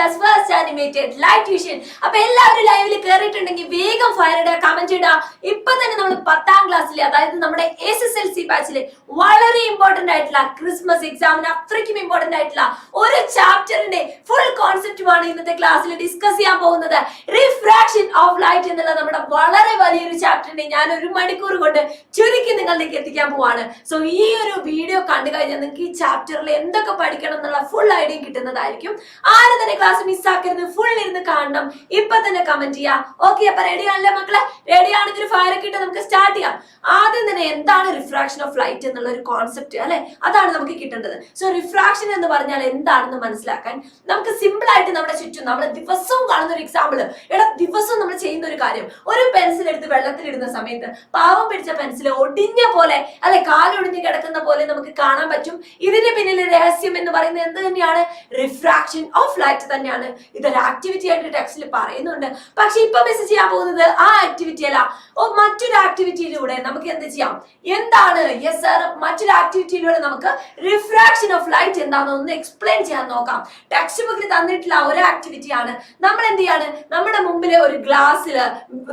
India's first animated live tuition. അപ്പൊ എല്ലാവരും ലൈവിൽ കയറിയിട്ടുണ്ടെങ്കിൽ വേഗം ഫയർ ഇടുക, കമന്റ് ഇടുക. ഇപ്പൊ തന്നെ നമ്മൾ 10ാം ക്ലാസ്സിലെ അതായത് നമ്മുടെ SSLC ബാച്ചിലെ വളരെ ഇമ്പോർട്ടന്റ് ആയിട്ടുള്ള ക്രിസ്മസ് എക്സാമിന് അത്രയ്ക്കും ഇമ്പോർട്ടന്റ് ആയിട്ടുള്ള ഒരു ചാപ്റ്ററിന്റെ ഫുൾ കോൺസെപ്റ്റുമാണ് ഇന്നത്തെ ക്ലാസ്സിൽ ഡിസ്കസ് ചെയ്യാൻ പോകുന്നത്. റിഫ്രാക്ഷൻ ഓഫ് ലൈറ്റ് എന്നുള്ള നമ്മുടെ വളരെ വലിയൊരു ചാപ്റ്ററിനെ ഞാൻ 1 മണിക്കൂർ കൊണ്ട് ചുരുക്കി നിങ്ങളിലേക്ക് എത്തിക്കാൻ പോവാണ്. സോ ഈ ഒരു വീഡിയോ കണ്ടു കഴിഞ്ഞാൽ നിങ്ങൾക്ക് ഈ ചാപ്റ്ററിൽ എന്തൊക്കെ പഠിക്കണം എന്നുള്ള ഫുൾ ഐഡിയ കിട്ടുന്നതായിരിക്കും. ആരും തന്നെ ക്ലാസ് മിസ്സാക്കരുത്, ഫുൾ ഇരുന്ന് കാണണം. ഇപ്പൊ തന്നെ കമന്റ് ചെയ്യാം. ഓക്കെ, അപ്പൊ റെഡി ആണല്ലേ മക്കളെ? റെഡി ആണെങ്കിൽ ഫയർ ഒക്കെ ഇട്ട് നമുക്ക് സ്റ്റാർട്ട് ചെയ്യാം. ആദ്യം തന്നെ എന്താണ് റിഫ്രാക്ഷൻ ഓഫ് ലൈറ്റ് എന്നുള്ള ഒരു കോൺസെപ്റ്റ് അല്ലെ, അതാണ് നമുക്ക് കിട്ടേണ്ടത്. സോ റിഫ്രാക്ഷൻ എന്ന് പറഞ്ഞാൽ എന്താണെന്ന് മനസ്സിലാക്കാൻ നമുക്ക് സിമ്പിൾ ആയിട്ട് നമ്മുടെ ചുറ്റും നമ്മൾ ദിവസവും കാണുന്ന ഒരു എക്സാമ്പിൾ, ദിവസവും നമ്മൾ ചെയ്യുന്ന ഒരു കാര്യം, ഒരു പെൻസിൽ എടുത്ത് വെള്ളത്തിലിടുന്ന സമയത്ത് പാവം പിടിച്ച പെൻസിൽ ഒടിഞ്ഞ പോലെ അല്ലെ, കാലൊടിഞ്ഞ് കിടക്കുന്ന പോലെ നമുക്ക് കാണാൻ പറ്റും. ഇതിന് പിന്നിലെ രഹസ്യം എന്ന് പറയുന്നത് എന്ത് തന്നെയാണ്? റിഫ്രാക്ഷൻ ഓഫ് ലൈറ്റ് തന്നെയാണ്. ഇതൊരു ആക്ടിവിറ്റി ആയിട്ട് ടെക്സ്റ്റിൽ പറയുന്നുണ്ട്. പക്ഷെ ഇപ്പൊ മെസ്സേജ് ചെയ്യാൻ പോകുന്നത് ആ ആക്ടിവിറ്റി അല്ല, മറ്റൊരു ആക്ടിവിറ്റിയിലൂടെ നമുക്ക് എന്ത് ചെയ്യാം? എന്താണ്? യെസ് സർ, മറ്റൊരു ആക്ടിവിറ്റിയിലൂടെ നമുക്ക് റിഫ്രാക്ഷൻ ഓഫ് ലൈറ്റ് എന്താണെന്ന് ഒന്ന് എക്സ്പ്ലെയിൻ ചെയ്യാൻ നോക്കാം. ടെക്സ്റ്റ് ബുക്കിൽ തന്നിട്ടുള്ള ഒരു ആക്ടിവിറ്റിയാണ്. നമ്മൾ എന്ത് ചെയ്യാണ്? നമ്മുടെ മുമ്പിൽ ഒരു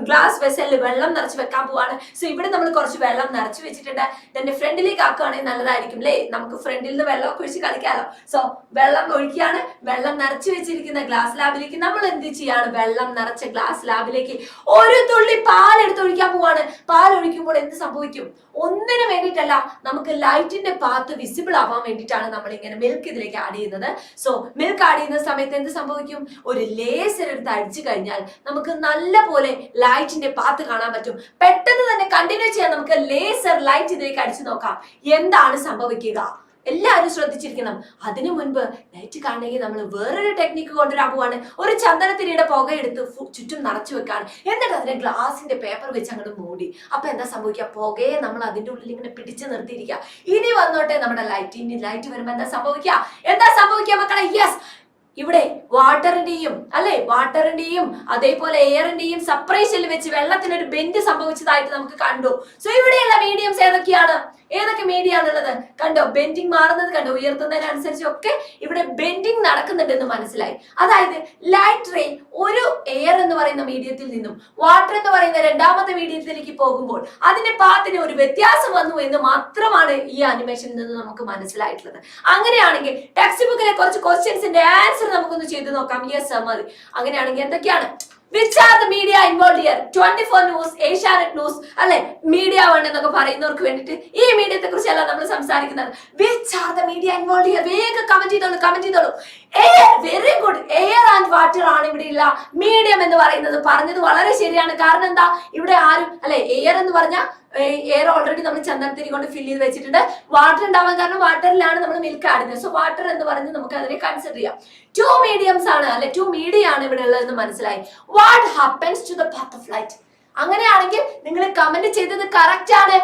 ഗ്ലാസ് വെസലിൽ വെള്ളം നിറച്ച് വെക്കാൻ പോവാണ്. സോ ഇവിടെ നമ്മൾ കുറച്ച് വെള്ളം നിറച്ച് വെച്ചിട്ടുണ്ട്. എന്റെ ഫ്രണ്ടിലേക്ക് ആക്കുകയാണെങ്കിൽ നല്ലതായിരിക്കും അല്ലേ, നമുക്ക് ഫ്രണ്ടിൽ നിന്ന് വെള്ളമൊക്കെ ഒഴിച്ച് കളിക്കാമല്ലോ. സോ വെള്ളം ഒഴിക്കുകയാണ്. വെള്ളം നിറച്ച് വെച്ചിരിക്കുന്ന ഗ്ലാസ് ലാബിലേക്ക് നമ്മൾ എന്ത് ചെയ്യാണ്? വെള്ളം നിറച്ച ഗ്ലാസ് ലാബിലേക്ക് ഒരു തുള്ളി പാൽ എടുത്ത് ഒഴിക്കാൻ പോവാണ്. പാൽ ഒഴിക്കുമ്പോൾ എന്ത് സംഭവിക്കും? ഒന്നിനു വേണ്ടിയിട്ടല്ല, നമുക്ക് ലൈറ്റിന്റെ പാത്ത് വിസിബിൾ ആവാൻ വേണ്ടിയിട്ടാണ് നമ്മൾ ഇങ്ങനെ മിൽക്ക് ഇതിലേക്ക് ആഡ് ചെയ്യുന്നത്. സോ മിൽക്ക് ആഡ് ചെയ്യുന്ന സമയത്ത് എന്ത് സംഭവിക്കും? ഒരു ലേസർ എടുത്ത് അടിച്ചു കഴിഞ്ഞാൽ നമുക്ക് നല്ല പോലെ ലൈറ്റിന്റെ പാത്ത് കാണാൻ പറ്റും. പെട്ടെന്ന് തന്നെ കണ്ടിന്യൂ ചെയ്യാൻ നമുക്ക് ലേസർ ലൈറ്റ് ഇതിലേക്ക് അടിച്ചു നോക്കാം. എന്താണ് സംഭവിക്കുക? എല്ലാവരും ശ്രദ്ധിച്ചിരിക്കണം. അതിനു മുൻപ് ലൈറ്റ് കാണണമെങ്കിൽ നമ്മൾ വേറൊരു ടെക്നിക്ക് കൊണ്ടുവരാൻ പോവാണ്. ഒരു ചന്ദനത്തിരിയുടെ പുകയെടുത്ത് ചുറ്റും നിറച്ചു വെക്കാണ്. എന്നിട്ട് അതിനെ ഗ്ലാസിന്റെ പേപ്പർ വെച്ച് അങ്ങോട്ട് മൂടി. അപ്പൊ എന്താ സംഭവിക്കുക? പുകയെ നമ്മൾ അതിന്റെ ഉള്ളിൽ ഇങ്ങനെ പിടിച്ചു നിർത്തിയിരിക്കുക. ഇനി വന്നോട്ടെ നമ്മുടെ ലൈറ്റ് വരുമ്പോ എന്താ സംഭവിക്കുക മക്കളെ? യെസ്, ഇവിടെ വാട്ടറിന്റെയും അതേപോലെ എയറിന്റെയും സെപ്പറേഷനിൽ വെച്ച് വെള്ളത്തിനൊരു ബെൻഡ് സംഭവിച്ചതായിട്ട് നമുക്ക് കണ്ടു. സോ ഇവിടെയുള്ള മീഡിയംസ് ഏതൊക്കെ മീഡിയ ആണുള്ളത്? കണ്ടോ? ബെൻഡിങ് മാറുന്നത് കണ്ടോ? ഉയർത്തുന്നതിനനുസരിച്ച് ഒക്കെ ഇവിടെ ബെൻഡിങ് നടക്കുന്നുണ്ടെന്ന് മനസ്സിലായി. അതായത് ലൈറ്റ് റേ ഒരു എയർ എന്ന് പറയുന്ന മീഡിയത്തിൽ നിന്നും വാട്ടർ എന്ന് പറയുന്ന രണ്ടാമത്തെ മീഡിയത്തിലേക്ക് പോകുമ്പോൾ അതിന്റെ പാത്തിന് ഒരു വ്യത്യാസം വന്നു എന്ന് മാത്രമാണ് ഈ ആനിമേഷനിൽ നിന്ന് നമുക്ക് മനസ്സിലായിട്ടുള്ളത്. അങ്ങനെയാണെങ്കിൽ ടെക്സ്റ്റ് ബുക്കിലെ കുറച്ച് ക്വസ്റ്റ്യൻസിന്റെ ആൻസർ നമുക്കൊന്ന് ചെയ്ത് നോക്കാം. യെസ് മതി. അങ്ങനെയാണെങ്കിൽ എന്തൊക്കെയാണ്? Which are the media involved here? 24 News, Asianet News, അല്ലെ, Media One എന്നൊക്കെ പറയുന്നവർക്ക് വേണ്ടിയിട്ട് ഈ മീഡിയത്തെ കുറിച്ചല്ല നമ്മൾ സംസാരിക്കുന്നത്. Which are the media involved here? വേഗം കമന്റ് ചെയ്തോളൂ. Air, very good. Air and water ആണ് ഇവിടെയുള്ള മീഡിയം എന്ന് പറയുന്നത്. പറഞ്ഞത് വളരെ ശരിയാണ്. കാരണം എന്താ? ഇവിടെ ആരും അല്ലെ, എയർ എന്ന് പറഞ്ഞാൽ എയർ ഓൾറെഡി നമ്മൾ ചന്ദനത്തിരി കൊണ്ട് ഫിൽ ചെയ്ത് വെച്ചിട്ടുണ്ട്. വാട്ടർ ഉണ്ടാവാൻ കാരണം വാട്ടറിലാണ് നമ്മൾ മിൽക്ക് ആടുന്നത്. സോ വാട്ടർ എന്ന് പറഞ്ഞ് നമുക്ക് അതിനെ കൺസിഡർ ചെയ്യാം. 2 മീഡിയംസ് ആണ് അല്ലെ, 2 മീഡിയ ആണ് ഇവിടെ ഉള്ളതെന്ന് മനസ്സിലായി. What happens to the path of light? അങ്ങനെയാണെങ്കിൽ നിങ്ങൾ കമന്റ് ചെയ്തത് കറക്റ്റ് ആണ്.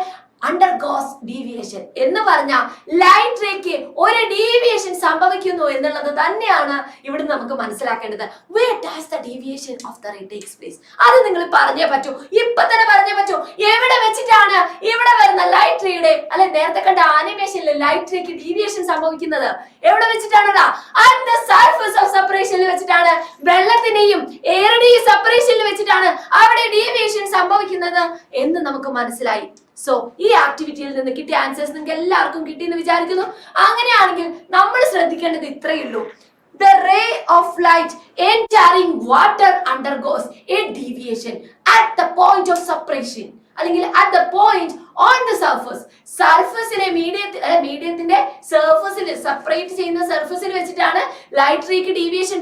അണ്ടർഗോസ് ഡീവിയേഷൻ എന്ന് പറഞ്ഞാൽ ലൈറ്റ് റേക്ക് ഒരു ഡീവിയേഷൻ സംഭവിക്കുന്നു എന്നുള്ളത് തന്നെയാണ് ഇവിടെ നമുക്ക് മനസ്സിലാക്കേണ്ടത്. Where does the deviation of the ray takes place? അത് നിങ്ങൾ പറഞ്ഞേ പറ്റൂ, ഇപ്പൊ തന്നെ പറഞ്ഞേ പറ്റൂ. എവിടെ വെച്ചിട്ടാണ് ഇവിടെ വരുന്ന ലൈറ്റ് റേയുടെ അല്ലെ, നേരത്തെ കണ്ട ആനിമേഷനിൽ ലൈറ്റ് റേക്ക് ഡീവിയേഷൻ സംഭവിക്കുന്നത് എവിടെ വെച്ചിട്ടാണ്? At the surface of separation വെച്ചിട്ടാണ്. വെള്ളത്തിന്റെയും എയറിന്റെയും സെപ്പറേഷനിൽ വെച്ചിട്ടാണ് അവിടെ ഡീവിയേഷൻ സംഭവിക്കുന്നത് എന്ന് നമുക്ക് മനസ്സിലായി. സോ ഈ ആക്ടിവിറ്റിയിൽ നിന്ന് കിട്ടിയ ആൻസേഴ്സ് നിങ്ങൾക്ക് എല്ലാവർക്കും കിട്ടിയെന്ന് വിചാരിക്കുന്നു. അങ്ങനെയാണെങ്കിൽ നമ്മൾ ശ്രദ്ധിക്കേണ്ടത് ഇത്രയേ ഉള്ളൂ. The ray of light entering water undergoes a deviation at the point of separation, അല്ലെങ്കിൽ at the point on the surface. സർഫസിലെ മീഡിയത്തിന്റെ സർഫസിൽ സെപ്പറേറ്റ് ചെയ്യുന്ന സർഫസിൽ വെച്ചിട്ടാണ് ലൈറ്റ് റേക്ക് ഡീവിയേഷൻ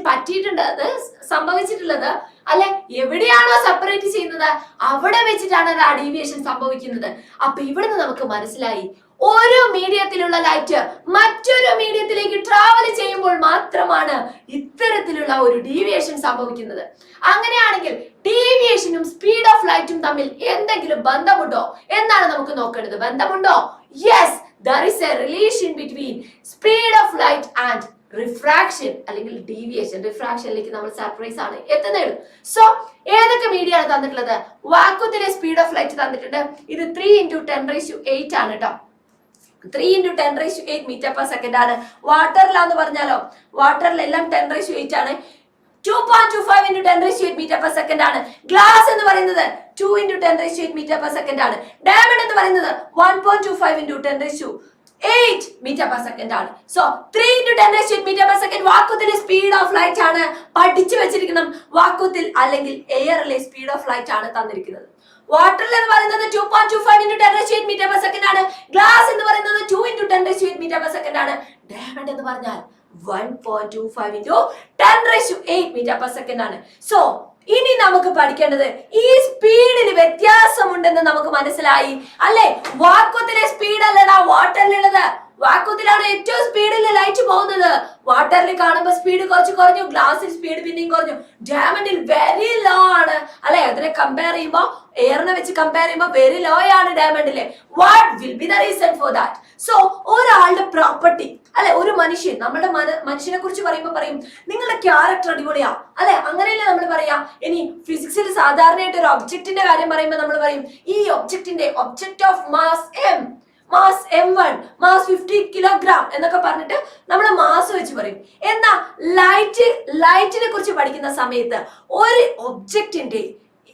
സംഭവിച്ചിട്ടുള്ളത് അല്ലെ. എവിടെയാണോ സെപ്പറേറ്റ് ചെയ്യുന്നത് അവിടെ വെച്ചിട്ടാണ് ആ ഡീവിയേഷൻ സംഭവിക്കുന്നത്. അപ്പൊ ഇവിടുന്ന് നമുക്ക് മനസ്സിലായി, ഒരു മീഡിയത്തിലുള്ള ലൈറ്റ് മറ്റൊരു മീഡിയത്തിലേക്ക് ട്രാവൽ ചെയ്യുമ്പോൾ മാത്രമാണ് ഇത്തരത്തിലുള്ള ഒരു ഡീവിയേഷൻ സംഭവിക്കുന്നത്. അങ്ങനെയാണെങ്കിൽ ഡീവിയേഷനും സ്പീഡ് ഓഫ് ലൈറ്റും തമ്മിൽ എന്തെങ്കിലും ബന്ധമുണ്ടോ എന്നാണ് നമുക്ക് നോക്കേണ്ടത്. ബന്ധമുണ്ടോ? Yes, there is a relation between speed of light and refraction അല്ലെങ്കിൽ ഡീവിയേഷൻ. റിഫ്രാക്ഷനിലേക്ക് നമ്മൾ സർപ്രൈസ് ആണ് എത്തുന്നത്. സോ ഏതൊക്കെ മീഡിയ ആണ് തന്നിട്ടുള്ളത്? വാക്വത്തിലെ സ്പീഡ് ഓഫ് ലൈറ്റ് തന്നിട്ടുണ്ട്. ഇത് 3 × 10⁸ ആണ് കേട്ടോ. 3 × 10⁸ മീറ്റർ പെർ സെക്കൻഡ് ആണ്. വാട്ടറിലാന്ന് പറഞ്ഞാലോ, വാട്ടറിലെല്ലാം 10⁸ ആണ്. 2.25 into 10 raised to 8 meter per second ആണ്. ഗ്ലാസ് എന്ന് പറയുന്നത് 2 into 10 raised to 8 meter per second ആണ്. ഡയമണ്ട് എന്ന് പറയുന്നത് 1.25 into 10 raised to 8 meter per second ആണ്. So 3 into 10 raised to 8 meter per second വാക്വത്തിലെ സ്പീഡ് ഓഫ് ലൈറ്റ് ആണ്. പഠിച്ചു വെച്ചിരിക്കണം. വാക്വത്തിൽ അല്ലെങ്കിൽ എയറിലെ സ്പീഡ് ഓഫ് ലൈറ്റ് ആണ് തന്നിരിക്കുന്നത്. വാട്ടറിൽ എന്ന് പറയുന്നത് 2.25 into 10 raised to 8 meter per second ആണ്. ഗ്ലാസ് എന്ന് പറയുന്നത് 2 into 10 raised to 8 meter per second ആണ്. ഡയമണ്ട് എന്ന് പറഞ്ഞാൽ 1.25 into 10 raised to 8 meter per second ആണ്. സോ ഇനി നമുക്ക് പഠിക്കേണ്ടത് ഈ സ്പീഡിന് വ്യത്യാസമുണ്ടെന്ന് നമുക്ക് മനസ്സിലായി അല്ലെ. വാക്വത്തിലെ സ്പീഡ് അല്ലടാ വാട്ടറിലുള്ളത്. വാക്വത്തിലാണ് ഏറ്റവും സ്പീഡിൽ ലൈറ്റ് പോകുന്നത്. വാട്ടറിൽ കാണുമ്പോൾ സ്പീഡ് കുറച്ച് കുറഞ്ഞു, ഗ്ലാസിൽ സ്പീഡ് പിന്നെയും കുറഞ്ഞു. ഡയമണ്ടിൽ വെരി ലോ ആണ് അല്ലെ. അതിനെ കമ്പയർ ചെയ്യുമ്പോ എയറിനെ വെച്ച് കമ്പയർ ചെയ്യുമ്പോൾ വെരി ലോ ആണ് ഡയമണ്ടിലെ. What will be the reason for that? So ഒരാളുടെ പ്രോപ്പർട്ടി അല്ലെ, ഒരു മനുഷ്യൻ, നമ്മുടെ മനുഷ്യനെ കുറിച്ച് പറയുമ്പോൾ പറയും നിങ്ങളുടെ ക്യാരക്ടർ അടിപൊളിയാ അല്ലെ, അങ്ങനെയല്ലേ നമ്മൾ പറയാ. ഇനി ഫിസിക്സിൽ സാധാരണയായിട്ട് ഒരു ഒബ്ജക്റ്റിന്റെ കാര്യം പറയുമ്പോൾ നമ്മൾ പറയും ഈ ഒബ്ജക്റ്റിന്റെ object of mass M, mass M1, mass 50 kilogram എന്നൊക്കെ പറഞ്ഞിട്ട് നമ്മൾ മാസ് വെച്ച് പറയും. എന്നാ ലൈറ്റിനെ കുറിച്ച് പഠിക്കുന്ന സമയത്ത് ഒരു ഒബ്ജക്റ്റിന്റെ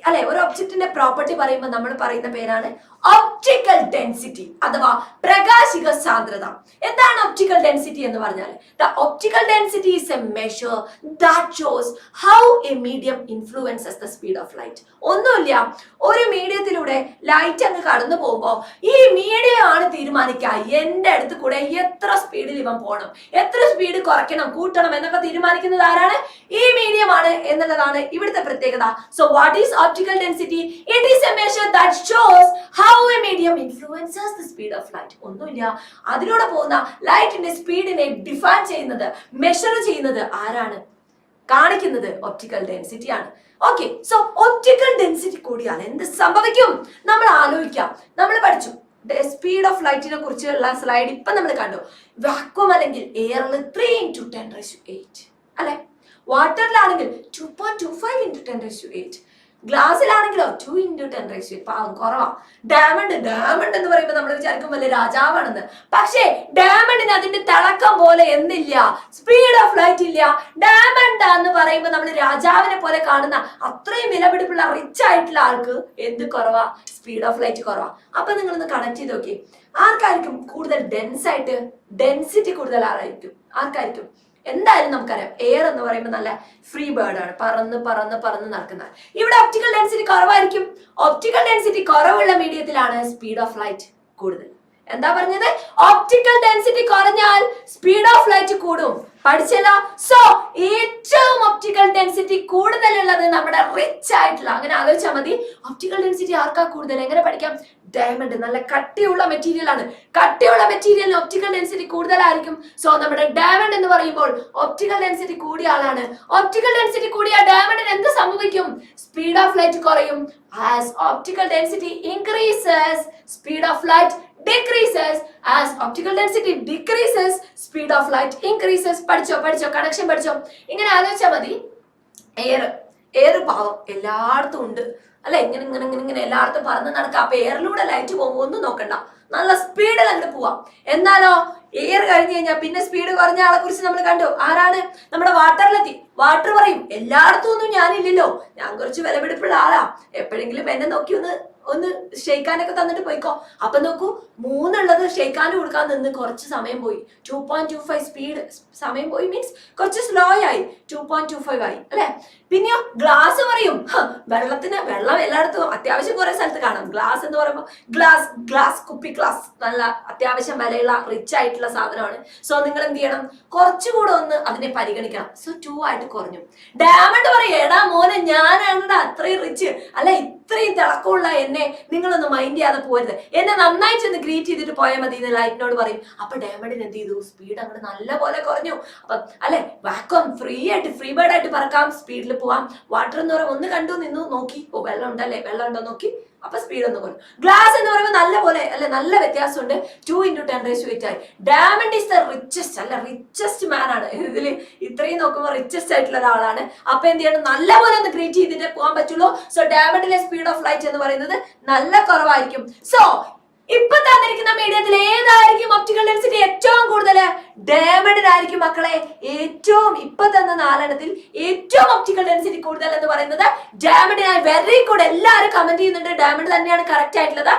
അല്ലെ, ഒരു ഒബ്ജക്റ്റിന്റെ പ്രോപ്പർട്ടി പറയുമ്പോൾ നമ്മൾ പറയുന്ന പേരാണ് ഒപ്റ്റിക്കൽ ഡെൻസിറ്റി അഥവാ പ്രകാശിക സാന്ദ്രത. എന്താണ് ഒപ്റ്റിക്കൽ ഡെൻസിറ്റി എന്ന് പറഞ്ഞാൽ? The optical density is A measure that shows how A medium influences the speed of light. ഒന്നുമില്ല, ഒരു മീഡിയത്തിലൂടെ ലൈറ്റ് അങ്ങ് കടന്നു പോകുമ്പോൾ ഈ മീഡിയം ആണ് തീരുമാനിക്കുക എന്റെ അടുത്ത് കൂടെ എത്ര സ്പീഡിൽ ഇവൻ പോകണം, എത്ര സ്പീഡ് കുറയ്ക്കണം കൂട്ടണം എന്നൊക്കെ തീരുമാനിക്കുന്നത് ആരാണ്? ഈ മീഡിയം ആണ് എന്നുള്ളതാണ് ഇവിടുത്തെ പ്രത്യേകത. So what is optical density? It is A measure that shows how a medium influences the speed of light. ഒന്നുമില്ല, അതിലൂടെ പോകുന്ന ലൈറ്റിന്റെ സ്പീഡിനെ ഡിഫൈൻ ചെയ്യുന്നത്, മെഷർ ചെയ്യുന്നത് ആരാണ്? കാണിക്കുന്നത് ഒപ്റ്റിക്കൽ ഡെൻസിറ്റി ആണ്. ഓക്കെ, സോ ഒപ്റ്റിക്കൽ ഡെൻസിറ്റി കൂടിയാൽ എന്ത് സംഭവിക്കും നമ്മൾ ആലോചിക്കാം. നമ്മൾ പഠിച്ചു സ്പീഡ് ഓഫ് ലൈറ്റിനെ കുറിച്ചുള്ള സ്ലൈഡ് ഇപ്പൊ നമ്മൾ കണ്ടു. വാക്വം അല്ലെങ്കിൽ എയറിൽ 3 into 10 raised to 8 അല്ലെ. വാട്ടറിലാണെങ്കിൽ 2.25 into 10 raised to 8. ഗ്ലാസ്സിലാണെങ്കിലോ 2 into 10 raised to 8. പാവം കുറവാ. ഡയമണ്ട് എന്ന് പറയുമ്പോൾ നമ്മൾ വിചാരിക്കും വലിയ രാജാവാണെന്ന്. പക്ഷേ ഡയമണ്ടിന് അതിന്റെ തിളക്കം പോലെ എന്നില്ല, സ്പീഡ് ഓഫ് ലൈറ്റ് ഇല്ല. ഡയമണ്ട് എന്ന് പറയുമ്പോൾ നമ്മൾ രാജാവിനെ പോലെ കാണുന്ന അത്രയും വിലപിടിപ്പുള്ള റിച്ച് ആയിട്ടുള്ള ആൾക്ക് എന്ത് കുറവാ? സ്പീഡ് ഓഫ് ലൈറ്റ് കുറവാ. അപ്പൊ നിങ്ങളൊന്ന് കണക്ട് ചെയ്ത് നോക്കി, ആർക്കായിരിക്കും കൂടുതൽ ഡെൻസ് ആയിട്ട്? ഡെൻസിറ്റി കൂടുതൽ ആരായിരിക്കും? ആർക്കായിരിക്കും? എന്തായാലും നമുക്കറിയാം എയർ എന്ന് പറയുമ്പോൾ നല്ല ഫ്രീ ബേർഡ് ആണ്, പറന്ന് പറന്ന് പറന്ന് നടക്കുന്ന. ഇവിടെ ഒപ്റ്റിക്കൽ ഡെൻസിറ്റി കുറവായിരിക്കും. ഒപ്റ്റിക്കൽ ഡെൻസിറ്റി കുറവുള്ള മീഡിയത്തിലാണ് സ്പീഡ് ഓഫ് ലൈറ്റ് കൂടുതൽ. എന്താ പറഞ്ഞത്? ഒപ്റ്റിക്കൽ ഡെൻസിറ്റി കുറഞ്ഞാൽ സ്പീഡ് ഓഫ് ലൈറ്റ് കൂടും. പഠിച്ചല്ലോ. സോ ഏറ്റവും ഒപ്റ്റിക്കൽ ഡെൻസിറ്റി കൂടുതലുള്ളത് നമ്മുടെ റിച്ച് ആയിട്ടുള്ള, അങ്ങനെ ആലോചിച്ചാൽ മതി. ഒപ്റ്റിക്കൽ ഡെൻസിറ്റി ആർക്കാ കൂടുതൽ? എങ്ങനെ പഠിക്കാം? ഡയമണ്ട് നല്ല കട്ടിയുള്ള മെറ്റീരിയൽ ആണ്. കട്ടിയുള്ള മെറ്റീരിയലിന് ഒപ്റ്റിക്കൽ ഡെൻസിറ്റി കൂടുതലായിരിക്കും. സോ നമ്മുടെ ഡയമണ്ട് എന്ന് പറയുമ്പോൾ ഒപ്റ്റിക്കൽ ഡെൻസിറ്റി കൂടിയ ആളാണ്. ഒപ്റ്റിക്കൽ ഡെൻസിറ്റി കൂടിയ ഡയമണ്ടിന് എന്ത് സംഭവിക്കും? സ്പീഡ് ഓഫ് ലൈറ്റ് കുറയും. As optical density increases, speed of light decreases. As optical density decreases, speed of light increases. പഠിച്ചോ കണക്ഷൻ പഠിച്ചോ. ഇങ്ങനെ ആലോചിച്ചാൽ മതി. എയർ പാവം എല്ലായിടത്തും ഉണ്ട് അല്ലെ. ഇങ്ങനെ എല്ലായിടത്തും പറന്ന് നടക്കാം. അപ്പൊ എയറിലൂടെ ലൈറ്റ് പോകുമ്പോൾ ഒന്നും നോക്കണ്ട, നല്ല സ്പീഡിൽ അങ്ങോട്ട് പോവാം. എന്നാലോ എയർ കഴിഞ്ഞു കഴിഞ്ഞാൽ പിന്നെ സ്പീഡ് കുറഞ്ഞ ആളെ കുറിച്ച് നമ്മൾ കണ്ടു. ആരാണ്? നമ്മുടെ വാട്ടറിലെത്തി. വാട്ടർ പറയും എല്ലായിടത്തും ഒന്നും ഞാനില്ലല്ലോ, ഞാൻ കുറച്ച് വിലപിടിപ്പുള്ള ആളാ, എപ്പോഴെങ്കിലും എന്നെ നോക്കി ഒന്ന് ഷെയ്ക്കാനൊക്കെ തന്നിട്ട് പോയിക്കോ. അപ്പൊ നോക്കൂ, 3 ഉള്ളത് ഷെയ്ക്കാനും കൊടുക്കാൻ നിന്ന് കുറച്ച് സമയം പോയി. 2.25 സ്പീഡ് സമയം പോയി മീൻസ് കുറച്ച് സ്ലോ ആയി. 2.25 ആയി അല്ലെ. പിന്നെയോ ഗ്ലാസ് പറയും വെള്ളം എല്ലായിടത്തും അത്യാവശ്യം കുറെ സ്ഥലത്ത് കാണാം. ഗ്ലാസ് എന്ന് പറയുമ്പോൾ ഗ്ലാസ് കുപ്പി ഗ്ലാസ് നല്ല അത്യാവശ്യം വിലയുള്ള റിച്ച് ആയിട്ടുള്ള സാധനമാണ്. സോ നിങ്ങൾ എന്ത് ചെയ്യണം? കുറച്ചുകൂടെ ഒന്ന് അതിനെ പരിഗണിക്കണം. സോ 2 ആയിട്ട് കുറഞ്ഞു. ഡയമണ്ട് പറയും എടാ മോനെ ഞാനാണ് അത്രയും റിച്ച് അല്ല, ഇത്രയും തിളക്കമുള്ള എന്നെ നിങ്ങളൊന്ന് മൈൻഡ് ചെയ്യാതെ പോരുത്, എന്നെ നന്നായി ചെന്ന് ഗ്രീറ്റ് ചെയ്തിട്ട് പോയാൽ മതി എന്ന് ലൈറ്റിനോട് പറയും. അപ്പൊ ഡയമണ്ടിന് എന്ത് ചെയ്തു? സ്പീഡ് അങ്ങോട്ട് നല്ല പോലെ കുറഞ്ഞു. അപ്പൊ അല്ലെ വാക്വം ഫ്രീ ബേർഡ് ആയിട്ട് പറക്കാം, സ്പീഡിൽ പോവാം. വാട്ടർ എന്ന് പറയുമ്പോൾ ഒന്ന് കണ്ടു നിന്നു നോക്കി, ഓ വെള്ളം ഉണ്ടല്ലേ, വെള്ളം ഉണ്ടോ നോക്കി, അപ്പൊ സ്പീഡ് ഒന്ന് കുറഞ്ഞു. ഗ്ലാസ് എന്ന് പറയുമ്പോൾ നല്ല പോലെ അല്ലെ, നല്ല വ്യത്യാസമുണ്ട്. 2 into 10 raised to 8 ആയി. ഡയമണ്ട് ഈസ് ദ റിച്ചസ്റ്റ് അല്ല, റിച്ചസ്റ്റ് മാൻ ആണ്. ഇതിൽ ഇത്രയും നോക്കുമ്പോൾ റിച്ചസ്റ്റ് ആയിട്ടുള്ള ഒരാളാണ്. അപ്പൊ എന്ത് ചെയ്യണം? നല്ല പോലെ ഒന്ന് ഗ്രീറ്റ് ചെയ്തിട്ട് പോകാൻ പറ്റുള്ളൂ. സോ ഡയമണ്ടിലെ സ്പീഡ് ഓഫ് ലൈറ്റ് എന്ന് പറയുന്നത് നല്ല കുറവായിരിക്കും. സോ ഇപ്പൊ തന്നിരിക്കുന്ന മീഡിയത്തിൽ ഏതായിരിക്കും ഒപ്റ്റിക്കൽ ഡെൻസിറ്റി ഏറ്റവും കൂടുതൽ? ഡയമണ്ടിനായിരിക്കും മക്കളെ. ഏറ്റവും ഇപ്പൊ തന്ന 4 ഏറ്റവും ഒപ്റ്റിക്കൽ ഡെൻസിറ്റി കൂടുതൽ എന്ന് പറയുന്നത് ഡയമണ്ടിനായി. വെരി ഗുഡ്, എല്ലാവരും കമന്റ് ചെയ്യുന്നുണ്ട് ഡയമണ്ട് തന്നെയാണ് കറക്റ്റ് ആയിട്ടുള്ളത്.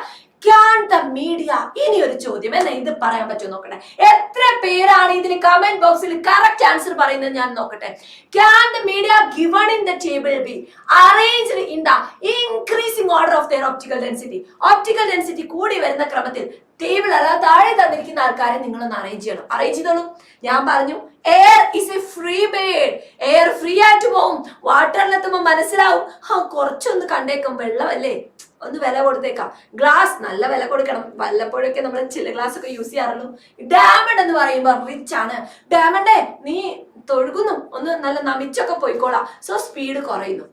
Can the media? ഇനി ഒരു ചോദ്യം എന്നാ ഇത് പറയാൻ പറ്റുമോ നോക്കട്ടെ. എത്ര പേരാണ് ഇതിൽ കമന്റ് ബോക്സിൽ കറക്റ്റ് ആൻസർ പറയുന്നത് ഞാൻ നോക്കട്ടെ. Can the media given in the table be arranged in the increasing order of their optical density? Optical density കൂടി വരുന്ന ക്രമത്തിൽ ടേബിൾ അല്ല താഴെ തന്നിരിക്കുന്ന ആൾക്കാരെ നിങ്ങളൊന്ന് അറേഞ്ച് ചെയ്യണം. അറേഞ്ച് ചെയ്തോളൂ. ഞാൻ പറഞ്ഞു air is A free bird. Air free ആയിട്ട് പോവും. വാട്ടറിലെത്തുമ്പോൾ മനസ്സിലാവും കുറച്ചൊന്ന് കണ്ടേക്കും, വെള്ളമല്ലേ ഒന്ന് വില കൊടുത്തേക്കാം. ഗ്ലാസ് നല്ല വില കൊടുക്കണം. വല്ലപ്പോഴൊക്കെ നമ്മൾ ചില ഗ്ലാസ് ഒക്കെ യൂസ് ചെയ്യാറുള്ളൂ. ഡയമണ്ട് എന്ന് പറയുമ്പോൾ റിച്ച് ആണ്. ഡയമണ്ടേ നീ തൊഴുകുന്നു, ഒന്ന് നല്ല നമിച്ചൊക്കെ പോയിക്കോളാം. സോ സ്പീഡ് കുറയുന്നു.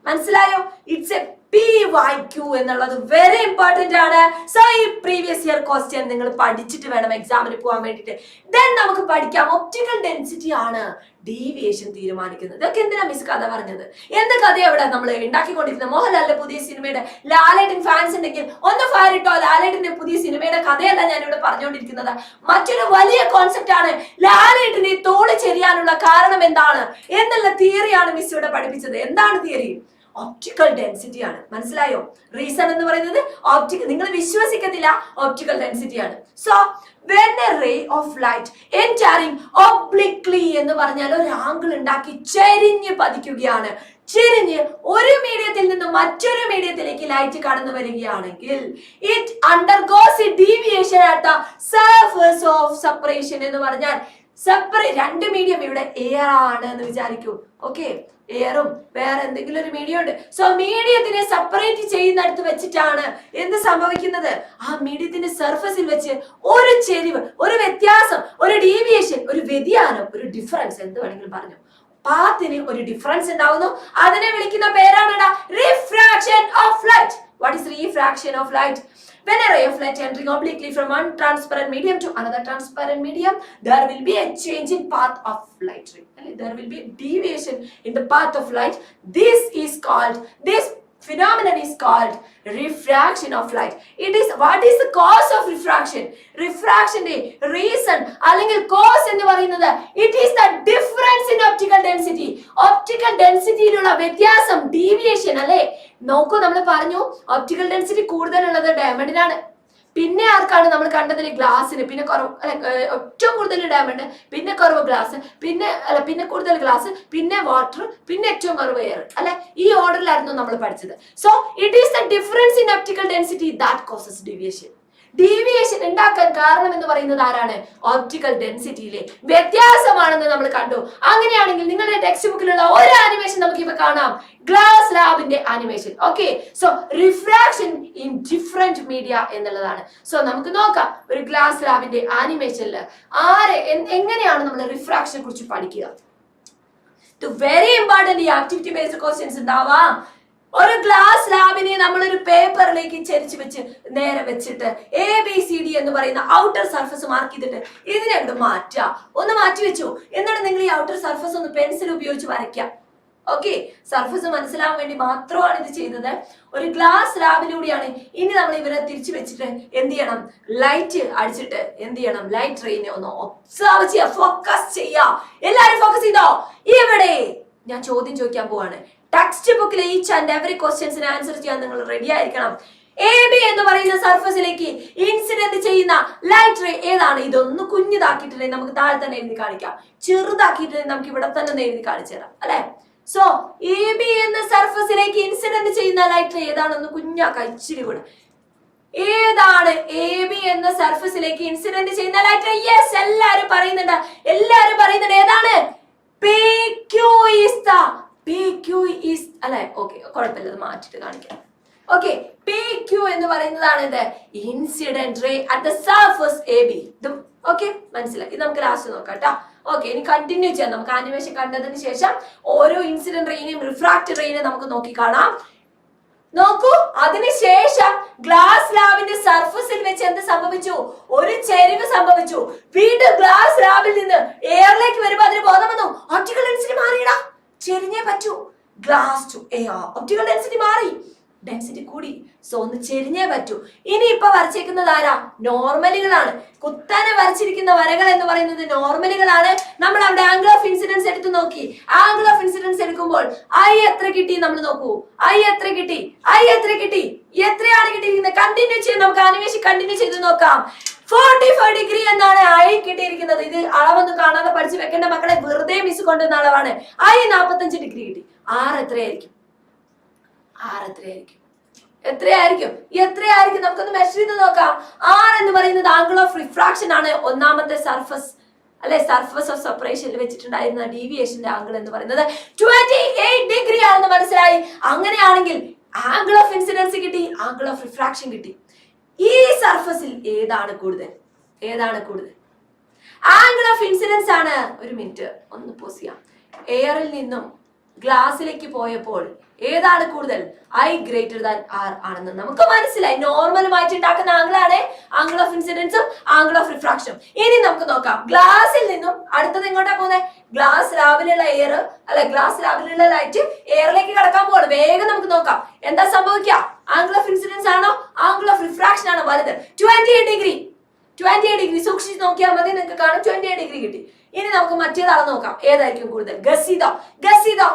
മനസ്സിലായോ? ഇറ്റ്സ് എ PYQ എന്നുള്ളത് വെരി ഇമ്പോർട്ടന്റ് ആണ്. സോ ഈ പ്രീവിയസ് ഇയർ ക്വസ്റ്റ്യൻ നിങ്ങൾ പഠിച്ചിട്ട് വേണം എക്സാമിന് പോകാൻ വേണ്ടിയിട്ട്. ദെൻ നമുക്ക് പഠിക്കാം ഒപ്റ്റിക്കൽ ഡെൻസിറ്റി ആണ് ഡീവിയേഷൻ തീരുമാനിക്കുന്നത്. ഇതൊക്കെ എന്തിനാ മിസ് കഥ പറഞ്ഞത്? എന്ത് കഥ എവിടെ നമ്മൾ ഉണ്ടാക്കിക്കൊണ്ടിരിക്കുന്നത്? മോഹൻലാലിന്റെ പുതിയ സിനിമയുടെ ലാലേട്ടൻ ഫാൻസ് ഉണ്ടെങ്കിൽ ഒന്ന് ഫയർ ഇട്ടോ. ലാലേട്ടന്റെ പുതിയ സിനിമയുടെ കഥയല്ല ഞാൻ ഇവിടെ പറഞ്ഞുകൊണ്ടിരിക്കുന്നത്. മറ്റൊരു വലിയ കോൺസെപ്റ്റ് ആണ് ലാലേട്ടനെ തോള് ചെരിയാനുള്ള കാരണം എന്താണ് എന്നുള്ള തിയറിയാണ് മിസ് ഇവിടെ പഠിപ്പിച്ചത്. എന്താണ് തിയറി? ഒപ്റ്റിക്കൽ ഡെൻസിറ്റി ആണ്. മനസ്സിലായോ? റീസൺ എന്ന് പറയുന്നത് ഒപ്റ്റിക്കൽ, നിങ്ങൾ വിശ്വസിക്കത്തില്ല, ഒപ്റ്റിക്കൽ ഡെൻസിറ്റി ആണ്. So when a ray of light entering obliquely എന്ന് പറഞ്ഞാൽ ഒരു ആംഗിൾ ഉണ്ടാക്കി ചെരിഞ്ഞ് പതിക്കുകയാണ്. ചെരിഞ്ഞ് ഒരു മീഡിയത്തിൽ നിന്ന് മറ്റൊരു മീഡിയത്തിലേക്ക് ലൈറ്റ് കടന്നു വരികയാണെങ്കിൽ it undergoes a deviation at the surface of separation എന്ന് പറഞ്ഞാൽ രണ്ട് മീഡിയം ഇവിടെ എയർ ആണ് എന്ന് വിചാരിക്കൂ. ഓക്കെ, എയറും വേറെ എന്തെങ്കിലും ഒരു മീഡിയം ഉണ്ട്. സോ മീഡിയത്തിനെ സെപ്പറേറ്റ് ചെയ്യുന്നിടത്ത് വെച്ചിട്ടാണ് എന്ത് സംഭവിക്കുന്നത്? ആ മീഡിയത്തിന്റെ സർഫസിൽ വെച്ച് ഒരു ചെരിവ്, ഒരു വ്യത്യാസം, ഒരു ഡീവിയേഷൻ, ഒരു വ്യതിയാനം, ഒരു ഡിഫറൻസ് എന്ത് വേണമെങ്കിലും പറഞ്ഞു, പാത്തിന് ഒരു ഡിഫറൻസ് ഉണ്ടാവുന്നു. അതിനെ വിളിക്കുന്ന പേരാണ് refraction of light. What is refraction of light? When a ray of light entering obliquely from one transparent medium to another transparent medium, there will be a change in path of light ray. There will be a deviation in the path of light. This phenomenon is called refraction of light. What is the cause of refraction? Refraction reason അല്ലെങ്കിൽ cause എന്ന് പറയുന്നത് it is the difference in optical density. Optical density യിലുള്ള വ്യത്യാസം, deviation അല്ലേ? നോക്കൂ, നമ്മൾ പറഞ്ഞു optical density കൂടുതലുള്ളത് ഡയമണ്ടിനാണ്. പിന്നെ ആർക്കാണ് നമ്മൾ കണ്ടതിൽ? ഗ്ലാസിന്. പിന്നെ ഏറ്റവും കൂടുതൽ ഡയമണ്ട്, പിന്നെ കുറവ് ഗ്ലാസ്, പിന്നെ കൂടുതൽ ഗ്ലാസ്, പിന്നെ വാട്ടർ, പിന്നെ ഏറ്റവും കുറവ് എയർ അല്ലെ? ഈ ഓർഡറിലായിരുന്നു നമ്മൾ പഠിച്ചത്. So it is the difference in optical density that causes deviation. Deviation ഉണ്ടാക്കാൻ കാരണം എന്ന് പറയുന്നത് ആരാണ്? ഒപ്റ്റിക്കൽ ഡെൻസിറ്റിയിലെ വ്യത്യാസമാണെന്ന് നമ്മൾ കണ്ടു. അങ്ങനെയാണെങ്കിൽ നിങ്ങളുടെ ടെക്സ്റ്റ് ബുക്കിലുള്ള ഒരു ആനിമേഷൻ നമുക്ക് ഇപ്പൊ കാണാം, ഗ്ലാസ് ലാബിന്റെ animation. Okay, so refraction in different media എന്നുള്ളതാണ്. സോ നമുക്ക് നോക്കാം ഒരു ഗ്ലാസ് ലാബിന്റെ ആനിമേഷനിൽ എങ്ങനെയാണ് നമ്മൾ റിഫ്രാക്ഷനെ കുറിച്ച് പഠിക്കുക. വെരി ഇമ്പോർട്ടന്റ് ഈ ആക്ടിവിറ്റി ബേസ്ഡ് ക്വസ്റ്റ്യൻസ് ഉണ്ടാവാം. ഒരു ഗ്ലാസ് ലാബിനെ നമ്മളൊരു പേപ്പറിലേക്ക് ചരിച്ചു വെച്ച് നേരെ വെച്ചിട്ട് ABCD എന്ന് പറയുന്ന ഔട്ടർ സർഫസ് മാർക്ക് ചെയ്തിട്ട് ഇതിനെ അങ്ങോട്ട് മാറ്റുക. ഒന്ന് മാറ്റി വെച്ചു. എന്നിട്ട് നിങ്ങൾ ഈ ഔട്ടർ സർഫസ് ഒന്ന് പെൻസിൽ ഉപയോഗിച്ച് വരയ്ക്കാം. ഓക്കെ, സർഫസ് മനസ്സിലാവാൻ വേണ്ടി മാത്രമാണ് ഇത് ചെയ്യുന്നത്. ഒരു ഗ്ലാസ് ലാബിലൂടെയാണ്. ഇനി നമ്മൾ ഇവരെ തിരിച്ചു വെച്ചിട്ട് എന്ത് ചെയ്യണം? ലൈറ്റ് അടിച്ചിട്ട് എന്ത് ചെയ്യണം? ലൈറ്റ് റെയിനെ ഒന്ന് ഒബ്സർവ് ചെയ്യുക, ഫോക്കസ് ചെയ്യുക. എല്ലാരും ഫോക്കസ് ചെയ്തോ? ഇവിടെ ഞാൻ ചോദ്യം ചോദിക്കാൻ പോവാണ്. ടെക്സ്റ്റ് ബുക്കിലെ ഈച്ച് ആൻഡ് എവറി ക്വസ്റ്റ്യൻസിന് ആൻസർ ചെയ്യാൻ നിങ്ങൾ റെഡി ആയിരിക്കണം. AB എന്ന് പറയുന്ന സർഫസിലേക്ക് ഇൻസിഡന്റ് ചെയ്യുന്ന ലൈറ്റ് റേ ഏതാണ്? ഇതൊന്ന് കുഞ്ഞിതാക്കിയിട്ടുണ്ടെങ്കിൽ നമുക്ക് താഴെ തന്നെ എഴുതി കാണിക്കാം. ചെറുതാക്കിയിട്ടുണ്ടെങ്കിൽ നമുക്ക് ഇവിടെ തന്നെ എഴുതി കാണിച്ചു തരാം അല്ലെ? സോ AB എന്ന സർഫസിലേക്ക് ഇൻസിഡന്റ് ചെയ്യുന്ന ലൈറ്റ് റേ ഏതാണെന്ന് കുഞ്ഞാക്കാം ഇച്ചിരി കൂടെ. ഏതാണ് AB എന്ന സർഫസിലേക്ക് ഇൻസിഡന്റ് ചെയ്യുന്ന ലൈറ്റ് റേ? യെസ്, എല്ലാരും പറയുന്നുണ്ട്. ഏതാണ്? PQ അല്ലെ? ഓക്കെ, കുഴപ്പമില്ല, അത് മാറ്റിട്ട് കാണിക്കാം. ഓക്കെ, PQ എന്ന് പറയുന്നതാണ് ഇത് incident ray at the surface AB. Okay, മനസ്സിലായി. ഇത് നമുക്ക് ലാസ്റ്റ് നോക്കാം കേട്ടോ. ഓക്കെ, ഇനി കണ്ടിന്യൂ ചെയ്യാം. നമുക്ക് ആനിമേഷൻ കണ്ടതിന് ശേഷം ഓരോ ഇൻസിഡന്റ് റേനെയും റിഫ്രാക്റ്റഡ് റേനെയും നമുക്ക് നോക്കി കാണാം. നോക്കൂ, അതിനുശേഷം ഗ്ലാസ് ലാബിന്റെ സർഫസിൽ വെച്ച് എന്ത് സംഭവിച്ചു? ഒരു ചെരിവ് സംഭവിച്ചു. വീണ്ടും ഗ്ലാസ് ലാബിൽ നിന്ന് എയറിലേക്ക് വരുമ്പോൾ അതിന് ബോധം വന്നു, ഒപ്റ്റിക്കൽ ഡെൻസിറ്റി മാറിയിടാ, ചെരിഞ്ഞേ പറ്റൂ. Glass to air, optical density മാറി. ഡെൻസിറ്റി കൂടി. സോ ഒന്ന് ചെരിഞ്ഞേ പറ്റൂ. ഇനി ഇപ്പൊ വരച്ചേക്കുന്നത് ആരാ? നോർമലുകളാണ്. കുത്തനെ വരച്ചിരിക്കുന്ന വരകൾ എന്ന് പറയുന്നത് നോർമലുകളാണ്. നമ്മൾ അവിടെ ആംഗിൾ ഓഫ് ഇൻസിഡൻസ് എടുത്ത് നോക്കി. ആംഗിൾ ഓഫ് ഇൻസിഡൻസ് എടുക്കുമ്പോൾ ഐ എത്ര കിട്ടി നമ്മൾ നോക്കൂ. ഐ എത്ര കിട്ടി? ഐ എത്ര കിട്ടി? എത്രയാണ് കിട്ടിയിരിക്കുന്നത്? കണ്ടിന്യൂ ചെയ്ത് നമുക്ക് ആനിമേഷൻ കണ്ടിന്യൂ ചെയ്ത് നോക്കാം. 45 ഡിഗ്രി എന്നാണ് ഐ കിട്ടിയിരിക്കുന്നത്. ഇത് അളവൊന്നും കാണാതെ പഠിച്ചു വെക്കേണ്ട മക്കളെ, വെറുതെ മിസ് കൊണ്ടുവന്ന അളവാണ്. ഐ 45 ഡിഗ്രി കിട്ടി. ആർ എത്രയായിരിക്കും? ആർ എത്രയായിരിക്കും? എത്രയായിരിക്കും? നമുക്കൊന്ന് മെഷർ ചെയ്ത് നോക്കാം. ആർ എന്ന് പറയുന്നത് ആംഗിൾ ഓഫ് റിഫ്രാക്ഷൻ ആണ്. ഒന്നാമത്തെ സർഫസ് അല്ലെ, സർഫസ് ഓഫ് സെപ്പറേഷനിൽ വെച്ചിട്ടുണ്ടായിരുന്ന ഡീവിയേഷന്റെ ആംഗിൾ എന്ന് പറയുന്നത് 28 ഡിഗ്രി ആണെന്ന് മനസ്സിലായി. അങ്ങനെയാണെങ്കിൽ ആംഗിൾ ഓഫ് ഇൻസിഡൻസ് കിട്ടി, ആംഗിൾ ഓഫ് റിഫ്രാക്ഷൻ കിട്ടി. ഈ സർഫസിൽ ഏതാണ് കൂടുതൽ? ആംഗിൾ ഓഫ് ഇൻസിഡൻസ് ആണ്. ഒരു മിനിറ്റ് ഒന്ന് പോസ് ചെയ്യാം. എയറിൽ നിന്നും ഗ്ലാസ്സിലേക്ക് പോയപ്പോൾ ഏതാണ് കൂടുതൽ? ഐ ഗ്രേറ്റർ ദാൻ ആർ ആണെന്ന് നമുക്ക് മനസ്സിലായി. നോർമലുമായിട്ട് ഉണ്ടാക്കുന്ന ആംഗിൾ ആണ് ആംഗിൾ ഓഫ് ഇൻസിഡൻസും ആംഗിൾ ഓഫ് റിഫ്രാക്ഷനും. ഇനി നമുക്ക് നോക്കാം, ഗ്ലാസ്സിൽ നിന്നും അടുത്തത് എങ്ങോട്ടാ പോകുന്നത്? ഗ്ലാസ് ലാബിലുള്ള എയർ അല്ലെ, ഗ്ലാസ് ലാബിലുള്ള ലൈറ്റ് എയറിലേക്ക് കടക്കാൻ പോകണം. വേഗം നമുക്ക് നോക്കാം എന്താ സംഭവിക്കുക. ആംഗിൾ ഓഫ് ഇൻസിഡൻസ് ആണോ ആംഗിൾ ഓഫ് റിഫ്രാക്ഷൻ ആണോ വലുത്? 28 ഡിഗ്രി. സൂക്ഷിച്ച് നോക്കിയാൽ മതി, നിങ്ങൾക്ക് കാണും 28 ഡിഗ്രി കിട്ടി. ഇനി നമുക്ക് മറ്റേതാണ് നോക്കാം. ഏതായിരിക്കും കൂടുതൽ? ഗസ് ചെയ്തോ.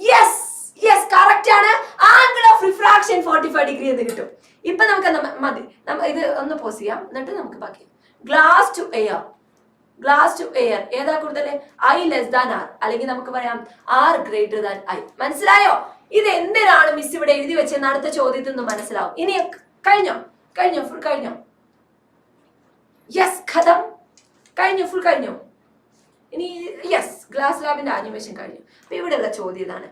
യെസ് കറക്റ്റ് ആണ്. ആംഗിൾ ഓഫ് റിഫ്രാക്ഷൻ 45 ഡിഗ്രി എന്ന് കിട്ടും. ഇപ്പൊ നമുക്ക് മതി, ഇത് ഒന്ന് പോസ് ചെയ്യാം, എന്നിട്ട് നമുക്ക് ബാക്കി. ഗ്ലാസ് ടു എയർ ഏതാ കൂടുതൽ? ഐ ലെസ് ദാൻ ആർ, അല്ലെങ്കിൽ നമുക്ക് പറയാം ആർ ഗ്രേറ്റർ ദാൻ ഐ. മനസ്സിലായോ? ഇത് എന്തിനാണ് മിസ് ഇവിടെ എഴുതി വെച്ചെന്ന് അടുത്ത ചോദ്യത്തിൽ നിന്ന് മനസ്സിലാവും. ഇനി കഴിഞ്ഞോ ഫുൾ കഴിഞ്ഞോ? യെസ് ഖതം കഴിഞ്ഞു, ഫുൾ കഴിഞ്ഞു. ഇനി യെസ്, ഗ്ലാസ് ലാബിന്റെ ആനിമേഷൻ കഴിഞ്ഞു. അപ്പൊ ഇവിടെയുള്ള ചോദ്യം ഇതാണ്.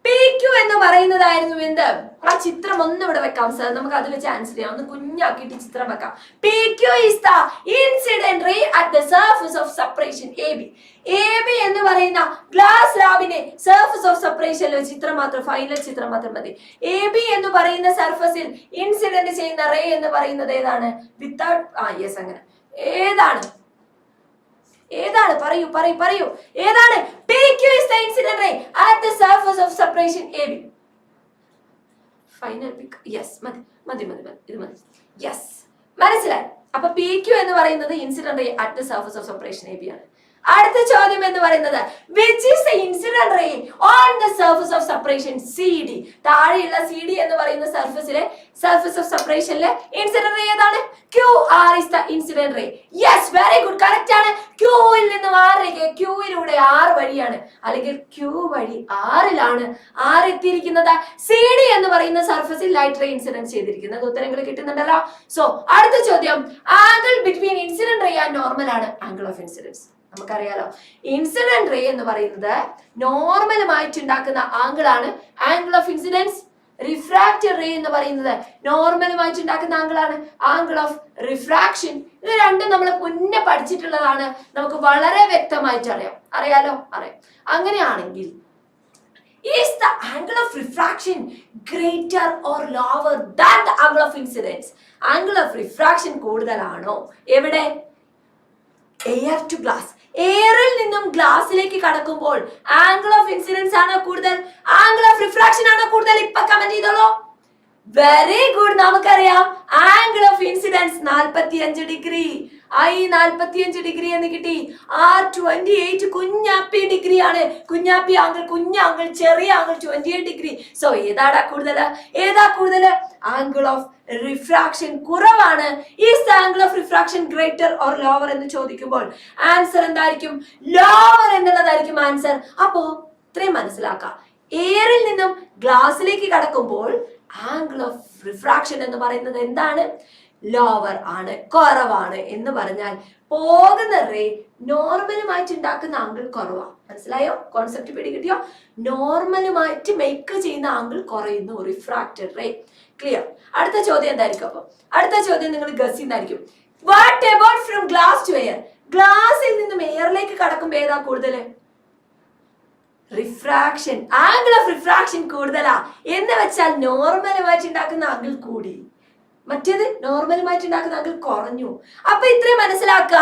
PQ എന്ന് പറയുന്നതായിരുന്നു എന്ത്? ആ ചിത്രം ഒന്ന് ഇവിടെ വെക്കാം സാർ, നമുക്ക് അത് വെച്ച് ആൻസർ ചെയ്യാം. ഒന്ന് കുഞ്ഞാക്കിയിട്ട് ചിത്രം വെക്കാം. PQ is the incident ray at the surface of separation AB. AB എന്ന് പറയുന്ന ഗ്ലാസ് ലാബിനെ സർഫസ് ഓഫ് സെപ്പറേഷനിൽ ചിത്രം മാത്രം, ഫൈനൽ ചിത്രം മാത്രം മതി. AB എന്ന് പറയുന്ന സർഫസിൽ ഇൻസിഡന്റ് ചെയ്യുന്ന റേ എന്ന് പറയുന്നത് ഏതാണ്? വിത്തൗട്ട് യെസ് അങ്ങനെ ഏതാണ്? പറയൂ. ഏതാണ്? PQ is the incident ray at the surface of separation AB. Final pick. Yes മതി ഇത് മതി. യെസ് മനസ്സിലായി. അപ്പൊ PQ എന്ന് പറയുന്നത് incident ray at the surface of separation AB ആണ്. അടുത്ത ചോദ്യം എന്ന് പറയുന്നത് which is the incident ray on the surface of separation CD. താഴെയുള്ള CD എന്ന് പറയുന്ന സർഫസിലെ സർഫസ് ഓഫ് സെപ്പറേഷനിലെ ഇൻസിഡന്റ് റേ ഏതാണ്? QR is the incident ray. Yes, very good, correct ആണ്. Q ൽ നിന്നും R ലേക്ക്, Q യിലൂടെ R വഴിയാണ്, അല്ലെങ്കിൽ Q വഴി R ലാണ് R എത്തിയിരിക്കുന്നത്. CD എന്ന് പറയുന്ന സർഫസിൽ ലൈറ്റ് റേ ഇൻസിഡന്റ് ചെയ്തിരിക്കുന്നത്. ഉത്തരങ്ങൾ കിട്ടുന്നുണ്ടല്ലോ. സോ അടുത്ത ചോദ്യം, angle between incident ray and normal ആണ് ആംഗിൾ ഓഫ് ഇൻസിഡൻസ്. നമുക്കറിയാലോ ഇൻസിഡന്റ് റേ എന്ന് പറയുന്നത് നോർമലുമായിട്ട് ഉണ്ടാക്കുന്ന ആംഗിൾ ആണ് angle of incidence. Refracted ray എന്ന് പറയുന്നത് നോർമലുമായിട്ട് ഉണ്ടാക്കുന്ന ആംഗിൾ ആണ് ആംഗിൾ ഓഫ് റിഫ്രാക്ഷൻ. ഇത് രണ്ടും നമ്മൾ മുന്നേ പഠിച്ചിട്ടുള്ളതാണ്, നമുക്ക് വളരെ വ്യക്തമായിട്ട് അറിയാം. അങ്ങനെയാണെങ്കിൽ is the angle of refraction greater or lower than the angle of incidence? Angle of refraction കൂടുതലാണോ എവിടെ? എയർ ടു ഗ്ലാസ്, എയറിൽ നിന്നും ഗ്ലാസിലേക്ക് കടക്കുമ്പോൾ ആംഗിൾ ഓഫ് ഇൻസിഡൻസ് ആണോ കൂടുതൽ, ആംഗിൾ ഓഫ് റിഫ്രാക്ഷൻ ആണോ കൂടുതൽ? ഇപ്പൊ കമന്റ് ചെയ്തോളൂ. Very good. നമുക്കറിയാം angle of incidence 45 degree. I 45 degree എന്ന് കിട്ടി. ആർ 28 കുഞ്ഞാപ്പി ഡിഗ്രി ആണ്. കുഞ്ഞാപ്പി ആംഗിൾ, കുഞ്ഞാംഗിൾ, ചെറിയ ആംഗിൾ 28 ഡിഗ്രി. സോ ഏതാ കൂടുതൽ? ആംഗിൾ ഓഫ് റിഫ്രാക്ഷൻ കുറവാണ്. Is the angle of refraction greater or lower എന്ന് ചോദിക്കുമ്പോൾ ആൻസർ എന്തായിരിക്കും? ലോവർ എന്നുള്ളതായിരിക്കും ആൻസർ. അപ്പോ ഇത്രയും മനസ്സിലാക്കാം, എയറിൽ നിന്നും ഗ്ലാസിലേക്ക് കടക്കുമ്പോൾ ആംഗിൾ ഓഫ് റിഫ്രാക്ഷൻ എന്ന് പറയുന്നത് എന്താണ്? ലോവർ ആണ്, കുറവാണ്. എന്ന് പറഞ്ഞാൽ പോകുന്ന റേ നോർമലുമായിട്ട് ഉണ്ടാക്കുന്ന ആംഗിൾ കുറവാണ്. മനസ്സിലായോ? കോൺസെപ്റ്റ് പിടികിട്ടിയോ? നോർമലുമായിട്ട് മേക്ക് ചെയ്യുന്ന ആംഗിൾ കുറയുന്നു, റിഫ്രാക്റ്റഡ് റേ. ക്ലിയർ? അടുത്ത ചോദ്യം എന്തായിരിക്കും? അപ്പൊ അടുത്ത ചോദ്യം നിങ്ങൾ ഗസ് ചെയ്യുന്നതായിരിക്കും. What about from glass to air? ഗ്ലാസിൽ നിന്നും എയറിലേക്ക് കടക്കുമ്പോൾ ഏതാ കൂടുതൽ? റിഫ്രാക്ഷൻ, ആംഗിൾ ഓഫ് റിഫ്രാക്ഷൻ കൂടുതലാ. എന്ന് വെച്ചാൽ നോർമലുമായിട്ട് ഉണ്ടാക്കുന്ന ആംഗിൾ കൂടി, മറ്റേത് നോർമലുമായിട്ട് ഉണ്ടാക്കുന്ന ആംഗിൾ കുറഞ്ഞു. അപ്പൊ ഇത്രയും മനസ്സിലാക്കുക,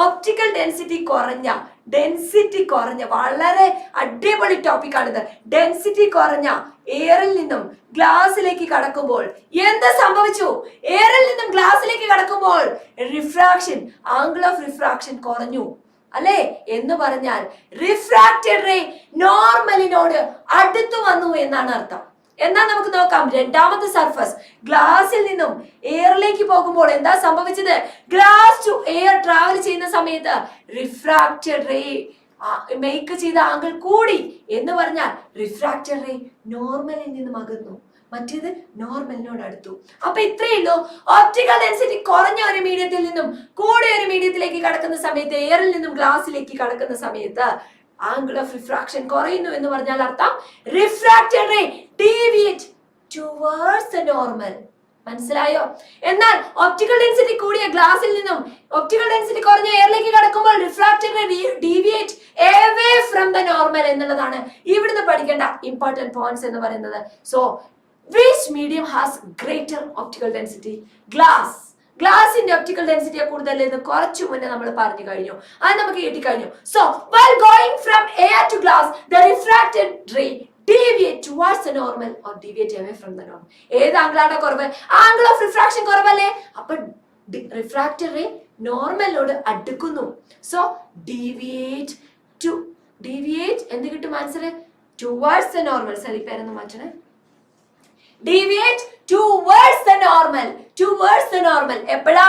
ഒപ്റ്റിക്കൽ ഡെൻസിറ്റി കുറഞ്ഞ, ഡെൻസിറ്റി കുറഞ്ഞ വളരെ അടിപൊളി ടോപ്പിക്കാണിത്. ഡെൻസിറ്റി കുറഞ്ഞ എയറിൽ നിന്നും ഗ്ലാസിലേക്ക് കടക്കുമ്പോൾ എന്ത് സംഭവിച്ചു? എയറിൽ നിന്നും ഗ്ലാസിലേക്ക് കടക്കുമ്പോൾ റിഫ്രാക്ഷൻ, ആംഗിൾ ഓഫ് റിഫ്രാക്ഷൻ കുറഞ്ഞു അല്ലെ? എന്ന് പറഞ്ഞാൽ റിഫ്രാക്റ്റഡ് റേ നോർമലിനോട് അടുത്തു വന്നു എന്നാണ് അർത്ഥം. എന്നാൽ നമുക്ക് നോക്കാം രണ്ടാമത്തെ സർഫസ്. ഗ്ലാസിൽ നിന്നും എയറിലേക്ക് പോകുമ്പോൾ എന്താ സംഭവിച്ചത്? ഗ്ലാസ് ടു എയർ ട്രാവൽ ചെയ്യുന്ന സമയത്ത് റിഫ്രാക്റ്റഡ് റേ മേക്ക് ചെയ്ത ആംഗിൾ കൂടി എന്ന് പറഞ്ഞാൽ റിഫ്രാക്റ്റഡ് റേ നോർമലിൽ നിന്നും അകന്നു, മറ്റേത് നോർമലിനോട് അടുത്തു. അപ്പൊ ഇത്രയേ ഉള്ളൂ. ഓപ്റ്റിക്കൽ ഡെൻസിറ്റി കുറഞ്ഞ ഒരു മീഡിയത്തിൽ നിന്നും കൂടിയ ഒരു മീഡിയത്തിലേക്ക് കടക്കുന്ന സമയത്ത്, എയറിൽ നിന്നും ഗ്ലാസിലേക്ക് കടക്കുന്ന സമയത്ത് ആംഗിൾ ഓഫ് റിഫ്രാക്ഷൻ കുറയുന്നു എന്ന് പറഞ്ഞാൽ അർത്ഥം refracted ray deviate towards the normal. മനസ്സിലായോ? എന്നാൽ ഒപ്റ്റിക്കൽ ഡെൻസിറ്റി കൂടിയ ഗ്ലാസിൽ നിന്നും ഒപ്റ്റിക്കൽ ഡെൻസിറ്റി കുറഞ്ഞ എയറിലേക്ക് കടക്കുമ്പോൾ refracted ray deviate away from the normal എന്നുള്ളതാണ് ഇവിടുന്ന് പഠിക്കേണ്ട ഇമ്പോർട്ടന്റ് പോയിന്റ്സ് എന്ന് പറയുന്നത്. So which medium has greater optical density? ഗ്ലാസിന്റെ ഒപ്റ്റിക്കൽ ഡെൻസിറ്റിയെ കൂടുതൽ എന്ന് കുറച്ചു മുന്നേ നമ്മൾ പറഞ്ഞു കഴിഞ്ഞു, അത് നമുക്ക് കിട്ടിക്കഴിഞ്ഞു. So while going from air to glass, the refracted ray deviate towards the normal or deviate away from the normal. ഏത് ആംഗിളാണ് കുറവ്? ആംഗിൾ ഓഫ് റിഫ്രാക്ഷൻ കുറവല്ലേ? അപ്പൊ റിഫ്രാക്റ്റഡ് റേ നോർമലിനോട് അടുക്കുന്നു. സോ ഡീവിയേറ്റ് എന്ത് കിട്ടും answer? Towards the normal. Sorry പേരൊന്ന് മാറ്റണേ. Deviate towards the normal. എപ്പോഴാ?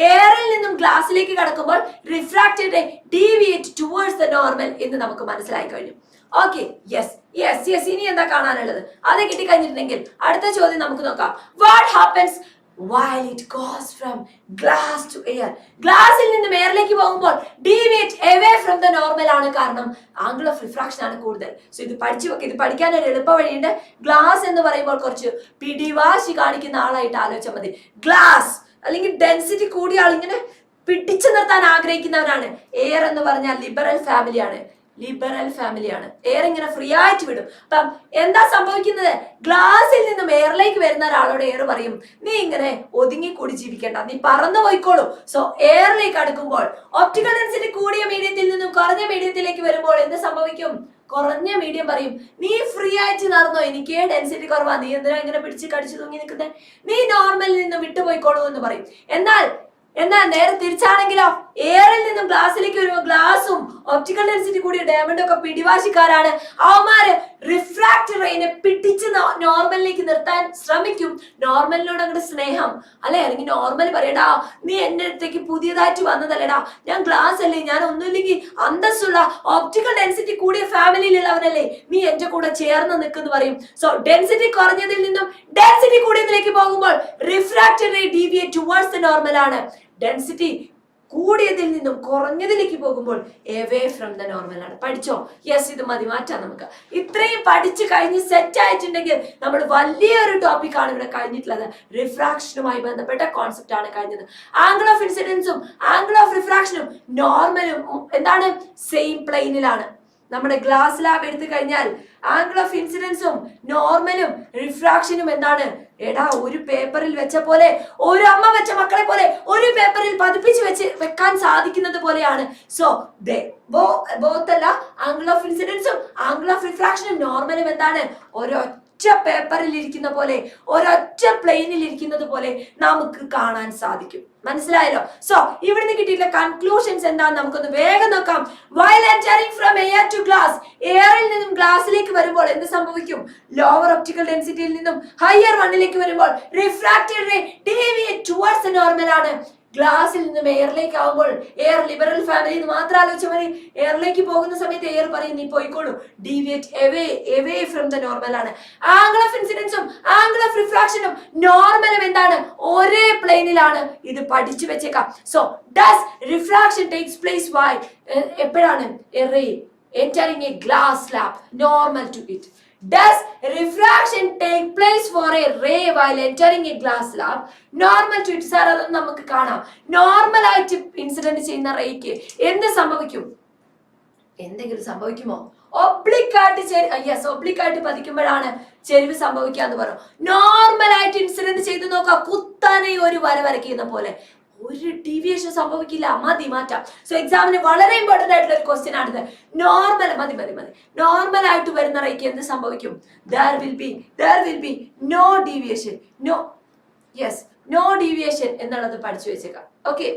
എയറിൽ നിന്നും ഗ്ലാസിലേക്ക് കടക്കുമ്പോൾ refracted ray deviate towards the normal എന്ന് നമുക്ക് മനസ്സിലായി കഴിഞ്ഞു. Okay, yes. ഇനി എന്താ കാണാനുള്ളത്? അത് കിട്ടിക്കഴിഞ്ഞിട്ടുണ്ടെങ്കിൽ അടുത്ത ചോദ്യം നമുക്ക് നോക്കാം. What happens while it goes from glass to air? ഗ്ലാസിൽ നിന്നും എയറിലേക്ക് പോകുമ്പോൾ deviate away from the normal ആണ്. കാരണം ആംഗിൾ ഓഫ് റിഫ്രാക്ഷൻ ആണ് കൂടുതൽ. സോ ഇത് പഠിച്ചു വെക്കുക. ഇത് പഠിക്കാൻ ഒരു എളുപ്പ വഴിയുണ്ട്. ഗ്ലാസ് എന്ന് പറയുമ്പോൾ കുറച്ച് പിടിവാശി കാണിക്കുന്ന ആളായിട്ട് ആലോചിച്ചാൽ മതി. ഗ്ലാസ് അല്ലെങ്കിൽ ഡെൻസിറ്റി കൂടിയ ആൾ ഇങ്ങനെ പിടിച്ചു നിർത്താൻ ആഗ്രഹിക്കുന്നവരാണ്. എയർ എന്ന് പറഞ്ഞാൽ ലിബറൽ ഫാമിലിയാണ്. എയർ ഇങ്ങനെ ഫ്രീ ആയിട്ട് വിടും. അപ്പം എന്താ സംഭവിക്കുന്നത്? ഗ്ലാസിൽ നിന്നും എയറിലേക്ക് വരുന്ന ഒരാളോട് എയർ പറയും, നീ ഇങ്ങനെ ഒതുങ്ങിക്കൂടി ജീവിക്കേണ്ട, നീ പറന്നു പോയിക്കോളൂ. സോ എയറിലേക്ക് അടുക്കുമ്പോൾ ഒപ്റ്റിക്കൽ ഡെൻസിറ്റി കൂടിയ മീഡിയത്തിൽ നിന്നും കുറഞ്ഞ മീഡിയത്തിലേക്ക് വരുമ്പോൾ എന്ത് സംഭവിക്കും? കുറഞ്ഞ മീഡിയം പറയും, നീ ഫ്രീ ആയിട്ട് നടന്നോ, എനിക്ക് ഡെൻസിറ്റി കുറവാ, നീ എന്തിനാ ഇങ്ങനെ പിടിച്ച് കടിച്ചു തൂങ്ങി നിൽക്കുന്നത്, നീ നോർമലിൽ നിന്നും വിട്ടുപോയിക്കോളൂ എന്ന് പറയും. എന്നാൽ നേരെ തിരിച്ചാണെങ്കിലോ, എയറിൽ നിന്നും ഗ്ലാസിലേക്ക് വരുമ്പോൾ ഗ്ലാസും ഒപ്റ്റിക്കൽ ഡെൻസിറ്റി കൂടിയ ഡയമണ്ടും ഒക്കെ പിടിവാശിക്കാരാണ്. അവന്മാര് റിഫ്രാക്റ്റഡ് റേനെ പിടിച്ച് നോർമലിലേക്ക് നിർത്താൻ ശ്രമിക്കും. നോർമലിനോട് അങ്ങോട്ട് സ്നേഹം അല്ലെ, അല്ലെങ്കിൽ നോർമൽ പറയടാ, നീ എന്റെ അടുത്തേക്ക് പുതിയതായിട്ട് വന്നതല്ലേടാ, ഞാൻ ഗ്ലാസ് അല്ലേ, ഞാൻ ഒന്നുമില്ലെങ്കിൽ അന്തസ്സുള്ള ഒപ്റ്റിക്കൽ ഡെൻസിറ്റി കൂടിയ ഫാമിലിയിലുള്ളവരല്ലേ, നീ എന്റെ കൂടെ ചേർന്ന് നിൽക്കുന്നു പറയും. സോ ഡെൻസിറ്റി കുറഞ്ഞതിൽ നിന്നും ഡെൻസിറ്റി കൂടിയതിലേക്ക് പോകുമ്പോൾ refracted ray deviate towards the normal ആണ്. ഡെൻസിറ്റി കൂടിയതിൽ നിന്നും കുറഞ്ഞതിലേക്ക് പോകുമ്പോൾ away from the normal ആണ്. പഠിച്ചോ? യെസ്, ഇത് മതി, മാറ്റാം നമുക്ക്. ഇത്രയും പഠിച്ചു കഴിഞ്ഞ് സെറ്റ് ആയിട്ടുണ്ടെങ്കിൽ നമ്മൾ വലിയൊരു ടോപ്പിക്കാണ് ഇവിടെ കഴിഞ്ഞിട്ടുള്ളത്. റിഫ്രാക്ഷനുമായി ബന്ധപ്പെട്ട കോൺസെപ്റ്റ് ആണ് കഴിഞ്ഞത്. ആംഗിൾ ഓഫ് ഇൻസിഡൻസും ആംഗിൾ ഓഫ് റിഫ്രാക്ഷനും നോർമലും എന്താണ്? സെയിം പ്ലെയിനിലാണ്. നമ്മുടെ ഗ്ലാസ് ലാബ് എടുത്തു കഴിഞ്ഞാൽ ആംഗിൾ ഓഫ് ഇൻസിഡൻസും നോർമലും റിഫ്രാക്ഷനും എന്താണ്? എടാ, ഒരു പേപ്പറിൽ വെച്ച പോലെ, ഒരു അമ്മ വെച്ച മക്കളെ പോലെ ഒരു പേപ്പറിൽ പതിപ്പിച്ച് വെക്കാൻ സാധിക്കുന്നത് പോലെയാണ്. സോ ബോത്ത് അല്ല, ആംഗിൾ ഓഫ് ഇൻസിഡൻസും ആംഗിൾ ഓഫ് റിഫ്രാക്ഷനും നോർമലും എന്താണ്? ഒരൊറ്റ പേപ്പറിൽ ഇരിക്കുന്ന പോലെ, ഒരൊറ്റ പ്ലെയിനിൽ ഇരിക്കുന്നത് പോലെ നമുക്ക് കാണാൻ സാധിക്കും. മനസ്സിലായല്ലോ? സോ ഇവിടുന്ന് കിട്ടിയിട്ടുള്ള കൺക്ലൂഷൻസ് എന്താന്ന് നമുക്കൊന്ന് വേഗം നോക്കാം. While entering from air to glass, എയറിൽ നിന്നും ഗ്ലാസിലേക്ക് വരുമ്പോൾ എന്ത് സംഭവിക്കും? ലോവർ ഒപ്റ്റിക്കൽ ഡെൻസിറ്റിയിൽ നിന്നും ഹയർ വണ്ണിലേക്ക് വരുമ്പോൾ refracted ray deviate towards the normal ആണ്. ഗ്ലാസിൽ നിന്നും എയറിലേക്ക് ആവുമ്പോൾ, എയർ ലിബറൽ ഫാമിലി എന്ന് മാത്രം ആലോചിച്ചാൽ മതി. എയറിലേക്ക് പോകുന്ന സമയത്ത് എയർ പറയും, നീ പോയിക്കോളൂ, deviate away from the normal ആണ്. ആംഗിൾ ഓഫ് ഇൻസിഡൻസും ആംഗിൾ ഓഫ് റിഫ്രാക്ഷനും നോർമലും എന്താണ്? ഒരേ പ്ലെയിനിലാണ്. ഇത് പഠിച്ചു വെച്ചേക്കാം. So does refraction takes place why? എപ്പോഴാണ്? A ray entering a glass slab normal to it. Does refraction take place for a ray while entering a glass slab normal to it? Sir, അതൊന്നും നമുക്ക് കാണാം. Normal ആയിട്ട് incident ചെയ്യുന്ന rake എന്ത് സംഭവിക്കും? എന്തെങ്കിലും സംഭവിക്കുമോ? ഒബ്ലിക്കായിട്ട് പതിക്കുമ്പോഴാണ് ചെരിവ് സംഭവിക്കാന്ന് പറഞ്ഞു. നോർമൽ ആയിട്ട് ഇൻസിഡന്റ് ചെയ്ത് നോക്കാം, കുത്താനെ ഒരു വര വരയ്ക്കുന്ന പോലെ ഒരു ഡീവിയേഷൻ സംഭവിക്കില്ല. മതി, മാറ്റാം. സോ എക്സാമിന് വളരെ ഇമ്പോർട്ടന്റ് ആയിട്ടുള്ള ഒരു ക്വസ്റ്റ്യൻ ആണിത്. നോർമൽ മതി മതി മതി നോർമൽ ആയിട്ട് വരുന്ന റേക്ക് എന്ത് സംഭവിക്കും? there will be no deviation. no deviation എന്നുള്ളത് പഠിച്ചു വെച്ചേക്കാം. Okay,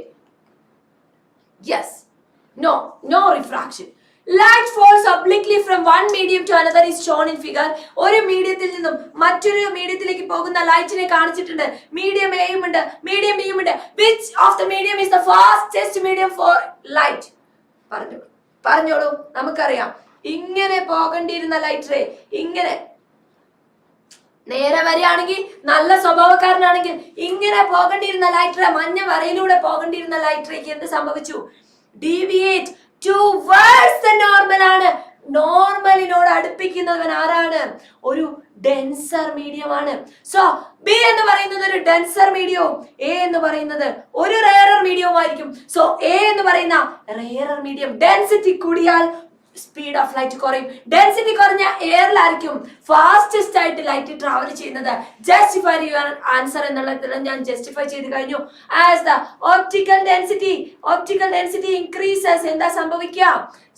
no refraction. Light falls obliquely from one medium to another is shown in figure. ഒരു മീഡിയത്തിൽ നിന്നും മറ്റൊരു മീഡിയത്തിലേക്ക് പോകുന്ന ലൈറ്റിനെ കാണിച്ചിട്ടുണ്ട്. മീഡിയം എയും ഉണ്ട്, മീഡിയം ബിയും ഉണ്ട്. Which of the medium is the fastest medium for light? പറഞ്ഞോളൂ. നമുക്കറിയാം, ഇങ്ങനെ പോകേണ്ടിയിരുന്ന ലൈറ്റ് റേ ഇങ്ങനെ നേരെ വരികയാണെങ്കിൽ, നല്ല സ്വഭാവക്കാരനാണെങ്കിൽ ഇങ്ങനെ പോകേണ്ടിയിരുന്ന ലൈറ്റ് റേ, മഞ്ഞ വരയിലൂടെ പോകേണ്ടിയിരുന്ന ലൈറ്റ് റേക്ക് എന്ത് സംഭവിച്ചു? ഡീവിയേറ്റ് towards the normal ആണ്. നോർമലിനോട് അടുപ്പിക്കുന്നവൻ ആരാണ്? ഒരു ഡെൻസർ മീഡിയം ആണ്. സോ ബി എന്ന് പറയുന്നത് ഒരു ഡെൻസർ മീഡിയവും എ എന്ന് പറയുന്നത് ഒരു റെയറർ മീഡിയവും ആയിരിക്കും. സോ എ എന്ന് പറയുന്ന റെയറർ മീഡിയം ഡെൻസിറ്റി കൂടിയാൽ സ്പീഡ് ഓഫ് ലൈറ്റ് കുറയും. ഡെൻസിറ്റി കുറഞ്ഞ എയറിലായിരിക്കും ഫാസ്റ്റസ്റ്റ് ആയിട്ട് ലൈറ്റ് ട്രാവൽ ചെയ്യുന്നത്. ജസ്റ്റിഫൈ യുവർ ആൻസർ എന്നുള്ളതിൽ ഞാൻ ജസ്റ്റിഫൈ ചെയ്ത് കഴിഞ്ഞു. As the optical density increases, എന്താ സംഭവിക്കുക?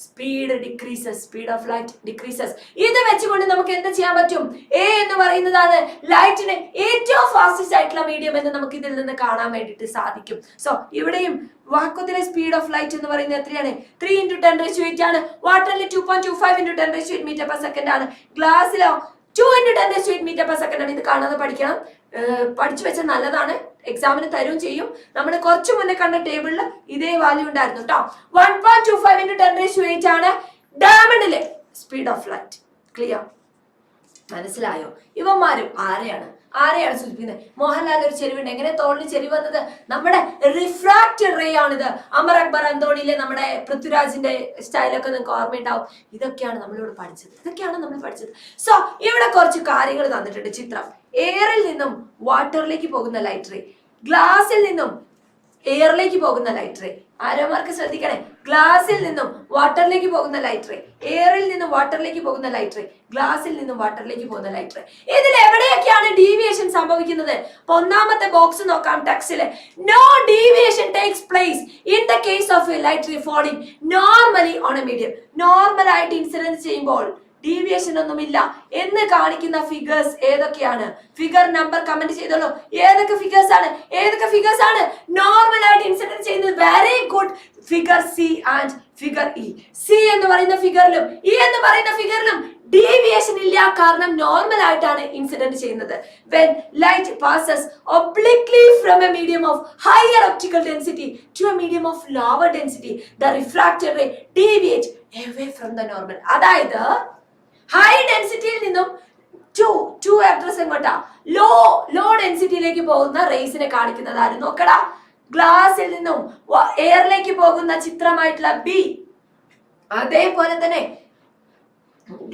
Speed decreases, speed of light decreases. ഇത് വെച്ചുകൊണ്ട് നമുക്ക് എന്ത് ചെയ്യാൻ പറ്റും? എ എന്ന് പറയുന്നതാണ് ലൈറ്റിന് ഏറ്റവും ഫാസ്റ്റസ്റ്റ് ആയിട്ടുള്ള മീഡിയം എന്ന് നമുക്ക് ഇതിൽ നിന്ന് കാണാൻ വേണ്ടിയിട്ട് സാധിക്കും. സോ ഇവിടെയും വാക്വത്തിലെ സ്പീഡ് ഓഫ് ലൈറ്റ് എന്ന് പറയുന്നത് എത്രയാണ്? 3 × 10⁸ ആണ്. വാട്ടറിൽ 2.25 × 10⁸ m/s ആണ്. ഗ്ലാസ്സിലോ 2 × 10⁸ m/s ആണ്. ഇത് കാണാതെ പഠിക്കണം, പഠിച്ചു വെച്ചാൽ നല്ലതാണ്. എക്സാമിന് തരും ചെയ്യും. നമ്മൾ കുറച്ചു മുന്നേ കണ്ട ടേബിളിൽ ഇതേ വാല്യൂ ഉണ്ടായിരുന്നു കേട്ടോ. 1.25 × 10⁸ ആണ് ഡയമണ്ടിലെ സ്പീഡ് ഓഫ് ലൈറ്റ്. ക്ലിയർ? മനസ്സിലായോ? ഇവന്മാരും ആരെയാണ് സൂചിപ്പിക്കുന്നത്? മോഹൻലാൽ ഒരു ചെരിവുണ്ട്. എങ്ങനെ തോളിന് ചെരിവ് വന്നത്? നമ്മുടെ റിഫ്രാക്റ്റഡ് റേ ആണിത്. അമർ അക്ബർ അന്തോണിയിലെ നമ്മുടെ പൃഥ്വിരാജിന്റെ സ്റ്റൈലൊക്കെ നിങ്ങൾക്ക് ഓർമ്മയുണ്ടാവും. ഇതൊക്കെയാണ് നമ്മൾ പഠിച്ചത്. സോ ഇവിടെ കുറച്ച് കാര്യങ്ങൾ തന്നിട്ടുണ്ട്. ചിത്രം: എയറിൽ നിന്നും വാട്ടറിലേക്ക് പോകുന്ന ലൈറ്റ് റേ, ഗ്ലാസിൽ നിന്നും എയറിലേക്ക് പോകുന്ന ലൈറ്റ് റേ. ആരോമാർക്ക് ശ്രദ്ധിക്കണേ, ഗ്ലാസിൽ നിന്നും വാട്ടറിലേക്ക് പോകുന്ന ലൈറ്റ് റേ, എയറിൽ നിന്നും വാട്ടറിലേക്ക് പോകുന്ന ലൈറ്റ് റേ, ഗ്ലാസിൽ നിന്നും വാട്ടറിലേക്ക് പോകുന്ന ലൈറ്റ് റേ. ഇതിൽ എവിടെയൊക്കെയാണ് ഡീവിയേഷൻ സംഭവിക്കുന്നത്? ഒന്നാമത്തെ ബോക്സ് നോക്കാം ടെക്സ്റ്റില്. No deviation takes place in the case of a light ray falling normally on a medium. Normal ആയിട്ട് ഇൻസിഡൻസ് ചെയ്യുമ്പോൾ ഡീവിയേഷൻ ഒന്നുമില്ല എന്ന് കാണിക്കുന്ന ഫിഗേഴ്സ് ഏതൊക്കെയാണ്? ഫിഗർ നമ്പർ കമന്റ് ചെയ്തോളൂ. ഏതൊക്കെ ഫിഗേഴ്സ് ആണ് നോർമൽ ആയിട്ട് ഇൻസിഡൻസ് ചെയ്യുന്നത്? Very good. Figure C and figure E. C എന്ന് പറയുന്ന ഫിഗറിലും ഇ എന്ന് പറയുന്ന ഫിഗറിലും ഡീവിയേഷൻ ഇല്ല, കാരണം നോർമൽ ആയിട്ടാണ് ഇൻസിഡന്റ് ചെയ്യുന്നത്. when light passes obliquely from a medium of higher optical density to a medium of lower density, the refracted ray deviates away from the normal. അതായത് high ഡെൻസിറ്റിയിൽ നിന്നും ടു അഡ്രസ് എങ്ങോട്ടാ? Law ഡെൻസിറ്റിയിലേക്ക് പോകുന്ന റേസിനെ കാണിക്കുന്നത് ആര്? നോക്കടാ, ഗ്ലാസിൽ നിന്നും എയറിലേക്ക് പോകുന്ന ചിത്രമായിട്ടുള്ള ബി. അതേപോലെ തന്നെ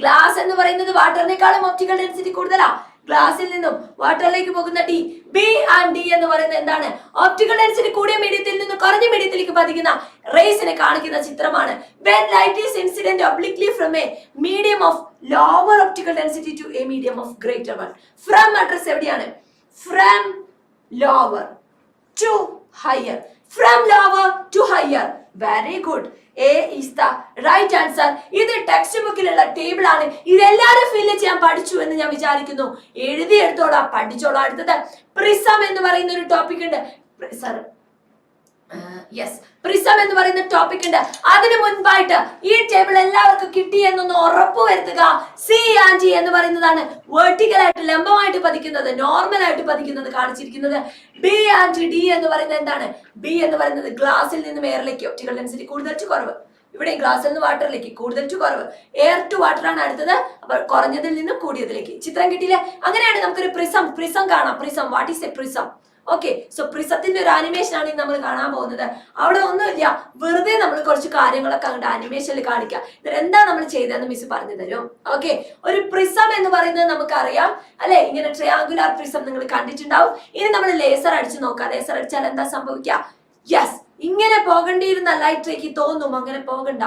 ഗ്ലാസ് എന്ന് പറയുന്നത് വാട്ടറിനേക്കാളും ഒപ്റ്റിക്കൽ ഡെൻസിറ്റി കൂടുതലാ. ഗ്ലാസിൽ നിന്നും വാട്ടറിലേക്ക് പോകുന്ന ഡി, ബി ആൻഡ് ഡി എന്ന് പറയുന്നത് എന്താണ്? ഒപ്റ്റിക്കൽ ഡെൻസിറ്റി കൂടിയ മീഡിയത്തിൽ നിന്ന് കുറഞ്ഞ മീഡിയത്തിലേക്ക് പതിക്കുന്ന റേസിനെ കാണിക്കുന്ന ചിത്രമാണ്. when light is incident obliquely from a medium of lower optical density to a medium of greater one. from address എവിടെയാണ്? from lower to higher. very good. A is the right answer. ഇത് text ബുക്കിലുള്ള table ആണ്. ഇതെല്ലാരും fill ചെയ്യാൻ പഠിച്ചു എന്ന് ഞാൻ വിചാരിക്കുന്നു. എഴുതിയെടുത്തോളാ, പഠിച്ചോളാം. അടുത്തത് prism എന്ന് പറയുന്ന ഒരു ടോപ്പിക് ഉണ്ട്. പ്രിസം എന്ന് പറയുന്ന ടോപ്പിക് ഉണ്ട്. അതിനു മുൻപായിട്ട് ഈ ടേബിൾ എല്ലാവർക്കും കിട്ടി എന്നൊന്ന് ഉറപ്പ് വരുത്തുക. സി ആൻഡ് ജി എന്ന് പറയുന്നതാണ് വെർട്ടിക്കൽ ആയിട്ട് ലംബമായിട്ട് പതിക്കുന്നത്, നോർമൽ ആയിട്ട് പതിക്കുന്നത് കാണിച്ചിരിക്കുന്നത്. ബി ആൻഡ് ഡി എന്ന് പറയുന്നത് എന്താണ്? ബി എന്ന് പറയുന്നത് ഗ്ലാസിൽ നിന്നും എയറിലേക്ക് ഒപ്റ്റിക്കൽ ഡെൻസിറ്റി കൂടുതൽ ടു കുറവ്. ഇവിടെ ഗ്ലാസിൽ നിന്ന് വാട്ടറിലേക്ക് കൂടുതൽ ടു കുറവ്. എയർ ടു വാട്ടർ ആണ് അടുത്തത്. അപ്പൊ കുറഞ്ഞതിൽ നിന്നും കൂടിയതിലേക്ക്. ചിത്രം കിട്ടിയില്ലേ? അങ്ങനെയാണ് നമുക്കൊരു പ്രിസം കാണാം. Prism, what is a prism? Okay, so പ്രിസത്തിന്റെ ഒരു ആനിമേഷൻ ആണ് നമ്മൾ കാണാൻ പോകുന്നത്. അവിടെ ഒന്നുമില്ല, വെറുതെ നമ്മൾ കുറച്ച് കാര്യങ്ങളൊക്കെ അങ്ങോട്ട് ആനിമേഷനിൽ കാണിക്കാം. ഇതിൽ എന്താ നമ്മൾ ചെയ്തതെന്ന് മിസ് പറഞ്ഞു തരും. ഓക്കെ, ഒരു പ്രിസം എന്ന് പറയുന്നത് നമുക്കറിയാം അല്ലെ? ഇങ്ങനെ ട്രയാങ്കുലാർ പ്രിസം നിങ്ങൾ കണ്ടിട്ടുണ്ടാവും. ഇനി നമ്മൾ ലേസർ അടിച്ച് നോക്കാം. ലേസർ അടിച്ചാൽ എന്താ സംഭവിക്കുക? യെസ്, ഇങ്ങനെ പോകേണ്ടിയിരുന്ന ലൈറ്റ് റേക്ക് തോന്നും അങ്ങനെ പോകണ്ട.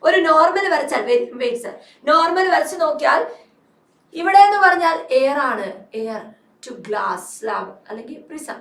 ഒരു നോർമൽ വരച്ചാൽ, വെയിറ്റ് സർ, നോർമൽ വരച്ച് നോക്കിയാൽ ഇവിടെ എന്ന് പറഞ്ഞാൽ എയർ ആണ്. എയർ ടു ഗ്ലാസ് സ്ലാബ് അല്ലെങ്കിൽ പ്രിസം.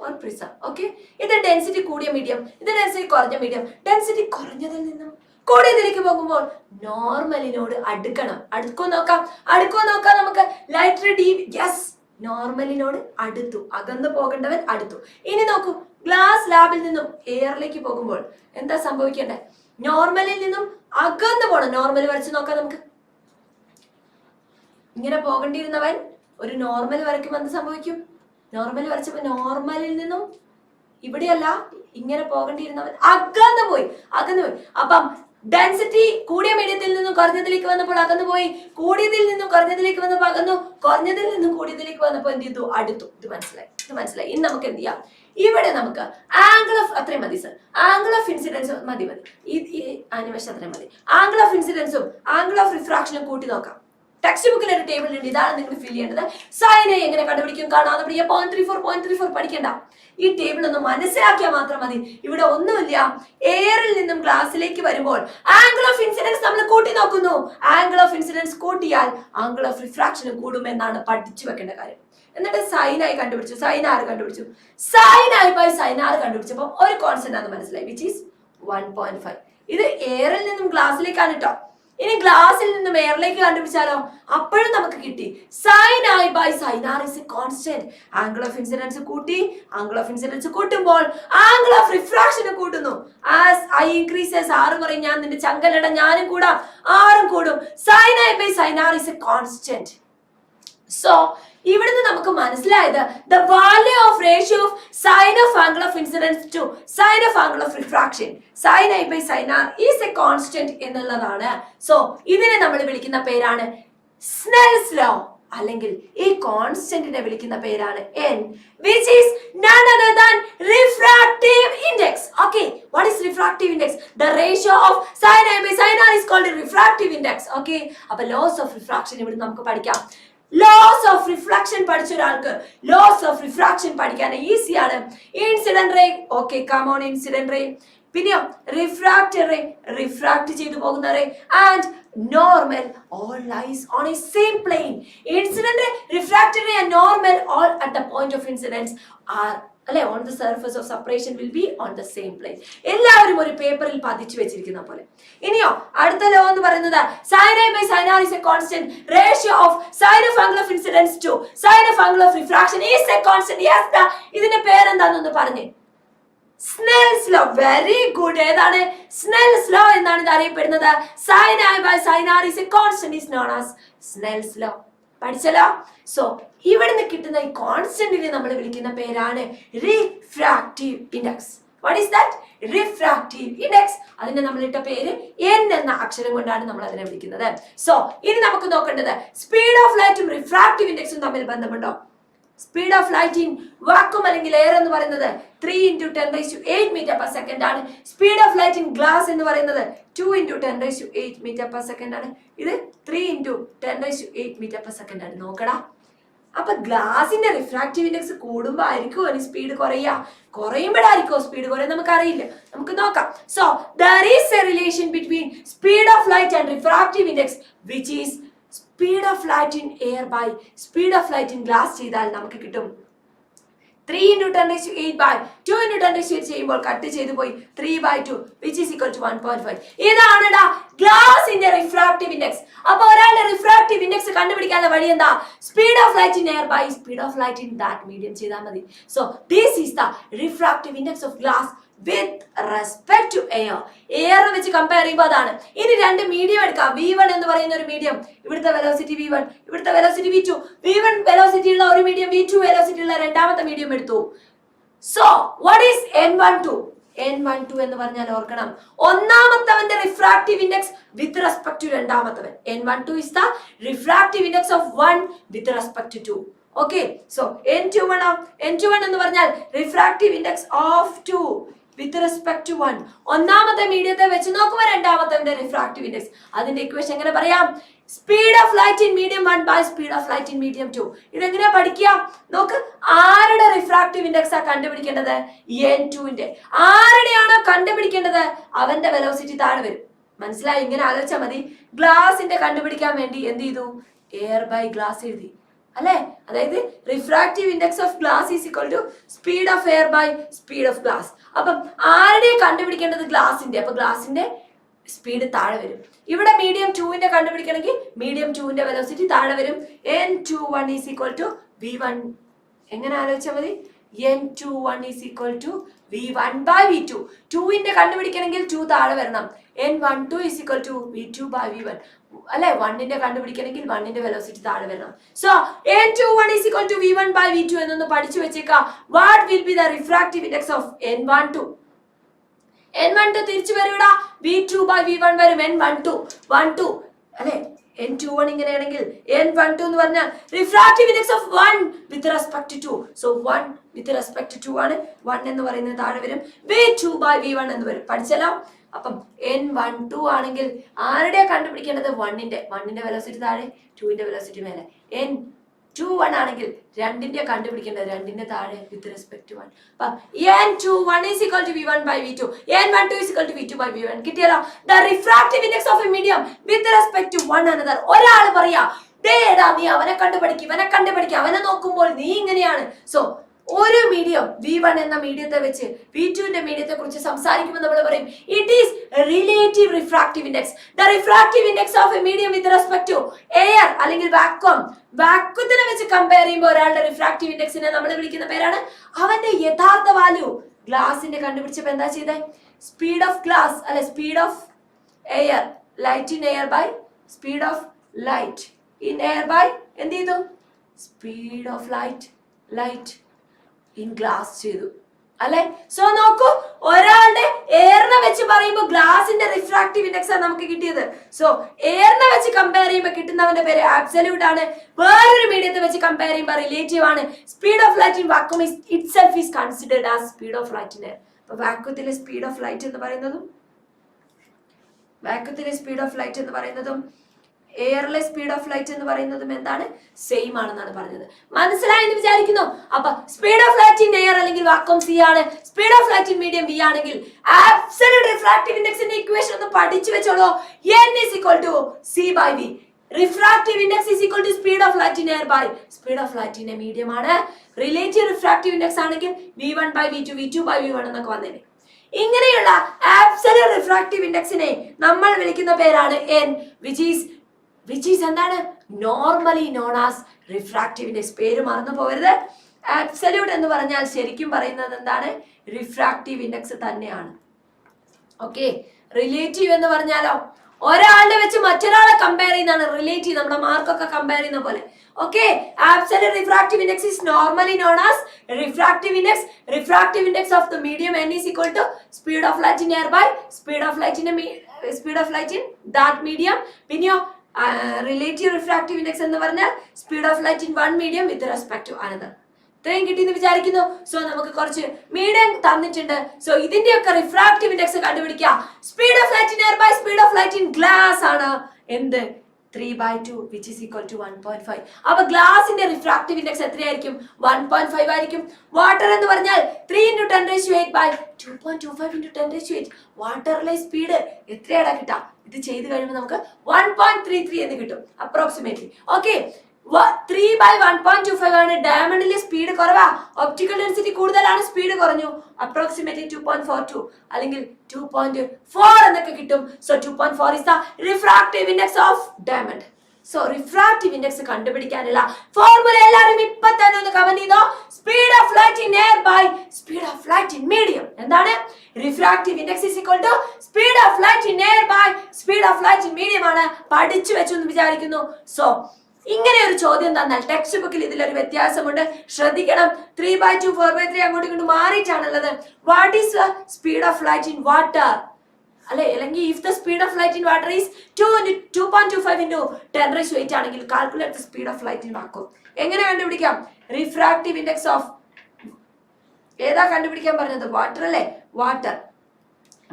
Or prism. ഓക്കെ, ഇത് ഡെൻസിറ്റി കൂടിയ മീഡിയം, ഇത് ഡെൻസിറ്റി കുറഞ്ഞ മീഡിയം. ഡെൻസിറ്റി കുറഞ്ഞതിൽ നിന്നും കൂടിയതിലേക്ക് പോകുമ്പോൾ നോർമലിനോട് അടുക്കണം. അടുക്കോ നോക്കാം നമുക്ക്. ലൈറ്റർ ഡി, യെസ്, നോർമലിനോട് അടുത്തു. അകന്നു പോകേണ്ടവൻ അടുത്തു. ഇനി നോക്കൂ, ഗ്ലാസ് ലാബിൽ നിന്നും എയറിലേക്ക് പോകുമ്പോൾ എന്താ സംഭവിക്കേണ്ടത്? നോർമലിൽ നിന്നും അകന്നു പോകണം. നോർമൽ വരച്ച് നോക്കാം നമുക്ക്. ഇങ്ങനെ പോകേണ്ടിയിരുന്നവൻ ഒരു നോർമൽ വരയ്ക്കുമ്പോൾ എന്ത് സംഭവിക്കും? നോർമൽ വരച്ചപ്പോൾ നോർമലിൽ നിന്നും ഇവിടെയല്ല, ഇങ്ങനെ പോകേണ്ടിയിരുന്നവൻ അകന്നു പോയി. അപ്പം ഡെൻസിറ്റി കൂടിയ മീഡിയത്തിൽ നിന്നും കുറഞ്ഞതിലേക്ക് വന്നപ്പോൾ അകന്നു പോയി, കൂടിയതിൽ നിന്നും കുറഞ്ഞതിലേക്ക് വന്നപ്പോൾ അകന്നു, കുറഞ്ഞതിൽ നിന്നും കൂടിയതിലേക്ക് വന്നപ്പോൾ എന്ത് ചെയ്തു? അടുത്തു. ഇത് മനസ്സിലായി. ഇനി നമുക്ക് എന്ത് ചെയ്യാം? ഇവിടെ നമുക്ക് ആംഗിൾ ഓഫ്, അത്രയും മതി സർ, ആംഗിൾ ഓഫ് ഇൻസിഡൻസും മതി. ഈ ആനിമേഷൻ അത്രയും മതി. ആംഗിൾ ഓഫ് ഇൻസിഡൻസും ആംഗിൾ ഓഫ് റിഫ്രാക്ഷനും കൂട്ടി നോക്കാം. ടെക്സ്റ്റ് ബുക്കിൽ ഒരു ടേബിൾ ഉണ്ട്, ഇതാണ് നിങ്ങൾ ഫിൽ ചെയ്യേണ്ടത്. സൈനെ എങ്ങനെ കണ്ടുപിടിക്കും? കാണാതെ പഠിക്കുക. 0.34 പഠിക്കണ്ട. ഈ ടേബിൾ ഒന്ന് മനസ്സിലാക്കിയാൽ മാത്രം മതി. ഇവിടെ ഒന്നുമില്ല. എയറിൽ നിന്നും ഗ്ലാസിലേക്ക് വരുമ്പോൾ ആംഗിൾ ഓഫ് ഇൻസിഡൻസ് നമ്മൾ കൂട്ടി നോക്കുന്നു. ആംഗിൾ ഓഫ് ഇൻസിഡൻസ് കൂട്ടിയാൽ ആംഗിൾ ഓഫ് റിഫ്രാക്ഷൻ കൂടുമെന്നാണ് പഠിച്ചു വെക്കേണ്ട കാര്യം. എന്നിട്ട് സൈനായി കണ്ടുപിടിച്ചു. സൈൻ ആർ കണ്ടുപിടിച്ചു. സൈനായി ബൈ സൈൻ ആർ കണ്ടുപിടിച്ചപ്പോൾ ഒരു കോൺസ്റ്റന്റ് ആണ് മനസ്സിലായി, വിച്ച് ഈസ് 1.5. ഇത് എയറിൽ നിന്നും ഗ്ലാസിലേക്കാണ് കേട്ടോ. ഇനി ഗ്ലാസിൽ നിന്നും എയറിലേക്ക് കണ്ടുപിടിച്ചാലോ? അപ്പോഴും നമുക്ക് കിട്ടി sine i by sine r is a constant. Angle of incidence കൂട്ടി, ആംഗിൾ ഓഫ് ഇൻസിഡൻസ് കൂട്ടുമ്പോൾ ആംഗിൾ ഓഫ് റിഫ്രാക്ഷൻ കൂട്ടുന്നു. ആസ് ഐ ഇൻക്രീസസ്, ആറ് പറയും ഞാൻ നിന്റെ ചങ്കലട, ഞാനും കൂടാം, ആറും കൂടും. Sine i by sine r is a constant. So ഇവിടുന്ന് നമുക്ക് മനസ്സിലായത് the value of ratio of sine of angle of incidence to sine of angle of refraction, sin I by sin r is a constant എന്നുള്ളതാണ്. So ഇതിനെ നമ്മൾ വിളിക്കുന്ന പേരാണ് Snell's law, അല്ലെങ്കിൽ ഈ കോൺസ്റ്റന്റിനെ വിളിക്കുന്ന പേരാണ് n, which is none other than refractive index. Okay, what is refractive index? The ratio of sin I by sin r is called a refractive index. Okay, അപ്പോൾ laws of refraction ഇവിടെ നമുക്ക് പഠിക്കാം. Loss of refraction പഠിച്ച ഒരാൾക്ക് loss of refraction പഠിക്കാൻ ഈസിയാണ്. Incident ray, okay, come on, incident ray. പിന്നെയോ refracted ray, refract ചെയ്തു പോകുന്ന ray, and normal all lies on a same plane. Incident ray, refracted ray and normal all at the point of incidence are അല്ലെ on the surface of separation will be on the same plane. എല്ലാവരും ഒരു പേപ്പറിൽ പതിച്ചു വെച്ചിരിക്കുന്ന പോലെ. ഇനിയോ അടുത്ത law എന്ന് പറയുന്നത് sin I by sin r is a constant, ratio of sin of angle of incidence to sin of angle of refraction is a constant. Yes, ഇതിന്റെ പേരെന്താണെന്ന് പറഞ്ഞേ. Snell's law. Very good. ഏതാണ്? സ്നെൽസ് ലോ എന്നാണ് ഇത് അറിയപ്പെടുന്നത്. sin I by sin r is a constant is known as Snell's law. പഠിച്ചല്ലോ. So ഇവിടുന്ന് കിട്ടുന്ന ഈ കോൺസ്റ്റന്റിനെ നമ്മൾ വിളിക്കുന്ന പേരാണ് refractive index. What is that? Refractive index. അതിനെ നമ്മൾ ഇട്ട പേര് n എന്ന അക്ഷരം കൊണ്ടാണ് നമ്മൾ അതിനെ വിളിക്കുന്നത്. സോ ഇനി നമുക്ക് നോക്കേണ്ടത് സ്പീഡ് ഓഫ് ലൈറ്റും റിഫ്രാക്റ്റീവ് ഇൻഡെക്സും തമ്മിൽ ബന്ധമുണ്ടോ? Speed of light in vacuum അല്ലെങ്കിൽ എയർ എന്ന് പറയുന്നത് 3 × 10⁸ മീറ്റർ പെർ സെക്കൻഡ് ആണ്. Speed of light in glass എന്ന് പറയുന്നത് 2 × 10⁸ മീറ്റർ പെർ സെക്കൻഡ് ആണ്. ഇത് 3 × 10⁸ മീറ്റർ പെർ സെക്കൻഡ് ആണ്. നോക്കടാ, അപ്പൊ ഗ്ലാസിന്റെ റിഫ്രാക്റ്റീവ് ഇൻഡെക്സ് കൂടുമ്പോ ആയിരിക്കും അതിന് സ്പീഡ് കുറയുമ്പോഴായിരിക്കോ സ്പീഡ് കുറയുക? നമുക്കറിയില്ല, നമുക്ക് നോക്കാം. So there is a relation between speed of light and refractive index, which is speed of light in air by speed of light in glass ചെയ്താൽ നമുക്ക് കിട്ടും 3 × 10⁸ by 2 × 10⁸ ചെയ്യുമ്പോൾ കട്ട് ചെയ്തു പോയി 3/2, which is equal to 1.5. ഇതാണെടാ ഗ്ലാസിന്റെ refractive index. അപ്പൊ ഒരാളുടെ refractive index കണ്ടുപിടിക്കാനുള്ള വഴി എന്താ? Speed of light in air by speed of light in that medium ചെയ്താൽ മതി. So this is the refractive index of glass with respect to air. Air വെച്ച് compare ചെയ്യുമ്പോൾ അതാണ്. ഇനി രണ്ട് മീഡിയം എടുക്കാം. v1 എന്ന് പറയുന്ന ഒരു മീഡിയം, ഇവിടുത്തെ വെലോസിറ്റി v1, ഇവിടുത്തെ വെലോസിറ്റി v2. v1 വെലോസിറ്റി ഉള്ള ഒരു മീഡിയം, v2 വെലോസിറ്റി ഉള്ള രണ്ടാമത്തെ മീഡിയം എടുത്തു. So what is n12? n12 എന്ന് പറഞ്ഞാൽ ഓർക്കണം, ഒന്നാമത്തവന്റെ refractive index with respect to രണ്ടാമത്തവൻ. n12 is the refractive index of 1 with respect to 2. Okay, so n21 എന്ന് പറഞ്ഞാൽ refractive index of 2 with respect to 1. ഒന്നാമത്തെ മീഡിയത്തെ വെച്ച് നോക്കുമ്പോൾ രണ്ടാമത്തെ റിഫ്രാക്റ്റീവ് ഇൻഡെക്സ്. അതിന്റെ ഇക്വേഷൻ എങ്ങനെ പറയാം? Speed of light in medium 1 by speed of light in medium 2. ഇതെങ്ങനെയാ പഠിക്കുക? നോക്ക്, ആരുടെ റിഫ്രാക്റ്റീവ് ഇൻഡെക്സ് ആ കണ്ടുപിടിക്കേണ്ടത്? n2ന്റെ. ആരുടെയാണോ കണ്ടുപിടിക്കേണ്ടത് അവന്റെ വെലോസിറ്റി താഴെ വരും. മനസ്സിലായി? ഇങ്ങനെ ആലോചിച്ചാൽ മതി. ഗ്ലാസിന്റെ കണ്ടുപിടിക്കാൻ വേണ്ടി എന്ത് ചെയ്തു? എയർ ബൈ ഗ്ലാസ് എഴുതി. അല്ലെ? അതായത് refractive index of glass is equal to speed of air by speed of glass. അപ്പം ആരുടെ കണ്ടുപിടിക്കേണ്ടത്? ഗ്ലാസിന്റെ. അപ്പൊ ഗ്ലാസിന്റെ സ്പീഡ് താഴെ വരും. ഇവിടെ മീഡിയം 2ന്റെ കണ്ടുപിടിക്കണമെങ്കിൽ മീഡിയം 2ന്റെ വെലോസിറ്റി താഴെ വരും. n21 is equal to v1. എങ്ങനെ ആലോചിച്ചാൽ മതി? n21 is equal to v1 by v2. 2ന്റെ കണ്ടുപിടിക്കണമെങ്കിൽ 2 താഴെ വരണം. n12 is equal to v2 by v1. അല്ലെ? 1ന്റെ കണ്ടുപിടിക്കണമെങ്കിൽ 1ന്റെ വെലോസിറ്റി താഴെ വരണം. So n21 is equal to v1 by v2 എന്നൊന്ന് പഠിച്ചു വെച്ചേക്കാം. What will be the refractive index of n12? n12 തിരിച്ചു വരൂടാ, v2 ബൈ v1 വരും. n12 അല്ലെ? n21 ഇങ്ങനെയാണെങ്കിൽ n12 എന്ന് പറഞ്ഞാൽ refractive index of 1 with respect to 2. So 1 with respect to 2 ആണ്. 1 എന്ന് പറയുന്നത് താഴെ വരും. v2 ബൈ v1 എന്ന് വരും. പഠിച്ചല്ലോ. അപ്പം n12 ആണെങ്കിൽ ആരുടെ കണ്ടുപിടിക്കേണ്ടത്? 1ന്റെ വെലോസിറ്റി താഴെ, 2ന്റെ വെലോസിറ്റി മേലെ. n21 ആണെങ്കിൽ 2ന്റെ കണ്ടുപിടിക്കേണ്ടത്, 2ന്റെ താഴെ വിത്ത് റെസ്പെക്ട് ടു 1. അപ്പം n21 is equal to v1 by v2, n12 is equal to v2 by v1. കിട്ടിയല്ലോ. The refractive index of a medium with respect to one another. ഒരാൾ പറയാ, ഡേടാ നീ അവനെ കണ്ടുപിടിക്കുക, അവനെ നോക്കുമ്പോൾ നീ ഇങ്ങനെയാണ്. സോ ഒരു മീഡിയം v1 എന്ന മീഡിയത്തെ വെച്ച് v2ന്റെ മീഡിയത്തെ കുറിച്ച് സംസാരിക്കുമ്പോൾ നമ്മൾ പറയും it is relative refractive index. The refractive index of a medium with respect to air അല്ലെങ്കിൽ വാക്വത്തിനെ വെച്ച് കമ്പയർ ചെയ്യുമ്പോൾ ഒരാളുടെ റിഫ്രാക്റ്റീവ് ഇൻഡെക്സിനെ നമ്മൾ വിളിക്കുന്ന പേരാണ് അവന്റെ യഥാർത്ഥ വാല്യൂ. ഗ്ലാസിന്റെ കണ്ടുപിടിച്ചപ്പോ എന്താ ചെയ്തേ? സ്പീഡ് ഓഫ് ഗ്ലാസ് അല്ലെ speed of air, light in air by speed of light in air by എന്ത് ചെയ്തു? Speed of light in glass ചെയ്തു അല്ലെ? സോ നോക്കൂ, ഒരാളുടെ എയറിനെ വെച്ച് പറയുമ്പോൾ ഗ്ലാസിന്റെ റിഫ്രാക്റ്റീവ് ഇൻഡെക്സ് ആണ് നമുക്ക് കിട്ടിയത്. സോ എയറിനെ വെച്ച് കമ്പയർ ചെയ്യുമ്പോൾ കിട്ടുന്നവന്റെ പേര് ആബ്സല്യൂട്ട് ആണ്. വേറൊരു മീഡിയത്തെ വെച്ച് കമ്പയർ ചെയ്യുമ്പോൾ റിലേറ്റീവ് ആണ്. Speed of light in vacuum itself is considered as speed of light in air. അപ്പൊ വാക്വത്തിലെ സ്പീഡ് ഓഫ് ലൈറ്റ് എന്ന് പറയുന്നതും എയറിലെ സ്പീഡ് ഓഫ് ലൈറ്റ് എന്ന് പറയുന്നതും എന്താണ്? സെയിം ആണെന്നാണ് പറഞ്ഞത്. മനസ്സിലായെന്ന് വിചാരിക്കുന്നു. അപ്പൊ speed of light in air അല്ലെങ്കിൽ വാക്വം c ആണ്, speed of light in medium v ആണെങ്കിൽ ആബ്സല്യൂട്ട് റിഫ്രാക്റ്റീവ് ഇൻഡെക്സിന്റെ ഇക്വേഷൻ ഒന്ന് പഠിച്ചു വെച്ചോളൂ. n is equal to c by v. Refractive index is equal to speed of light in air by speed of light in a medium ആണ്. Relative refractive index ആണെങ്കിൽ v1 by v2, v2 by v1 എന്നൊക്കെ വന്നേനെ. ഇങ്ങനെയുള്ള absolute refractive ഇൻഡെക്സിനെ നമ്മൾ വിളിക്കുന്ന പേരാണ് n, which is എന്താണ്? Normally known as refractive index. പേര് മറന്നു പോകരുത്. ആബ്സല്യൂട്ട് എന്ന് പറഞ്ഞാൽ ശരിക്കും പറയുന്നത് എന്താണ്? റിഫ്രാക്റ്റീവ് ഇൻഡെക്സ് തന്നെയാണ്. ഓക്കെ. റിലേറ്റീവ് എന്ന് പറഞ്ഞാലോ ഒരാളുടെ വെച്ച് മറ്റൊരാളെ കമ്പയർ ചെയ്യുന്നതാണ് റിലേറ്റീവ്. നമ്മുടെ മാർക്കൊക്കെ കമ്പയർ ചെയ്യുന്ന പോലെ. Okay. Absolute refractive index is normally known as refractive index. Refractive index of the medium n is equal to speed of light in air by speed of light in that medium. പിന്നെയോ relative refractive index എന്ന് പറഞ്ഞാൽ speed of light in one medium with respect to another. ഇത്രയും കിട്ടിയെന്ന് വിചാരിക്കുന്നു. So നമുക്ക് കുറച്ച് medium തന്നിട്ടുണ്ട്. So ഇതിന്റെയൊക്കെ റിഫ്രാക്റ്റീവ് ഇൻഡെക്സ് കണ്ടുപിടിക്കുക. Speed of light in air by speed of light in glass ആണ് എന്ത്? 3/2 which is equal to 1.5. അപ്പൊ ഗ്ലാസിന്റെ റിഫ്രാക്റ്റീവ് ഇൻഡെക്സ് എത്രയായിരിക്കും? 1.5 ആയിരിക്കും. വാട്ടർ എന്ന് പറഞ്ഞാൽ 3 × 10⁸ by 2.25 × 10⁸. വാട്ടറിലെ സ്പീഡ് എത്രയാടാ കിട്ടാ? ഇത് ചെയ്ത് കഴിയുമ്പോൾ നമുക്ക് 1.33 എന്ന് കിട്ടും അപ്രോക്സിമേറ്റ്ലി. ഓക്കെ. 3/1.25 ആണ്. ഡയമണ്ടിലെ സ്പീഡ് കുറവാ, ഒപ്റ്റിക്കൽ ഡെൻസിറ്റി കൂടുതലാണ്, സ്പീഡ് കുറഞ്ഞു. അപ്രോക്സിമേറ്റ്ലി 2.42 അല്ലെങ്കിൽ 2.4 എന്നൊക്കെ കിട്ടും. So 2.4 is the refractive index of diamond. So refractive index കണ്ടുപിടിക്കാനുള്ള ഫോർമുല എല്ലാവരും ഇപ്പൊ തന്നെ ഒന്ന് കമന്റ് ചെയ്തോ. Speed of light in air by speed of light in medium. എന്താണ്? Refractive index is equal to speed of light in air by speed of light in medium ആണ്. പഠിച്ചു വെച്ചു എന്ന് വിചാരിക്കുന്നു. സോ ഇങ്ങനെ ഒരു ചോദ്യം തന്നാൽ ടെക്സ്റ്റ് ബുക്കിൽ ഇതിലൊരു വ്യത്യാസമുണ്ട്, ശ്രദ്ധിക്കണം. 3/2 4/3 അങ്ങോട്ടും ഇങ്ങോട്ട് മാറിയിട്ടാണുള്ളത്. What is the speed of light in water അല്ലെ? അല്ലെങ്കിൽ if the speed of light in water is 2.25 × 10⁸ ആണെങ്കിൽ calculate the speed of light in vacuum. എങ്ങനെ കണ്ടുപിടിക്കാം? റിഫ്രാക്റ്റീവ് ഇൻഡെക്സ് ഓഫ് ഏതാ കണ്ടുപിടിക്കാൻ പറഞ്ഞത്? വാട്ടർ അല്ലേ?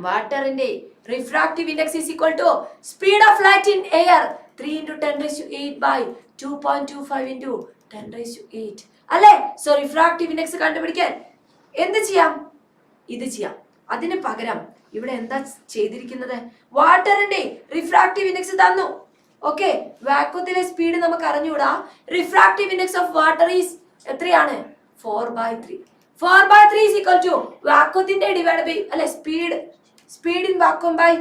വാട്ടറിന്റെ refractive index is equal to speed of light in air 3 × 10⁸ by 2.25 × 10⁸ അല്ലേ? സോ റിഫ്രാക്റ്റീവ് ഇൻഡെക്സ് കണ്ടുപിടിക്കാൻ എന്ത് ചെയ്യാം? ഇത് ചെയ്യാം. അതിന് പകരം ഇവിടെ എന്താ ചെയ്തിരിക്കുന്നത്? വാട്ടറിന്റെ റിഫ്രാക്റ്റീവ് ഇൻഡെക്സ് തന്നു. ഓക്കെ, വാക്വത്തിലെ സ്പീഡ് നമുക്ക് അറിഞ്ഞൂടാ. Refractive index of water is എത്രയാണ്? 4/3. 4/3 is equal to വാക്വത്തിന്റെ ഡിവൈഡ് ബൈ അല്ലെ speed in vacuum by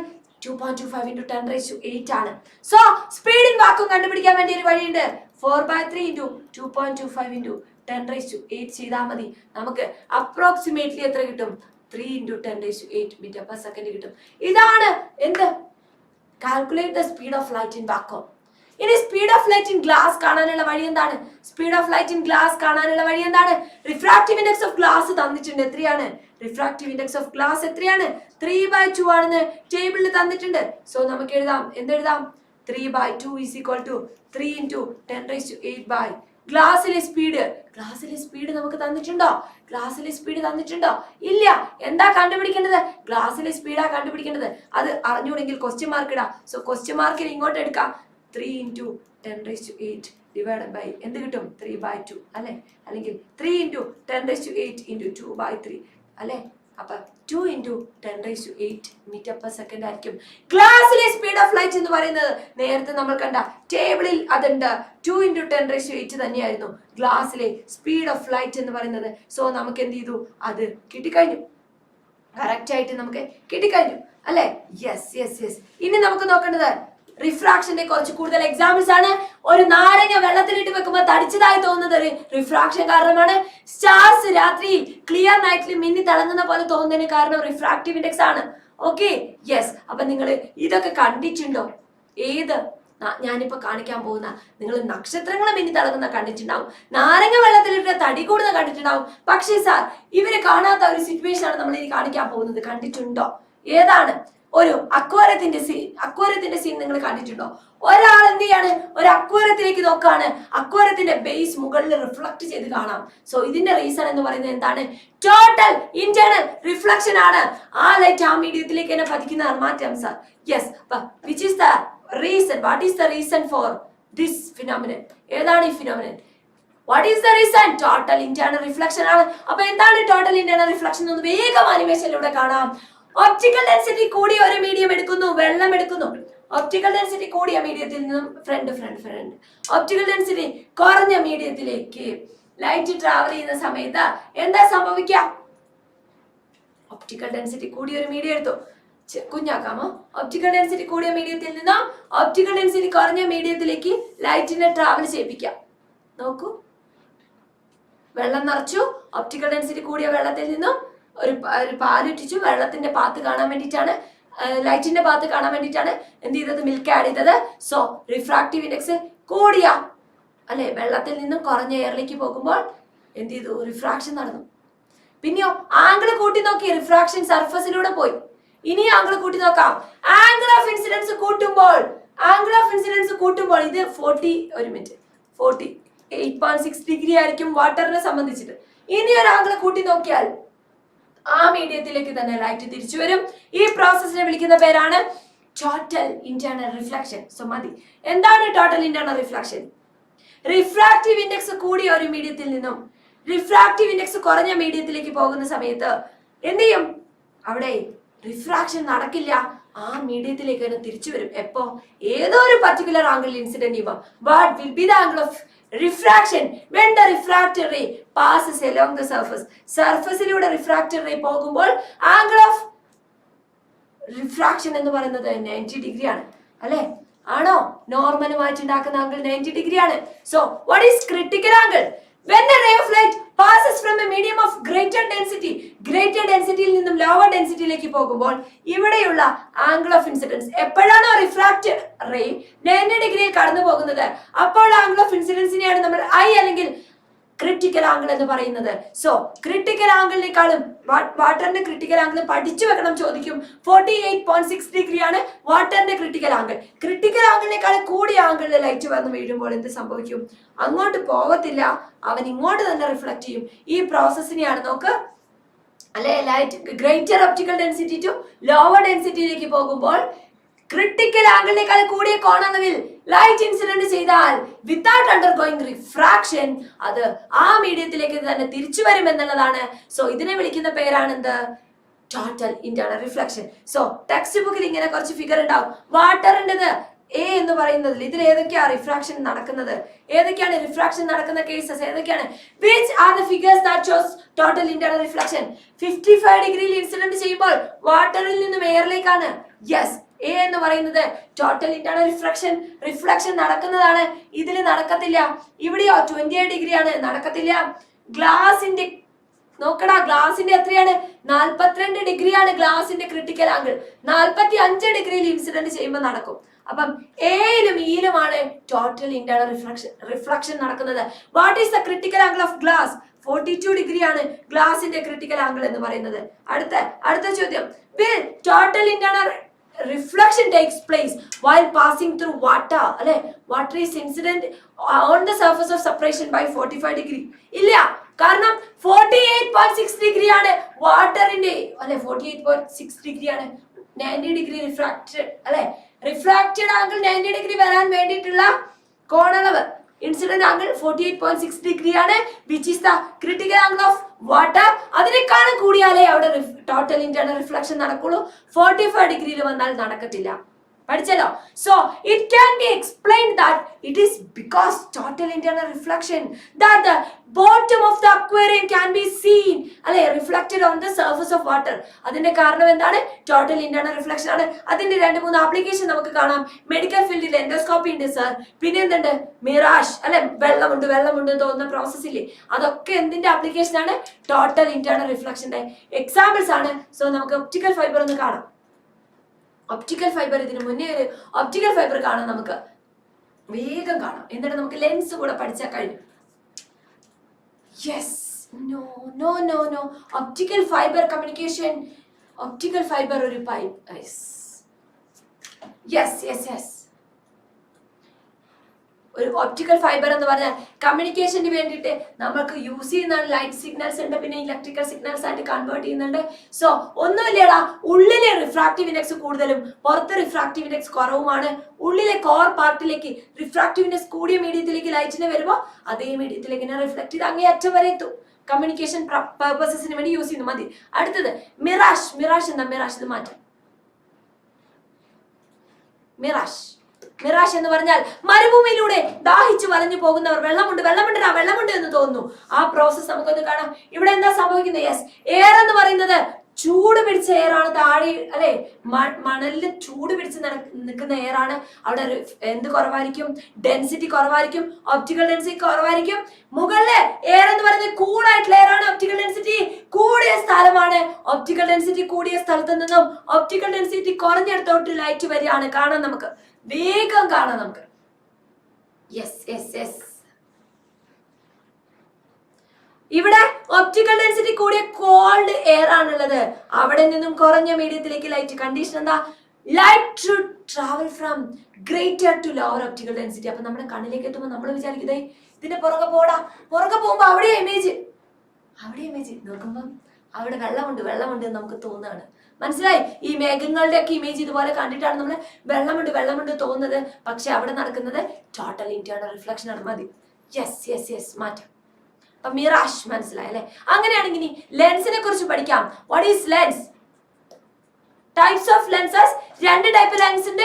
2.25 into 10⁸ ആണ്. സോ സ്പീഡ് ഇൻ വാക്വം കണ്ടുപിടിക്കാൻ വേണ്ടി ഒരു വഴിയുണ്ട്. 4/3 into 2.25 into 10⁸ ചെയ്താൽ മതി. നമുക്ക് അപ്രോക്സിമേറ്റ്ലി എത്ര കിട്ടും? 3 into 10⁸ മീറ്റർ പെർ സെക്കൻഡ് കിട്ടും. ഇതാണ് എന്ത്? Calculate the speed of light in vacuum. ഇനി speed of light in glass കാണാനുള്ള വഴി എന്താണ്? Speed of light in glass കാണാനുള്ള വഴി എന്താണ്? റിഫ്രാക്റ്റീവ് ഇൻഡെക്സ് ഓഫ് ഗ്ലാസ് തന്നിട്ടുണ്ട്. എത്രയാണ് റിഫ്രാക്റ്റീവ് ഇൻഡെക്സ് ഓഫ് ഗ്ലാസ്? എത്രയാണ്? 3/2 ആണെന്ന് ടേബിളിൽ തന്നിട്ടുണ്ട്. സോ നമുക്ക് എഴുതാം. എന്തെഴുതാം? 3/2 is equal to 3 into 10⁸ ഗ്ലാസിലെ സ്പീഡ് നമുക്ക് തന്നിട്ടുണ്ടോ? ഗ്ലാസിലെ സ്പീഡ് തന്നിട്ടുണ്ടോ? ഇല്ല. എന്താ കണ്ടുപിടിക്കേണ്ടത്? ഗ്ലാസിലെ സ്പീഡാ കണ്ടുപിടിക്കേണ്ടത്. അത് അറിഞ്ഞൂടെങ്കിൽ ക്വസ്റ്റ്യൻ മാർക്ക് ഇടാം. സോ ക്വസ്റ്റ്യൻ മാർക്കിൽ ഇങ്ങോട്ട് എടുക്കാം. 3 into 10⁸ ഡിവൈഡ് ബൈ എന്ത് കിട്ടും? 3/2 അല്ലെ? അല്ലെങ്കിൽ 3 into 10⁸ into 2/3 അല്ലെ? അപ്പൊ 2 into 10⁸ മീറ്റർ പെർ സെക്കൻഡ് ആയിരിക്കും ഗ്ലാസിലെ സ്പീഡ് ഓഫ് ലൈറ്റ് എന്ന് പറയുന്നത്. നേരത്തെ നമ്മൾ കണ്ട ടേബിളിൽ അതുണ്ട്. 2 into 10⁸ തന്നെയായിരുന്നു ഗ്ലാസിലെ സ്പീഡ് ഓഫ് ലൈറ്റ് എന്ന് പറയുന്നത്. സോ നമുക്ക് എന്ത് ചെയ്തു? അത് കിട്ടിക്കഴിഞ്ഞു. കറക്റ്റ് ആയിട്ട് നമുക്ക് കിട്ടിക്കഴിഞ്ഞു അല്ലെ? യെസ്. ഇനി നമുക്ക് നോക്കേണ്ടത് റിഫ്രാക്ഷന്റെ കുറച്ച് കൂടുതൽ എക്സാമ്പിൾസ് ആണ്. ഒരു നാരങ്ങ വെള്ളത്തിലിട്ട് വെക്കുമ്പോൾ തടിച്ചതായി തോന്നുന്നത് ഒരു റിഫ്രാക്ഷൻ കാരണമാണ്. സ്റ്റാർസ് രാത്രിയിൽ ക്ലിയർ നൈറ്റിൽ മിന്നി തിളങ്ങുന്ന പോലെ തോന്നുന്നതിന് കാരണം റിഫ്രാക്റ്റീവ് ഇൻഡെക്സ് ആണ്. Okay, yes. അപ്പൊ നിങ്ങൾ ഇതൊക്കെ കണ്ടിട്ടുണ്ടോ? ഏത് ഞാനിപ്പോ കാണിക്കാൻ പോകുന്ന നിങ്ങൾ നക്ഷത്രങ്ങൾ മിന്നി തിളങ്ങുന്ന കണ്ടിട്ടുണ്ടാവും, നാരങ്ങ വെള്ളത്തിലിട്ട് തടി കൂടുന്ന കണ്ടിട്ടുണ്ടാവും. പക്ഷേ സാർ ഇവര് കാണാത്ത ഒരു സിറ്റുവേഷൻ ആണ് നമ്മൾ ഇനി കാണിക്കാൻ പോകുന്നത്. കണ്ടിട്ടുണ്ടോ? ഏതാണ്? ഒരു അക്വേറിയത്തിന്റെ സീൻ നിങ്ങൾ കണ്ടിട്ടുണ്ടോ? ഒരാൾ എന്ത് ചെയ്യാണ്? ഒരു അക്വേറിയത്തിലേക്ക് നോക്കാണ്. അക്വേറിയത്തിന്റെ ബേസ് മുകളിൽ റിഫ്ലക്ട് ചെയ്ത് കാണാം. സോ ഇതിന്റെ റീസൺ എന്ന് പറയുന്നത് എന്താണ്? ടോട്ടൽ ഇന്റേണൽ റിഫ്ലക്ഷൻ ആണ്. ആ ലൈറ്റ് ആ മീഡിയത്തിലേക്ക് തന്നെ പതിക്കുന്നതാണ്. മാറ്റാം sir. Yes. Which is the reason? What is the reason for this phenomenon? ഏതാണ് ഈ phenomenon? What is the reason? Total internal reflection ആണ്. അപ്പൊ എന്താണ് ടോട്ടൽ ഇന്റേണൽ റിഫ്ലക്ഷൻ എന്ന് വേഗം ആനിമേഷനിലൂടെ കാണാം. ഒപ്റ്റിക്കൽ ഡെൻസിറ്റി കൂടിയ ഒരു മീഡിയം എടുക്കുന്നു, വെള്ളം എടുക്കുന്നു. ഒപ്റ്റിക്കൽ ഡെൻസിറ്റി കൂടിയ മീഡിയത്തിൽ നിന്നും ഫ്രണ്ട് ഒപ്റ്റിക്കൽ ഡെൻസിറ്റി കുറഞ്ഞ മീഡിയത്തിലേക്ക് ലൈറ്റ് ട്രാവൽ ചെയ്യുന്ന സമയത്ത് എന്താ സംഭവിക്കുക? ഒപ്റ്റിക്കൽ ഡെൻസിറ്റി കൂടിയ ഒരു മീഡിയം എടുത്തു. കുഞ്ഞാക്കാമോ? ഒപ്റ്റിക്കൽ ഡെൻസിറ്റി കൂടിയ മീഡിയത്തിൽ നിന്നും ഒപ്റ്റിക്കൽ ഡെൻസിറ്റി കുറഞ്ഞ മീഡിയത്തിലേക്ക് ലൈറ്റിനെ ട്രാവൽ ചെയ്യിപ്പിക്കാം. നോക്കൂ, വെള്ളം നിറച്ചു. ഒപ്റ്റിക്കൽ ഡെൻസിറ്റി കൂടിയ വെള്ളത്തിൽ നിന്നും ഒരു പാലിട്ടിച്ചു. വെള്ളത്തിന്റെ പാത്ത് കാണാൻ വേണ്ടിയിട്ടാണ്, ലൈറ്റിന്റെ പാത്ത് കാണാൻ വേണ്ടിയിട്ടാണ് എന്ത് ചെയ്തത്? മിൽക്ക് ആഡ് ചെയ്തത്. സോ റിഫ്രാക്റ്റീവ് ഇൻഡെക്സ് കൂടിയ അല്ലെ വെള്ളത്തിൽ നിന്നും കുറഞ്ഞ എയറിലേക്ക് പോകുമ്പോൾ എന്ത് ചെയ്തു? റിഫ്രാക്ഷൻ നടന്നു. പിന്നെയോ ആംഗിൾ കൂട്ടി നോക്കി, റിഫ്രാക്ഷൻ സർഫസിലൂടെ പോയി. ഇനി ആംഗിൾ കൂട്ടി നോക്കാം. ആംഗിൾ ഓഫ് ഇൻസിഡൻസ് കൂട്ടുമ്പോൾ ഇത് 48.6 ഡിഗ്രി ആയിരിക്കും വാട്ടറിനെ സംബന്ധിച്ചിട്ട്. ഇനി ഒരു ആംഗിൾ കൂട്ടി നോക്കിയാൽ ആ മീഡിയത്തിലേക്ക് തന്നെ ലൈറ്റ് തിരിച്ചു വരും. ഈ പ്രോസസ്സിനെ വിളിക്കുന്ന പേരാണ് ടോട്ടൽ ഇന്റേണൽ റിഫ്ലക്ഷൻ. സോ മതി. എന്താണ് total internal reflection? Refractive index കൂടിയ ഒരു മീഡിയത്തിൽ നിന്നും റിഫ്രാക്റ്റീവ് ഇൻഡെക്സ് കുറഞ്ഞ മീഡിയത്തിലേക്ക് പോകുന്ന സമയത്ത് എന്ത് ചെയ്യും? അവിടെ റിഫ്രാക്ഷൻ നടക്കില്ല. ആ മീഡിയത്തിലേക്ക് തന്നെ തിരിച്ചു വരും. എപ്പോ? ഏതോ ഒരു പർട്ടിക്കുലർ ആംഗിൾ ഇൻസിഡന്റ് ചെയ്യുമ്പോൾ. What will be the angle of refraction when the refracted ray passes along the surface? സർഫസിലൂടെ റിഫ്രാക്റ്റഡ് റേ പോകുമ്പോൾ ആംഗിൾ ഓഫ് റിഫ്രാക്ഷൻ എന്ന് പറയുന്നത് 90 ഡിഗ്രി ആണ് അല്ലെ? ആണോ? നോർമലുമായിട്ട് ഉണ്ടാക്കുന്ന ആംഗിൾ 90 ഡിഗ്രി ആണ്. So what is critical angle? when a ray of light passes from a medium of greater ഡെൻസിറ്റിയിൽ നിന്നും ലോവർ ഡെൻസിറ്റിയിലേക്ക് പോകുമ്പോൾ ഇവിടെയുള്ള ആംഗിൾ ഓഫ് ഇൻസിഡൻസ് എപ്പോഴാണോ റിഫ്രാക്റ്റഡ് റേ 90 ഡിഗ്രിയിൽ കടന്നു പോകുന്നത് അപ്പോൾ ആംഗിൾ ഓഫ് ഇൻസിഡൻസിനെയാണ് നമ്മൾ ഐ അല്ലെങ്കിൽ ക്രിട്ടിക്കൽ ആംഗിൾ എന്ന് പറയുന്നത്. സോ ക്രിട്ടിക്കൽ ആംഗിളിനേക്കാളും വാട്ടറിന്റെ ക്രിട്ടിക്കൽ ആംഗിൾ പഠിച്ചു വെക്കണം. ചോദിക്കും. 48.6 ഡിഗ്രി ആണ് വാട്ടറിന്റെ ക്രിട്ടിക്കൽ ആംഗിൾ. ക്രിട്ടിക്കൽ ആംഗിളിനേക്കാളും കൂടിയ ആംഗിളിൽ ലൈറ്റ് വന്ന് വീഴുമ്പോൾ എന്ത് സംഭവിക്കും? അങ്ങോട്ട് പോകത്തില്ല, അവൻ ഇങ്ങോട്ട് തന്നെ റിഫ്ലക്ട് ചെയ്യും. ഈ പ്രോസസ്സിനെയാണ് നോക്ക് അല്ലെ light greater optical density to lower ഡെൻസിറ്റിയിലേക്ക് പോകുമ്പോൾ ക്രിട്ടിക്കൽ ആംഗിളിനേക്കാൾ കൂടിയ കോണളവിൽ ലൈറ്റ് ഇൻസിഡന്റ് ചെയ്താൽ വിത്തൗട്ട് അണ്ടർഗോയിങ് റിഫ്രാക്ഷൻ അത് ആ മീഡിയത്തിലേക്ക് തന്നെ തിരിച്ചു വരും എന്നുള്ളതാണ്. സോ ഇതിനെ വിളിക്കുന്ന പേരാണ് എന്ത്? Total internal reflection. So text ബുക്കിൽ ഇങ്ങനെ കുറച്ച് ഫിഗർ ഉണ്ടാവും. വാട്ടറിൻ്റെത് എ എന്ന് പറയുന്നതിൽ ഇതിൽ ഏതൊക്കെയാ റിഫ്രാക്ഷൻ നടക്കുന്നത്, ഏതൊക്കെയാണ് റിഫ്രാക്ഷൻ നടക്കുന്ന കേസസ് ഏതൊക്കെയാണ്? which are the figures that shows total internal reflection? 55 ഡിഗ്രിയിൽ ഇൻസിഡന്റ് ചെയ്യുമ്പോൾ വാട്ടറിൽ നിന്നും എയറിലേക്കാണ്. യെസ്, എ എന്ന് പറയുന്നത് ടോട്ടൽ ഇന്റേണൽ റിഫ്ലക്ഷൻ നടക്കുന്നതാണ്. ഇതിൽ നടക്കത്തില്ല. ഇവിടെയോ 28 ഡിഗ്രിയാണ്, നടക്കത്തില്ല. ഗ്ലാസിന്റെ നോക്കടാ, ഗ്ലാസിന്റെ എത്രയാണ്? 42 ഡിഗ്രിയാണ് ഗ്ലാസിന്റെ ക്രിട്ടിക്കൽ ആംഗിൾ. 45 ഡിഗ്രിയിൽ ഇൻസിഡന്റ് ചെയ്യുമ്പോൾ നടക്കും. അപ്പം എയിലും ഇയിലുമാണ് ടോട്ടൽ ഇന്റേണൽ റിഫ്ലക്ഷൻ നടക്കുന്നത്. What is the critical angle of glass? 42 ഡിഗ്രിയാണ് ഗ്ലാസിന്റെ ക്രിട്ടിക്കൽ ആംഗിൾ എന്ന് പറയുന്നത്. അടുത്ത ചോദ്യം, will total internal reflection takes place while passing through water? അല്ലെ, water is incident on the surface of separation by 45 degree. ഇല്ല, കാരണം 48.6 ഡിഗ്രിയാണ് വാട്ടറിന്റെ, അല്ലെ 48.6 ഡിഗ്രിയാണ് 90 ഡിഗ്രി റിഫ്രാക്റ്റഡ്, അല്ലെ റിഫ്രാക്റ്റഡ് ആംഗിൾ 90 ഡിഗ്രി വരാൻ വേണ്ടിയിട്ടുള്ള കോണളവ് ഇൻസിഡന്റ് ആംഗിൾ 48.6 ഡിഗ്രിയാണ്, which is the critical angle of water. അതിനേക്കാളും കൂടിയാലേ അവിടെ ടോട്ടൽ ഇന്റേണൽ റിഫ്ലക്ഷൻ നടക്കുള്ളൂ. 45 ഡിഗ്രിയിൽ വന്നാൽ നടക്കത്തില്ല. പഠിച്ചല്ലോ. So it can be explained that it is because total internal reflection that the bottom of the aquarium can be seen, അല്ലെ reflected on the surface of water. അതിന്റെ കാരണം എന്താണ്? ടോട്ടൽ ഇന്റേണൽ റിഫ്ലക്ഷൻ ആണ്. അതിന്റെ 2-3 ആപ്ലിക്കേഷൻ നമുക്ക് കാണാം. Medical ഫീൽഡിൽ endoscopy ഉണ്ട് സർ, പിന്നെ എന്തുണ്ട്? മിറാഷ്, അല്ലെ വെള്ളമുണ്ട് തോന്നുന്ന പ്രോസസ് ഇല്ലേ, അതൊക്കെ എന്തിന്റെ ആപ്ലിക്കേഷൻ ആണ്? ടോട്ടൽ ഇന്റേണൽ റിഫ്ലക്ഷന്റെ എക്സാമ്പിൾസ് ആണ്. സോ നമുക്ക് ഒപ്റ്റിക്കൽ ഫൈബർ ഒന്ന് കാണാം. ഒപ്റ്റിക്കൽ ഫൈബർ, ഇതിനു മുന്നേ ഒരു ഒപ്റ്റിക്കൽ ഫൈബർ കാണാം, നമുക്ക് വേഗം കാണാം, എന്നിട്ട് നമുക്ക് ലെൻസ് കൂടെ പഠിച്ചാൽ കഴിഞ്ഞു. Yes, no optical fibre communication, optical fibre ഒരു പൈപ്പ്. യെസ് ഒരു ഒപ്റ്റിക്കൽ ഫൈബർ എന്ന് പറഞ്ഞാൽ കമ്മ്യൂണിക്കേഷന് വേണ്ടിയിട്ട് നമുക്ക് യൂസ് ചെയ്യുന്നതാണ്. ലൈറ്റ് സിഗ്നൽസ് ഉണ്ട്, പിന്നെ ഇലക്ട്രിക്കൽ സിഗ്നൽസ് ആയിട്ട് കൺവേർട്ട് ചെയ്യുന്നുണ്ട്. സോ ഒന്നുമില്ലടാ, ഉള്ളിലെ റിഫ്രാക്റ്റീവ് ഇൻഡെക്സ് കൂടുതലും പുറത്ത് റിഫ്രാക്റ്റീവ് ഇൻഡെക്സ് കുറവുമാണ്. ഉള്ളിലെ കോർ പാർട്ടിലേക്ക് റിഫ്രാക്റ്റീവ് ഇൻഡെക്സ് കൂടിയ മീഡിയത്തിലേക്ക് ലൈറ്റിനെ വരുമ്പോൾ അതേ മീഡിയത്തിലേക്ക് റിഫ്ലക്ട് ചെയ്ത് അങ്ങേ അറ്റം വരെ എത്തും. കമ്മ്യൂണിക്കേഷൻ പർപ്പസസിന് വേണ്ടി യൂസ് ചെയ്യുന്നു. മതി. അടുത്തത് മിറാഷ്. എന്താ മിറാഷ്? ഇത് മാറ്റാം. മിറാഷ് എന്ന് പറഞ്ഞാൽ മരുഭൂമിയിലൂടെ ദാഹിച്ചു വലഞ്ഞു പോകുന്നവർ, വെള്ളമുണ്ട് എന്ന് തോന്നുന്നു. ആ പ്രോസസ് നമുക്കൊന്ന് കാണാം. ഇവിടെ എന്താ സംഭവിക്കുന്നത്? യെസ്, എയർ എന്ന് പറയുന്നത് ചൂട് പിടിച്ച എയർ ആണ്. താഴെ, അല്ലെ മണലില് ചൂട് പിടിച്ച് നിൽക്കുന്ന എയർ ആണ്. അവിടെ എന്ത് കുറവായിരിക്കും? ഡെൻസിറ്റി കുറവായിരിക്കും, ഒപ്റ്റിക്കൽ ഡെൻസിറ്റി കുറവായിരിക്കും. മുകളില് എയർ എന്ന് പറയുന്നത് കൂളായിട്ടുള്ള എയർ ആണ്. ഒപ്റ്റിക്കൽ ഡെൻസിറ്റി കൂടിയ സ്ഥലമാണ്. ഒപ്റ്റിക്കൽ ഡെൻസിറ്റി കൂടിയ സ്ഥലത്ത് നിന്നും ഒപ്റ്റിക്കൽ ഡെൻസിറ്റി കുറഞ്ഞിടത്തോട്ട് ലൈറ്റ് വരികയാണ്. കാണാം, നമുക്ക് വേഗം കാണാം നമുക്ക്. യെസ് ഇവിടെ ഒപ്റ്റിക്കൽ ഡെൻസിറ്റി കൂടിയ കോൾഡ് എയർ ആണുള്ളത്. അവിടെ നിന്നും കുറഞ്ഞ മീഡിയത്തിലേക്ക് ലൈറ്റ്. കണ്ടീഷൻ എന്താ? Light should travel from greater to lower optical density. അപ്പൊ നമ്മുടെ കണ്ണിലേക്ക് എത്തുമ്പോൾ നമ്മൾ വിചാരിക്കുന്നത് ഇതിന്റെ പുറകെ പോകുമ്പോ അവിടെ ഇമേജ് നോക്കുമ്പം അവിടെ വെള്ളമുണ്ട് എന്ന് നമുക്ക് തോന്നുകയാണ്. മനസ്സിലായി? ഈ മേഘങ്ങളുടെ ഒക്കെ ഇമേജ് ഇതുപോലെ കണ്ടിട്ടാണ് നമ്മൾ വെള്ളമുണ്ട് തോന്നുന്നത്. പക്ഷെ അവിടെ നടക്കുന്നത് ടോട്ടൽ ഇന്റേണൽ റിഫ്ലക്ഷൻ ആണ്. മതി. യെസ് മാറ്റാം. അപ്പൊ മിറാഷ് മനസ്സിലായി അല്ലെ? അങ്ങനെയാണെങ്കിൽ ഇനി ലെൻസിനെ കുറിച്ച് പഠിക്കാം. What is lens? Types of lenses. 2 type lens ഉണ്ട്.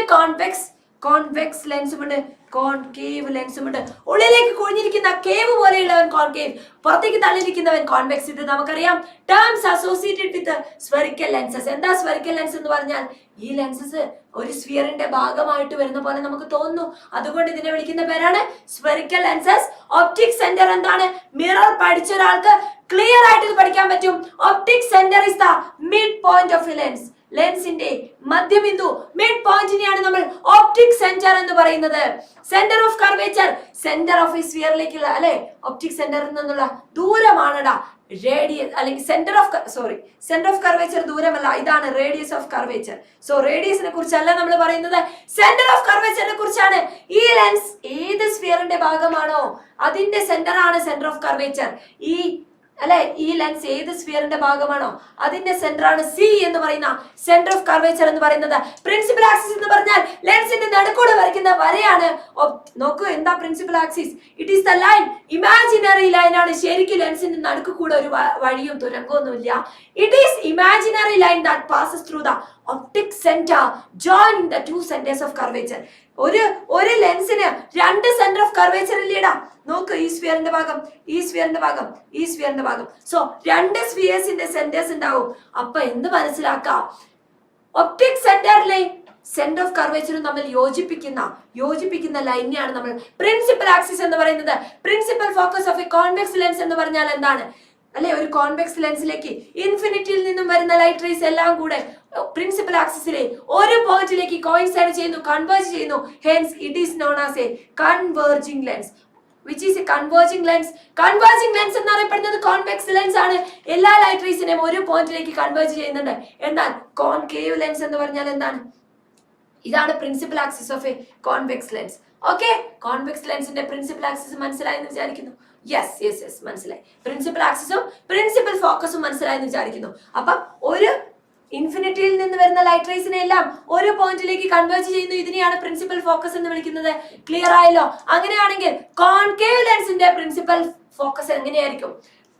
കോൺവെക്സ് ലെൻസും ഉണ്ട്, കോൺകേവ് ലെൻസും ഉണ്ട്. ഉള്ളിലേക്ക് കുഴിഞ്ഞിരിക്കുന്ന കേവ് പോലെയുള്ളവൻ കോൺകേവ്, പുറത്തേക്ക് തള്ളിയിരിക്കുന്നവൻ കോൺവെക്സ്. ഇത് നമുക്കറിയാം. Terms associated with spherical lenses. എന്താ സ്ഫെറിക്കൽ ലെൻസ് എന്ന് പറഞ്ഞാൽ? ഈ ലെൻസസ് ഒരു സ്ഫിയറിന്റെ ഭാഗമായിട്ട് വരുന്ന പോലെ നമുക്ക് തോന്നുന്നു. അതുകൊണ്ട് ഇതിനെ വിളിക്കുന്ന പേരാണ് സ്ഫെറിക്കൽ ലെൻസസ്. ഒപ്റ്റിക് സെന്റർ എന്താണ്? മിറർ പഠിച്ച ഒരാൾക്ക് ക്ലിയർ ആയിട്ട് ഇത് പഠിക്കാൻ പറ്റും. Optic centre is the mid point of A lens. ലെൻസിന്റെ മധ്യബിന്ദു, മിഡ് പോയിന്റിനെയാണ് നമ്മൾ ഒപ്റ്റിക് സെന്റർ എന്ന് പറയുന്നത്. Centre of curvature, centre of ഈ സ്ഫിയറിലേക്കുള്ള, അല്ലെ ഒപ്റ്റിക് സെന്ററിൽ നിന്നുള്ള ദൂരമാണടാ റേഡിയസ്, അല്ലെങ്കിൽ സെന്റർ ഓഫ് കർവേച്ചർ ദൂരമല്ല, ഇതാണ് റേഡിയസ് ഓഫ് കർവേച്ചർ. സോ റേഡിയസിനെ കുറിച്ചല്ല നമ്മൾ പറയുന്നത്, സെന്റർ ഓഫ് കർവേച്ചറിനെ കുറിച്ചാണ്. ഈ ലെൻസ് ഏത് സ്ഫിയറിന്റെ ഭാഗമാണോ അതിന്റെ സെന്റർ ആണ് സെന്റർ ഓഫ് കർവേച്ചർ. ഈ ലെൻസ് ഏത് സ്ഫിയറിന്റെ ഭാഗമാണോ അതിന്റെ സെന്റർ ആണ് സി എന്ന് പറയുന്ന സെന്റർ ഓഫ് കർവേച്ചർ എന്ന് പറയുന്നത്. പ്രിൻസിപ്പൽ ആക്സിസ് എന്ന് പറഞ്ഞാൽ ലെൻസിന്റെ നടുക്കൂടെ വരയ്ക്കുന്ന വരയാണ്. നോക്കൂ, എന്താ principal axis? It is the line. Imaginary line ആണ്. ശരിക്കും ലെൻസിന്റെ നടുക്ക് കൂടെ ഒരു വഴിയും തുരങ്കമൊന്നുമില്ല. It is imaginary line that passes through the optic center joining the 2 centers of curvature. ഒരു ലെൻസിന് 2 സെന്റർ ഓഫ് കർവേച്ചർ ഇല്ലേടാ. നോക്ക്, ഈ സ്ഫിയറിന്റെ ഭാഗം, ഈ സ്ഫിയറിന്റെ ഭാഗം, ഈ സ്ഫിയറിന്റെ ഭാഗം. സോ 2 സ്ഫിയേഴ്സിന്റെ സെന്റേഴ്സ് ഉണ്ടാവും. അപ്പൊ എന്ത് മനസ്സിലാക്കാം? ഒപ്റ്റിക് സെന്ററിലെ സെന്റർ ഓഫ് കർവേച്ചറും തമ്മിൽ യോജിപ്പിക്കുന്ന ലൈനെയാണ് നമ്മൾ പ്രിൻസിപ്പൽ ആക്സിസ് എന്ന് പറയുന്നത്. Principal focus of a convex lens എന്ന് പറഞ്ഞാൽ എന്താണ് അല്ലെ? ഒരു കോൺവെക്സ് ലെൻസിലേക്ക് ഇൻഫിനിറ്റിയിൽ നിന്നും വരുന്ന ലൈറ്റ് റേസ് എല്ലാം കൂടെ പ്രിൻസിപ്പൽ ആക്സിസിലെ ഒരു പോയിന്റിലേക്ക് കോയിൻസൈഡ് ചെയ്യുന്നു, കൺവേർജ് ചെയ്യുന്നു. Hence it is known as A converging lens. Which is A converging lens? Converging lens എന്നറിയപ്പെടുന്നത് കോൺവെക്സ് ലെൻസ് ആണ്. എല്ലാ ലൈറ്റ് റേസിനെയും ഒരു പോയിന്റിലേക്ക് കൺവേർജ് ചെയ്യുന്നുണ്ട്. എന്നാൽ കോൺകേവ് ലെൻസ് എന്ന് പറഞ്ഞാൽ എന്താണ്? ഇതാണ് principal axis of a convex lens. Okay, convex ലെൻസിന്റെ പ്രിൻസിപ്പൽ ആക്സിസ് മനസ്സിലായി എന്ന് വിചാരിക്കുന്നു. യെസ് മനസ്സിലായി. പ്രിൻസിപ്പൽ ആക്സിസും പ്രിൻസിപ്പൽ ഫോക്കസും മനസ്സിലായി എന്ന് വിചാരിക്കുന്നു. അപ്പം ഒരു ഇൻഫിനിറ്റിയിൽ നിന്ന് വരുന്ന ലൈറ്റ് റേസിനെ എല്ലാം ഒരു പോയിന്റിലേക്ക് കൺവേർജ് ചെയ്യുന്നു. ഇതിനെയാണ് പ്രിൻസിപ്പൽ ഫോക്കസ് എന്ന് വിളിക്കുന്നത്. ക്ലിയർ ആയല്ലോ? അങ്ങനെയാണെങ്കിൽ കോൺകേവ് ലെൻസിന്റെ പ്രിൻസിപ്പൽ ഫോക്കസ് എങ്ങനെയായിരിക്കും?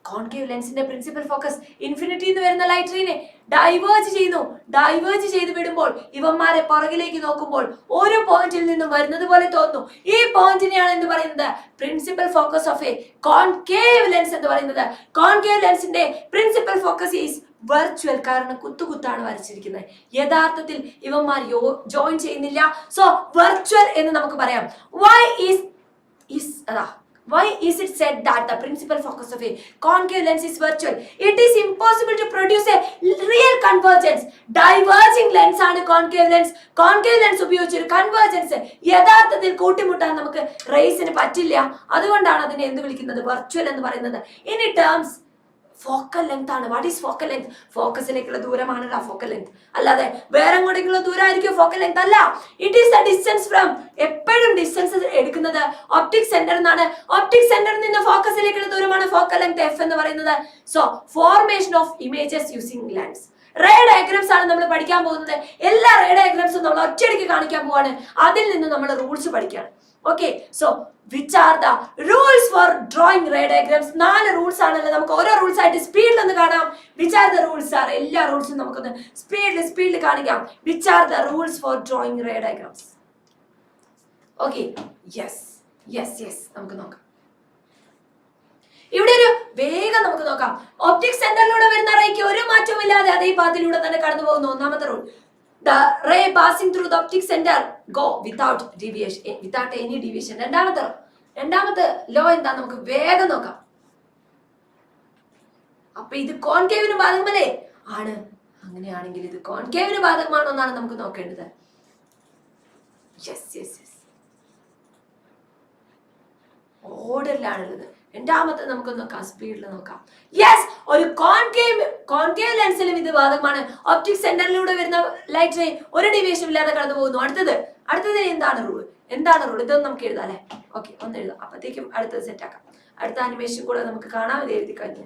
കോൺകേവ് ലെൻസിന്റെ പ്രിൻസിപ്പൽ ഫോക്കസ് ഇൻഫിനിറ്റി എന്ന് വരുന്ന ലൈറ്റ് റേനെ ഡൈവേർജ് ചെയ്ത് വിടുമ്പോൾ ഇവന്മാരെ പുറകിലേക്ക് നോക്കുമ്പോൾ ഒരു പോയിന്റിൽ നിന്നും വരുന്നത് പോലെ തോന്നുന്നു. ഈ പോയിന്റിനെയാണ് എന്ന് പറയുന്നത് principal focus of a concave lens എന്ന് പറയുന്നത്. കോൺകേവ് ലെൻസിന്റെ പ്രിൻസിപ്പൽ ഫോക്കസ് ഈസ് വെർച്വൽ. കാരണം കുത്താണ് വരച്ചിരിക്കുന്നത്. യഥാർത്ഥത്തിൽ ഇവന്മാർ ജോയിൻ ചെയ്യുന്നില്ല. സോ വെർച്വൽ എന്ന് നമുക്ക് പറയാം. Why is it said that the principal focus of a concave lens is virtual? It is impossible to produce a real convergence. Diverging lens ആണ് concave lens. Concave lens ഉപയോഗിച്ചൊരു convergence യഥാർത്ഥത്തിൽ കൂട്ടിമുട്ടാൻ നമുക്ക് റേസിന് പറ്റില്ല. അതുകൊണ്ടാണ് അതിനെ എന്ത് വിളിക്കുന്നത്? വെർച്വൽ എന്ന് പറയുന്നത്. ഇനി ടേംസ് ഫോക്കൽ ലെങ്ത് ആണ്. What is focal length? ഫോക്കസിലേക്കുള്ള ദൂരമാണല്ലോ ഫോക്കൽ ലെങ്ത്. അല്ലാതെ വേറെ എങ്ങോട്ടേക്കുള്ള ദൂരമായിരിക്കും ഫോക്കൽ ലെങ്ത് അല്ല. It is the distance from, എപ്പോഴും ഡിസ്റ്റൻസ് എടുക്കുന്നത് ഒപ്റ്റിക് സെന്റർ എന്നാണ്. ഒപ്റ്റിക് സെന്ററിൽ നിന്ന് ഫോക്കസിലേക്കുള്ള ദൂരമാണ് ഫോക്കൽ ലെങ്ത് എഫ് എന്ന് പറയുന്നത്. So formation of images using lens. Ray diagrams ആണ് നമ്മൾ പഠിക്കാൻ പോകുന്നത്. എല്ലാ റേ ഡയഗ്രാംസും നമ്മൾ ഒറ്റയടിക്ക് കാണിക്കാൻ പോവാണ്. അതിൽ നിന്ന് നമ്മൾ റൂൾസ് പഠിക്കുകയാണ്. Okay, so which are the rules for drawing ray diagrams? 4 rules ആണല്ലോ. നമുക്ക് ഓരോ റൂൾസ് ആയിട്ട് സ്പീഡിൽ ഒന്ന് കാണാം. Which are the rules are? എല്ലാ റൂൾസും നമുക്കൊന്ന് സ്പീഡിൽ കാണിക്കാം. Which are the rules for drawing ray diagrams? Okay, yes നമുക്ക് നോക്കാം. ഇവിടെ ഒരു വേഗം നമുക്ക് നോക്കാം. ഒപ്റ്റിക് സെന്ററിലൂടെ വരുന്ന റേക്ക് ഒരു മാറ്റമില്ലാതെ അതേ പാത്തിലൂടെ തന്നെ കടന്നു പോകുന്നു. ഒന്നാമത്തെ rule, the ray passing through the optic center go without any deviation. രണ്ടാമത്തെ ലോ എന്താ? നമുക്ക് വേഗം നോക്കാം. അപ്പൊ ഇത് കോൺകേവിന് ബാധകമല്ലേ? ആണ്. അങ്ങനെയാണെങ്കിൽ ഇത് കോൺകേവിന് ബാധകമാണോ എന്നാണ് നമുക്ക് നോക്കേണ്ടത്. യെസ് ഓർഡറിലാണുള്ളത്. രണ്ടാമത്തെ നമുക്ക് നോക്കാം, സ്പീഡിൽ നോക്കാം. യെസ്, ഒരു കോൺകേവ് ലെൻസിലും ഇത് ബാധകമാണ്. ഒപ്റ്റിക് സെന്ററിലൂടെ വരുന്ന ലൈറ്റ് റേ ഒരു ഡീവിയേഷൻ ഇല്ലാതെ കടന്നു പോകുന്നു. അടുത്തത് എന്താണ് റൂൾ? ഇതൊന്നും നമുക്ക് എഴുതാം അല്ലെ? ഓക്കെ, ഒന്ന് എഴുതാം. അപ്പത്തേക്കും അടുത്തത് സെറ്റ് ആക്കാം. അടുത്ത ആനിമേഷൻ കൂടെ നമുക്ക് കാണാൻ ഇത് എഴുതി കഴിഞ്ഞ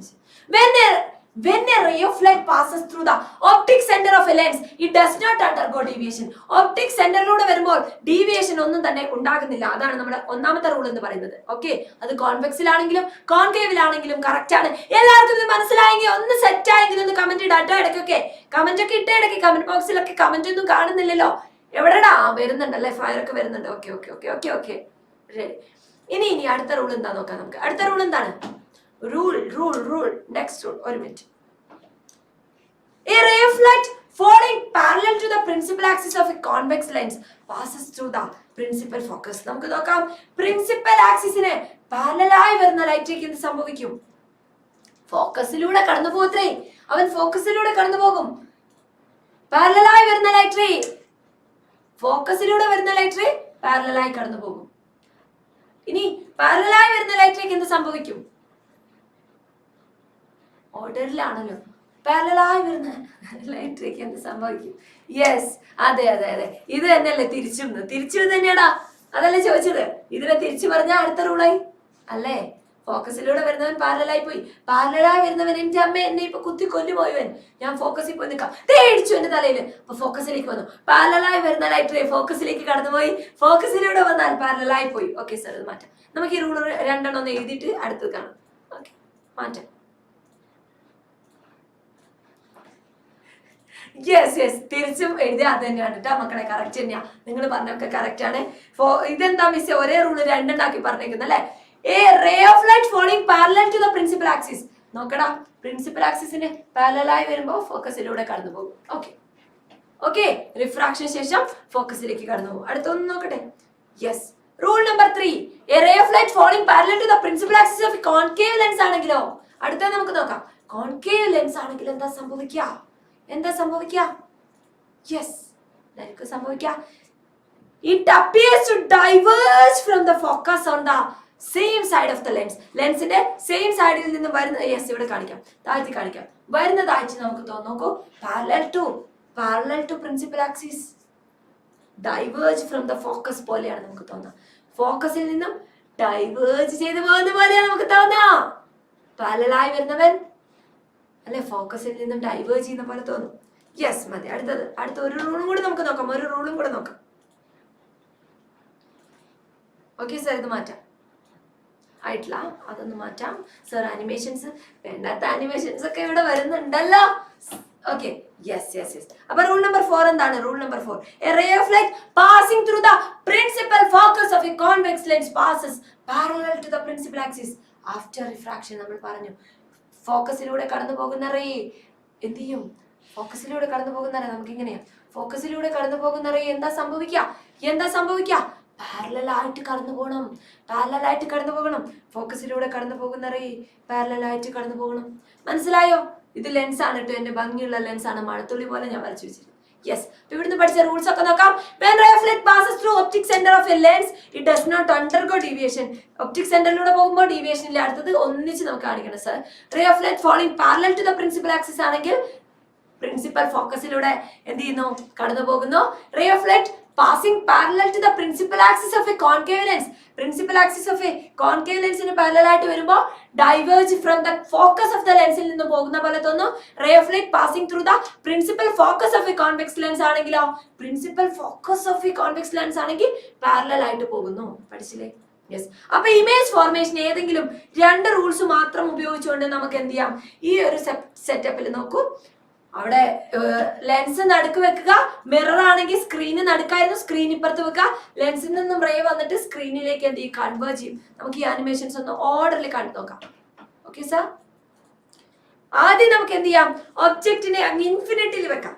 when a ray of light passes through the optic center of a lens, it does not undergo deviation. optic centerലൂടെ വരുമ്പോൾ ഡീവിയേഷൻ ഒന്നും തന്നെ ഉണ്ടാകുന്നില്ല. അതാണ് നമ്മുടെ ഒന്നാമത്തെ റൂൾ എന്ന് പറയുന്നത്. ഓക്കെ, അത് കോൺവെക്സിലാണെങ്കിലും കോൺകേവിലാണെങ്കിലും കറക്റ്റ് ആണ്. എല്ലാവർക്കും ഇത് മനസ്സിലായെങ്കിൽ ഒന്ന് സെറ്റ് ആയെങ്കിൽ ഒന്ന് കമന്റ് ഇടാട്ടോ. ഇടയ്ക്കൊക്കെ കമന്റ് ഒക്കെ ഇടയ്ക്ക് കമന്റ് ബോക്സിലൊക്കെ കമന്റ് ഒന്നും കാണുന്നില്ലല്ലോ. എവിടെടാ? വരുന്നുണ്ടല്ലേ, ഫയർ ഒക്കെ വരുന്നുണ്ട്. ഓക്കെ. ഇനി അടുത്ത റൂൾ എന്താ നോക്കാം നമുക്ക്. അടുത്ത റൂൾ എന്താണ്? Rule. Next rule. ഒരു minute. A ray of light falling parallel to the principal axis of a convex lens passes through the principal focus. നമുക്ക് നോക്കാം. പ്രിൻസിപ്പൽ ആക്സിസിന് പാരലലായി വരുന്ന ലൈറ്റിലേക്ക് എന്ത് സംഭവിക്കും? ഫോക്കസിലൂടെ കടന്നു പോകത്രേ. അവൻ ഫോക്കസിലൂടെ കടന്നു പോകും. പാരലലായി വരുന്ന ലൈറ്റ് റേ ഫോക്കസിലൂടെ വരുന്ന ലൈറ്റ് റേ പാരലലായി കടന്നു പോകും. ഇനി പാരലലായി വരുന്ന ലൈറ്റിലേക്ക് എന്ത് സംഭവിക്കും? ഓർഡറിലാണല്ലോ. പാരലലായി വരുന്ന ലൈറ്റിലേക്ക് എന്ത് സംഭവിക്കും? യെസ്, അതെ. ഇത് തന്നെയല്ലേ തിരിച്ചു തന്നെയാടാ. അതല്ലേ ചോദിച്ചത്. ഇതിനെ തിരിച്ചു പറഞ്ഞാൽ അടുത്ത റൂളായി അല്ലേ? ഫോക്കസിലൂടെ വരുന്നവൻ പാരലലായി പോയി. പാരലലായി വരുന്നവൻ എന്റെ അമ്മ എന്നെ ഇപ്പൊ കുത്തി കൊല്ലുപോയവൻ. ഞാൻ ഫോക്കസിൽ പോയി നിൽക്കാം. തേടിച്ചു എന്റെ തലയിൽ. അപ്പൊ ഫോക്കസിലേക്ക് വന്നു. പാരലലായി വരുന്ന ലൈറ്റ് ഫോക്കസിലേക്ക് കടന്നുപോയി. ഫോക്കസിലൂടെ വന്നാൽ പാരലലായി പോയി. ഓക്കെ സാർ, അത് മാറ്റാം. നമുക്ക് ഈ റൂൾ 2 ഒന്ന് എഴുതിയിട്ട് അടുത്തത് കാണാം. ഓക്കെ, മാറ്റാം. യെസ് യെസ്, തിരിച്ചും എഴുതിയ അത് തന്നെയാണ് കേട്ടോ മക്കളെ, കറക്റ്റ് തന്നെയാ, നിങ്ങൾ പറഞ്ഞൊക്കെ കറക്റ്റ് ആണ്. ഇതെന്താ മിസ് ഒരേ റൂള് രണ്ടെണ്ണാക്കി പറഞ്ഞേക്കുന്നത് അല്ലെ? A ray of light falling parallel to the principal axis. നോക്കടാ, പ്രിൻസിപ്പൽ ആക്സിസിന് പാരലലായി വരുമ്പോ ഫോക്കസിലൂടെ കടന്നു പോകും. ഓക്കെ ഓക്കെ, റിഫ്രാക്ഷൻ ശേഷം ഫോക്കസിലേക്ക് കടന്നു പോകും. അടുത്തൊന്ന് നോക്കട്ടെ. Yes, rule number 3, a ray of light falling parallel to the principal axis of concave lens ആണെങ്കിലോ, അടുത്ത നമുക്ക് നോക്കാം. കോൺകേവ് ലെൻസ് ആണെങ്കിൽ എന്താ സംഭവിക്കുക? എന്താ സംഭവിക്കുക? യെസ്, എന്തായിരിക്കും സംഭവിക്കുക? It appears to diverge from the focus on the same side of the lens. ലെൻസിന്റെ സെയിം സൈഡിൽ നിന്ന് വരുന്ന, യെസ് ഇവിടെ കാണിക്കാം, താഴ്ത്തി കാണിക്കാം, വരുന്നതായിട്ട് നമുക്ക് നോക്കൂ. Parallel to principal axis, diverge from the focus പോലെയാണ് നമുക്ക് തോന്നുക. ഫോക്കസിൽ നിന്നും ഡൈവേർജ് ചെയ്ത് പോകുന്ന പോലെയാണ് നമുക്ക് തോന്നുക. പാരലലായി വരുന്നവൻ അല്ലെ ഫോക്കസിൽ നിന്നും ഡൈവേർജ് ചെയ്യുന്ന പോലെ തോന്നും. യെസ്, മതി. അടുത്ത ഒരു റൂളും കൂടെ നമുക്ക് നോക്കാം. ഓക്കെ സർ, ഇത് മാറ്റാം ആയിട്ടില്ല, അതൊന്ന് മാറ്റാം സർ. ആനിമേഷൻസ് വേണ്ടാത്ത ആനിമേഷൻസ് ഒക്കെ ഇവിടെ വരുന്നുണ്ടല്ലോ. Okay, yes. അപ്പൊ റൂൾ നമ്പർ 4 എന്താണ്? Rule number 4, a ray of light passing through the principal focus of a convex lens passes parallel to the principal axis after refraction. നമ്മൾ പറഞ്ഞു ഫോക്കസിലൂടെ കടന്നു പോകുന്ന റേ എന്ത് ചെയ്യും? ഫോക്കസിലൂടെ കടന്നു പോകുന്ന റേ നമുക്ക് ഇങ്ങനെയാ, ഫോക്കസിലൂടെ കടന്നു പോകുന്ന റേ എന്താ സംഭവിക്കുക? പാരലലായിട്ട് കടന്നു പോകണം. ഫോക്കസിലൂടെ കടന്നു പോകുന്ന റേ പാരലലായിട്ട് കടന്നു പോകണം. മനസ്സിലായോ? ഇത് ലെൻസ് ആണ് കേട്ടോ, എന്റെ ഭംഗിയുള്ള ലെൻസ് ആണ്, മഴത്തുള്ളി പോലെ ഞാൻ വരച്ചു വെച്ചിരുന്നു. യെസ്, ഇവിടുന്ന് പഠിച്ച റൂൾസ് ഒക്കെ നോക്കാം. When ray of light passes through optic center of a lens, it does not undergo deviation. Optic സെന്ററിലൂടെ പോകുമ്പോൾ ഡീവിയേഷൻ ഇല്ല. അടുത്തത് ഒന്നിച്ച് നമുക്ക് കാണിക്കണം sir. Ray of light falling parallel to the principal axis ആണെങ്കിൽ പ്രിൻസിപ്പൽ ഫോക്കസിലൂടെ എന്ത് ചെയ്യുന്നു? കടന്നു പോകുന്നു. Ray of light passing parallel to the principal axis of a concave lens, principal axis of a concave ലെൻസിന് പാരലലായിട്ട് വരുമ്പോൾ diverge from the focus of the ലെൻസിൽ നിന്ന് പോകുന്ന പോലെ തോന്നുന്നു. Ray of light passing through the principal focus of a convex lens ആണെങ്കിലോ, principal focus of a convex lens ആണെങ്കിൽ പാരലലായിട്ട് പോകുന്നു. പഠിച്ചില്ലേ? യെസ്. അപ്പൊ ഇമേജ് ഫോർമേഷൻ ഏതെങ്കിലും 2 റൂൾസ് മാത്രം ഉപയോഗിച്ചുകൊണ്ട് നമുക്ക് എന്ത് ചെയ്യാം? ഈ ഒരു സെറ്റപ്പിൽ നോക്കൂ, അവിടെ ലെൻസ് നടുക്ക് വെക്കുക, മിറർ ആണെങ്കിൽ സ്ക്രീന് നടുക്കായിരുന്നു, സ്ക്രീൻ ഇപ്പുറത്ത് വെക്കുക, ലെൻസിൽ നിന്നും റേ വന്നിട്ട് സ്ക്രീനിലേക്ക് എന്ത് ചെയ്യും? കൺവേർജ് ചെയ്യും. നമുക്ക് ഈ ആനിമേഷൻസ് ഒന്ന് ഓർഡറിൽ കണ്ടു നോക്കാം. ഓക്കെ സാർ, ആദ്യം നമുക്ക് എന്ത് ചെയ്യാം? ഒബ്ജക്റ്റിനെ ഇൻഫിനിറ്റിയിൽ വെക്കാം.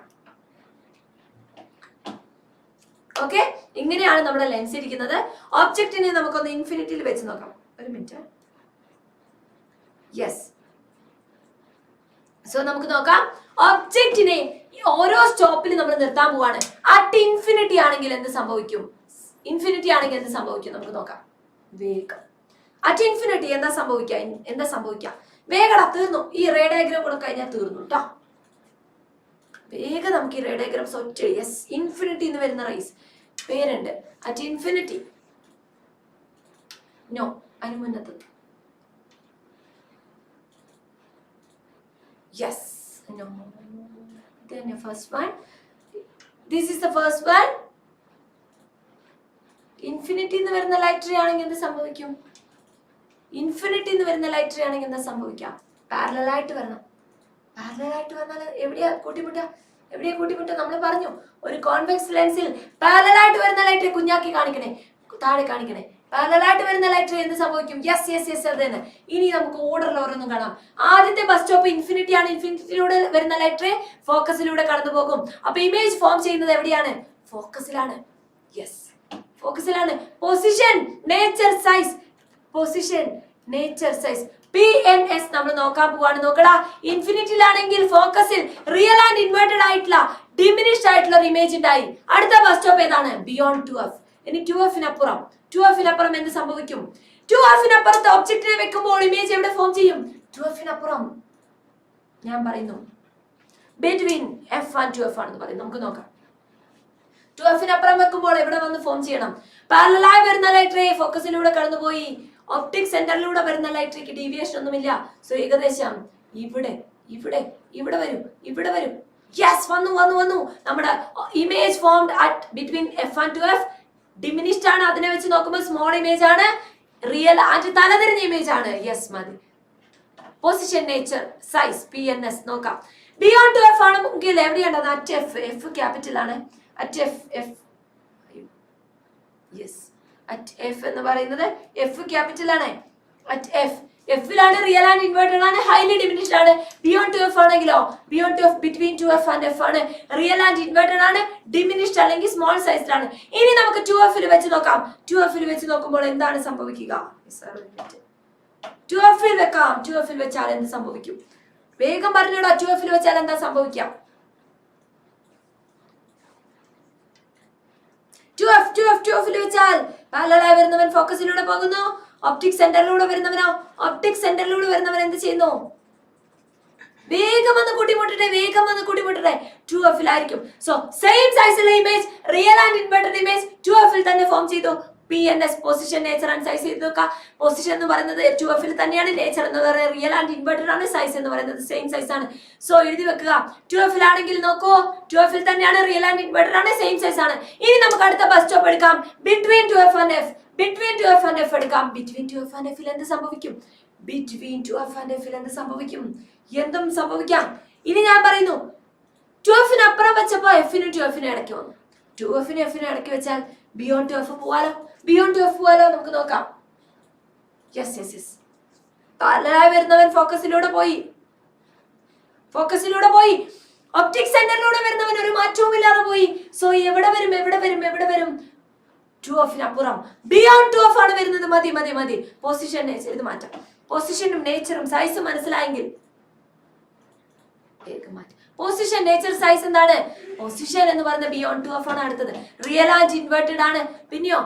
ഓക്കെ, ഇങ്ങനെയാണ് നമ്മുടെ ലെൻസ് ഇരിക്കുന്നത്. ഒബ്ജക്റ്റിനെ നമുക്കൊന്ന് ഇൻഫിനിറ്റിയിൽ വെച്ച് നോക്കാം. ഒരു മിനിറ്റ്. യെസ്, സോ നമുക്ക് നോക്കാം. ഒബ്ജക്റ്റിനെ ഓരോ സ്റ്റോപ്പിൽ നമ്മൾ നിർത്താൻ പോവാണ്. അറ്റ് ഇൻഫിനിറ്റി ആണെങ്കിൽ എന്ത് സംഭവിക്കും? നമുക്ക് നോക്കാം. വേഗം അറ്റ് ഇൻഫിനിറ്റി എന്താ സംഭവിക്കുക? വേഗം തീർന്നു. ഈ റേ ഡയഗ്രാം കൂടെ കഴിഞ്ഞാൽ തീർന്നു കേട്ടോ. വേഗം നമുക്ക് ഈ റേ ഡയഗ്രാംസ് ഒറ്റ. യെസ്, ഇൻഫിനിറ്റി എന്ന് വരുന്ന റേസ് പേരുണ്ട്. അറ്റ് ഇൻഫിനിറ്റി നോ, അതിന് മുന്നത്തത്. Yes, no. Then the first one. This is the first one. Infinity എന്ന് വരുന്ന ലൈറ്റ് റേ ആണെങ്കിൽ എന്ത് സംഭവിക്കും? പാരലലായിട്ട് വരണം. പാരലലായിട്ട് വന്നാൽ എവിടെയാ കൂട്ടിമുട്ടുക? നമ്മൾ പറഞ്ഞു ഒരു കോൺവെക്സ് ലെൻസിൽ പാരലലായിട്ട് വരുന്ന ലൈറ്റ് കുഞ്ഞാക്കി കാണിക്കണേ, താഴെ കാണിക്കണേ. പാരലലായിട്ട് വരുന്ന ലൈറ്റ് എന്ത് സംഭവിക്കും? യെസ് അത് തന്നെ. ഇനി നമുക്ക് ഓർഡറിൽ ഓരോന്നും കാണാം. ആദ്യത്തെ ബസ് സ്റ്റോപ്പ് ഇൻഫിനിറ്റി ആണ്. ഇൻഫിനിറ്റിയിലൂടെ വരുന്ന ലൈറ്റ് ഫോക്കസിലൂടെ കടന്നു പോകും. അപ്പൊ ഇമേജ് ഫോം ചെയ്യുന്നത് എവിടെയാണ്? ഫോക്കസിലാണ്. യെസ്, ഫോക്കസിലാണ്. പൊസിഷൻ നേച്ചർ സൈസ് PNS നമ്മൾ നോക്കാൻ പോവാണ്. നോക്കടാ, ഇൻഫിനിറ്റിയിലാണെങ്കിൽ ഫോക്കസിൽ റിയൽ ആൻഡ് ഇൻവേർട്ടഡ് ആയിട്ടുള്ള ഡിമിനിഷ്ഡ് ആയിട്ടുള്ള ഒരു ഇമേജ് ഉണ്ടായി. അടുത്ത ബസ് സ്റ്റോപ്പ് ഏതാണ്? Beyond 2F. ഇനി 2Fനപ്പുറം എന്ത് സംഭവിക്കും? 2Fനപ്പുറത്ത് ഒബ്ജക്റ്റിനെ വെക്കുമ്പോൾ ഇമേജ് എവിടെ ഫോം ചെയ്യും? 2Fനപ്പുറം ഞാൻ പറയുന്നു ബിറ്റ്വീൻ F and 2F ആണെന്ന് പറയും. നമുക്ക് നോക്കാം. 2Fനപ്പുറം വെക്കുമ്പോൾ എവിടെ വന്ന് ഫോം ചെയ്യണം? പാരലലായി വരുന്ന ലൈറ്റ് റേ ഫോക്കസിലൂടെ കടന്നുപോയി. ഒപ്റ്റിക് സെന്ററിലൂടെ വരുന്ന ലൈറ്റ് റേക്ക് ഡീവിയേഷൻ ഒന്നുമില്ല. സോ ഏകദേശം ഇവിടെ വരും. യെസ്, വന്നു. നമ്മുടെ image formed at between F and 2F diminished ആണ്. അതിനെ വെച്ച് നോക്കുമ്പോൾ സ്മോൾ ഇമേജ് ആണ്. റിയൽ ആൻഡ് തലതിരിഞ്ഞ ഇമേജ് ആണ്. യെസ്, മതി. പൊസിഷൻ, നേച്ചർ, സൈസ്, PNS നോക്കാം. ബിയോണ്ട് ടു എഫ് ആണെങ്കിൽ എവിടെയാണ് അറ്റ് എഫ്. എഫ് ക്യാപിറ്റൽ ആണ്. അറ്റ് എഫ് അറ്റ് എഫ് എന്ന് പറയുന്നത് എഫ് ക്യാപിറ്റൽ ആണ്. അറ്റ് എഫ് എഫിലാണ്, റിയൽ ആൻഡ് ഇൻവേർട്ടഡ് ആണ്, ഹൈലി ഡിമിനിഷ്ഡ് ആണ്. ബിയോണ്ട് ടു എഫ് ആണെങ്കിലോ beyond two F between two F and F ആണ്, റിയൽ ആൻഡ് ഇൻവേർട്ടഡ് ആണ്, ഡിമിനിഷ്ഡ് അല്ലെങ്കിൽ സ്മോൾ സൈസിലാണ്. ഇനി നമുക്ക് 2F വെച്ച് നോക്കാം. 2F വെച്ച് നോക്കുമ്പോൾ എന്താണ് സംഭവിക്കുക? 2F വെക്കാം. 2F വെച്ചാൽ എന്ത് സംഭവിക്കും? വേഗം പറഞ്ഞോടാ. 2F വെച്ചാൽ എന്താ സംഭവിക്കാം? 2F വെച്ചാൽ പാരലലായി വരുന്നവൻ ഫോക്കസിലൂടെ പോകുന്നു. ഒപ്റ്റിക് സെന്ററിലൂടെ വരുന്നവനോ ഒപ്റ്റിക് സെന്ററിലൂടെ വരുന്നവൻ എന്ത് ചെയ്യുന്നു? വേഗം വന്ന് കൂട്ടിമുട്ടട്ടെ, വേഗം വന്ന് കൂട്ടിമുട്ടട്ടെ. 2F ആയിരിക്കും. സോ സെയിം സൈസിലുള്ള image, real and inverted image 2F തന്നെ ഫോം ചെയ്തു. PNS position, nature and size ചെയ്ത് നോക്കാം. പൊസിഷൻ എന്ന് പറയുന്നത് 2F തന്നെയാണ്, നേച്ചർ എന്ന് പറയുന്നത് റിയൽ ആൻഡ് ഇൻവേർട്ടഡ് ആണ്, സൈസ് എന്ന് പറയുന്നത് സെയിം സൈസ് ആണ്. സോ എഴുതി വെക്കുക. 2F ആണെങ്കിൽ നോക്കൂ, 2F തന്നെയാണ്, റിയൽ ആൻഡ് ഇൻവേർട്ടഡ് ആണ്, സെയിം സൈസ് ആണ്. ഇനി നമുക്ക് അടുത്ത ബസ് സ്റ്റോപ്പ് എടുക്കാം. Between 2F and F. Between 2F and F എടുക്കാം. ബിറ്റ്വീൻ 2F ആൻഡ് F എന്ത് സംഭവിക്കും? ബിറ്റ്വീൻ 2F ആൻഡ് F എന്ത് സംഭവിക്കും? എന്തും സംഭവിക്കാം. ഇനി ഞാൻ പറയുന്നു, 2F അപ്പുറം വെച്ചപ്പോ F-നും 2F-നും ഇടയ്ക്ക് വന്നു. 2F-നും F-നും ഇടയ്ക്ക് വെച്ചാൽ ബിയോണ്ട് 2F പോവാലോ. ബിയോണ്ട് 2F പോവാലോ. നമുക്ക് നോക്കാം. യെസ് പാരലലായി വരുന്നവൻ ഫോക്കസിലൂടെ പോയി. ഒപ്റ്റിക് സെന്ററിലൂടെ വരുന്നവൻ ഒരു മാറ്റവും ഇല്ലാതെ പോയി. സോ എവിടെ വരും? 2F അപ്പുറം ബിയോണ്ട് 2F ആണ് വരുന്നത്. മതി. പൊസിഷൻ, നേച്ചർ ഇത് മാറ്റാം. പൊസിഷനും നേച്ചറും സൈസും മനസ്സിലായെങ്കിൽ പൊസിഷൻ, നേച്ചർ, സൈസ് എന്താണ്? പൊസിഷൻ എന്ന് പറയുന്ന ബിയോണ്ട് 2F ആണ്. അടുത്തത് റിയൽ ആൻഡ് ഇൻവേർട്ടഡ് ആണ്. പിന്നെയോ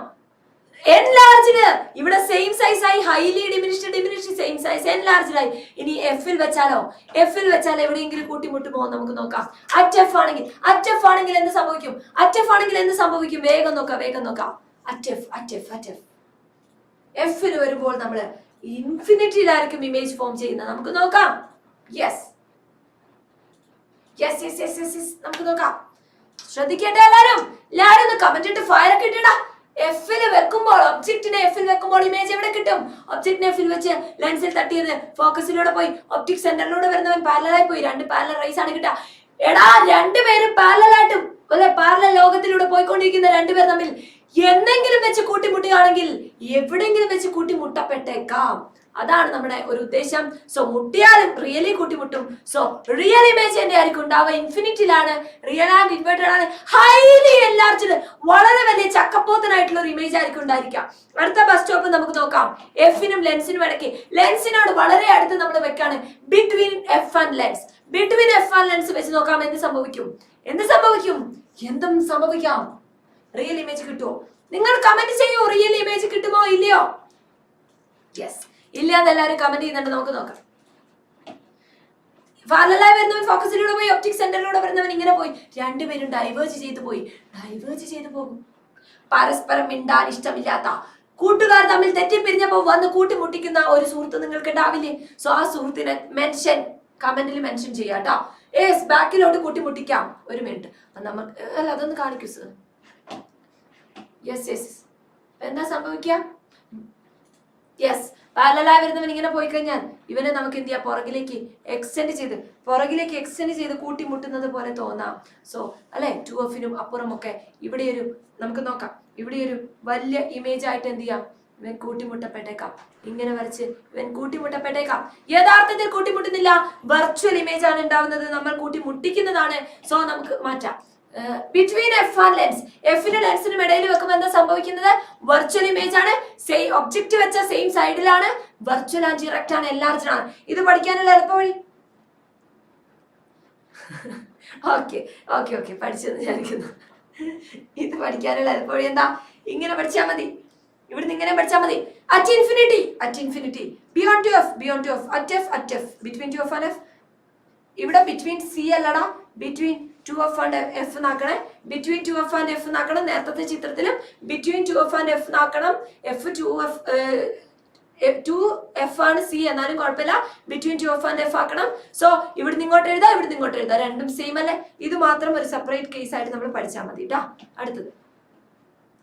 എൻലാർജ്ഡ്. ഇവിടെ സെയിം സൈസ് ആയി, highly diminished same size, enlarged ആയി. ഇനി F-ൽ വെച്ചാലോ? F-ൽ വെച്ചാൽ എവിടെയെങ്കിലും കൂട്ടിമുട്ടുമോ? നമുക്ക് നോക്കാം. അറ്റ് F ആണെങ്കിൽ എന്ത് സംഭവിക്കും? വേഗം നോക്കാം. അറ്റ് F F-ൽ വരുമ്പോൾ നമ്മൾ ഇൻഫിനിറ്റിയിലായിരിക്കും ഇമേജ് ഫോം ചെയ്യുന്നത്. നമുക്ക് നോക്കാം. യെസ് നമുക്ക് നോക്കാം. ശ്രദ്ധിക്കേണ്ട എല്ലാരും ഒന്ന് കമന്റ് ഇട്ട് ഫയർ ഒക്കെ ഇട്ടടാ. F-ൽ വെക്കുമ്പോൾ ഇമേജ് എവിടെ കിട്ടും? ഒബ്ജക്റ്റിനെ F-ൽ വെച്ച് ലെൻസിൽ തട്ടിയത് ഫോക്കസിലൂടെ പോയി, ഒപ്റ്റിക് സെന്ററിലൂടെ വരുന്നവൻ പാരലലായി പോയി. 2 പാരലൽ റേസ് ആണ് കിട്ടുക. എടാ, 2 പേരും പാരലലായിട്ടും പാരലൽ ലോകത്തിലൂടെ പോയിക്കൊണ്ടിരിക്കുന്ന 2 പേർ തമ്മിൽ എന്തെങ്കിലും വെച്ച് കൂട്ടിമുട്ടുകയാണെങ്കിൽ എവിടെയെങ്കിലും വെച്ച് കൂട്ടിമുട്ടപ്പെട്ടേക്കാം. അതാണ് നമ്മുടെ ഒരു ഉദ്ദേശം. സോ മുട്ടിയാലും റിയലി കൂട്ടിമുട്ടും. സോ റിയൽ ഇമേജ് തന്നെ ആയിരിക്കും ഉണ്ടാവുക. ഇൻഫിനിറ്റിയിലാണ്, റിയൽ ആൻഡ് ഇൻവേർട്ടഡ് ആണ്, ഹൈലി എൻലാർജ്ഡ്, വളരെ വലിയ ചക്കപ്പോത്തനായിട്ടുള്ള ഒരു ഇമേജ് ആയിരിക്കും ഉണ്ടായിരിക്കാം. അടുത്ത ബസ് സ്റ്റോപ്പ് നമുക്ക് നോക്കാം. F-നും ലെൻസിനും ഇടയ്ക്ക്, ലെൻസിനോട് വളരെ അടുത്ത് നമ്മൾ വെക്കാണ്. ബിറ്റ്വീൻ F ആൻഡ് ലെൻസ് വെച്ച് നോക്കാം. എന്ത് സംഭവിക്കും? എന്തും സംഭവിക്കാം. റിയൽ ഇമേജ് കിട്ടുമോ? നിങ്ങൾ കമന്റ് ചെയ്യൂ. റിയൽ ഇമേജ് കിട്ടുമോ ഇല്ലയോ? യെസ്, ഇല്ല എന്ന് എല്ലാവരും കമന്റ് ചെയ്യുന്നുണ്ട്. നമുക്ക് നോക്കാം. പാരലലായി വരുന്നവൻ ഫോക്കസിലൂടെ പോയി, ഒപ്റ്റിക് സെന്ററിലൂടെ വരുന്നവൻ ഇങ്ങനെ പോയി. 2 പേരും ഡൈവേർജ് ചെയ്തു പോകും. പരസ്പരം മിണ്ടാൻ ഇഷ്ടമില്ലാത്ത കൂട്ടുകാർ തമ്മിൽ തെറ്റിപ്പിരിഞ്ഞപ്പോ വന്ന് കൂട്ടിമുട്ടിക്കുന്ന ഒരു സുഹൃത്ത് നിങ്ങൾക്ക് ഉണ്ടാവില്ലേ? സോ ആ സുഹൃത്തിനെ കമന്റിൽ മെൻഷൻ ചെയ്യാട്ടോ. ബാക്കിലോട്ട് കൂട്ടിമുട്ടിക്കാം. 1 മിനിറ്റ് അതൊന്ന് കാണിക്കൂ സർ. യെസ് എന്താ സംഭവിക്കുക? യെസ്, പാരലലായി വരുന്നവൻ ഇങ്ങനെ പോയി കഴിഞ്ഞാൽ ഇവനെ നമുക്ക് എന്ത് ചെയ്യാം? പുറകിലേക്ക് എക്സ്റ്റെൻഡ് ചെയ്ത് കൂട്ടിമുട്ടുന്നത് പോലെ തോന്നാം. സോ അല്ലെ, 2F-നും അപ്പുറമൊക്കെ ഇവിടെ നമുക്ക് നോക്കാം. ഇവിടെ ഒരു വലിയ ഇമേജ് ആയിട്ട് എന്ത് ചെയ്യാം? ഇവൻ കൂട്ടിമുട്ടപ്പെട്ടേക്കാം. ഇങ്ങനെ വരച്ച് ഇവൻ കൂട്ടിമുട്ടപ്പെട്ടേക്കാം. യഥാർത്ഥത്തിൽ കൂട്ടിമുട്ടുന്നില്ല, വെർച്വൽ ഇമേജ് ആണ് ഉണ്ടാവുന്നത്. നമ്മൾ കൂട്ടിമുട്ടിക്കുന്നതാണ്. സോ നമുക്ക് മാറ്റാം. Between F and lens. F-നും ലെൻസിനും ഇടയിൽ വെക്കുമ്പോൾ എന്താ സംഭവിക്കുന്നത്? വെർച്വൽ ഇമേജ് ആണ്. ഒബ്ജക്റ്റ് വെച്ച സെയിം സൈഡിലാണ്, വെർച്വൽ ആൻഡ് ഡയറക്റ്റ് ആണ്, എൻലാർജ്ഡ് ആണ്. ഇത് പഠിക്കാനുള്ള എളുപ്പവഴി ഓക്കെ പഠിച്ചെന്ന് വിചാരിക്കുന്നു. ഇത് പഠിക്കാനുള്ള എളുപ്പവഴി എന്താ? ഇങ്ങനെ പഠിച്ചാൽ മതി. ഇവിടുന്ന് ഇങ്ങനെ പഠിച്ചാൽ മതി. At infinity beyond 2F at F between 2F and F. ഇവിടെ ബിറ്റ്വീൻ C അല്ലടാ, ബിറ്റ്വീൻ 2F ആൻഡ് F നാക്കണേ. ബിറ്റ്വീൻ 2F ആൻഡ് F നാക്കണം. നേരത്തെ ചിത്രത്തിലും between 2F and F നാക്കണം. 2F ആണ് C എന്നാലും കുഴപ്പമില്ല. ബിറ്റ്വീൻ 2F ആൻഡ് F ആക്കണം. സോ ഇവിടുന്ന് ഇങ്ങോട്ട് എഴുതാം, രണ്ടും സെയിം അല്ലേ? ഇത് മാത്രം ഒരു സെപ്പറേറ്റ് കേസ് ആയിട്ട് നമ്മൾ പഠിച്ചാൽ മതി കേട്ടോ. അടുത്തത്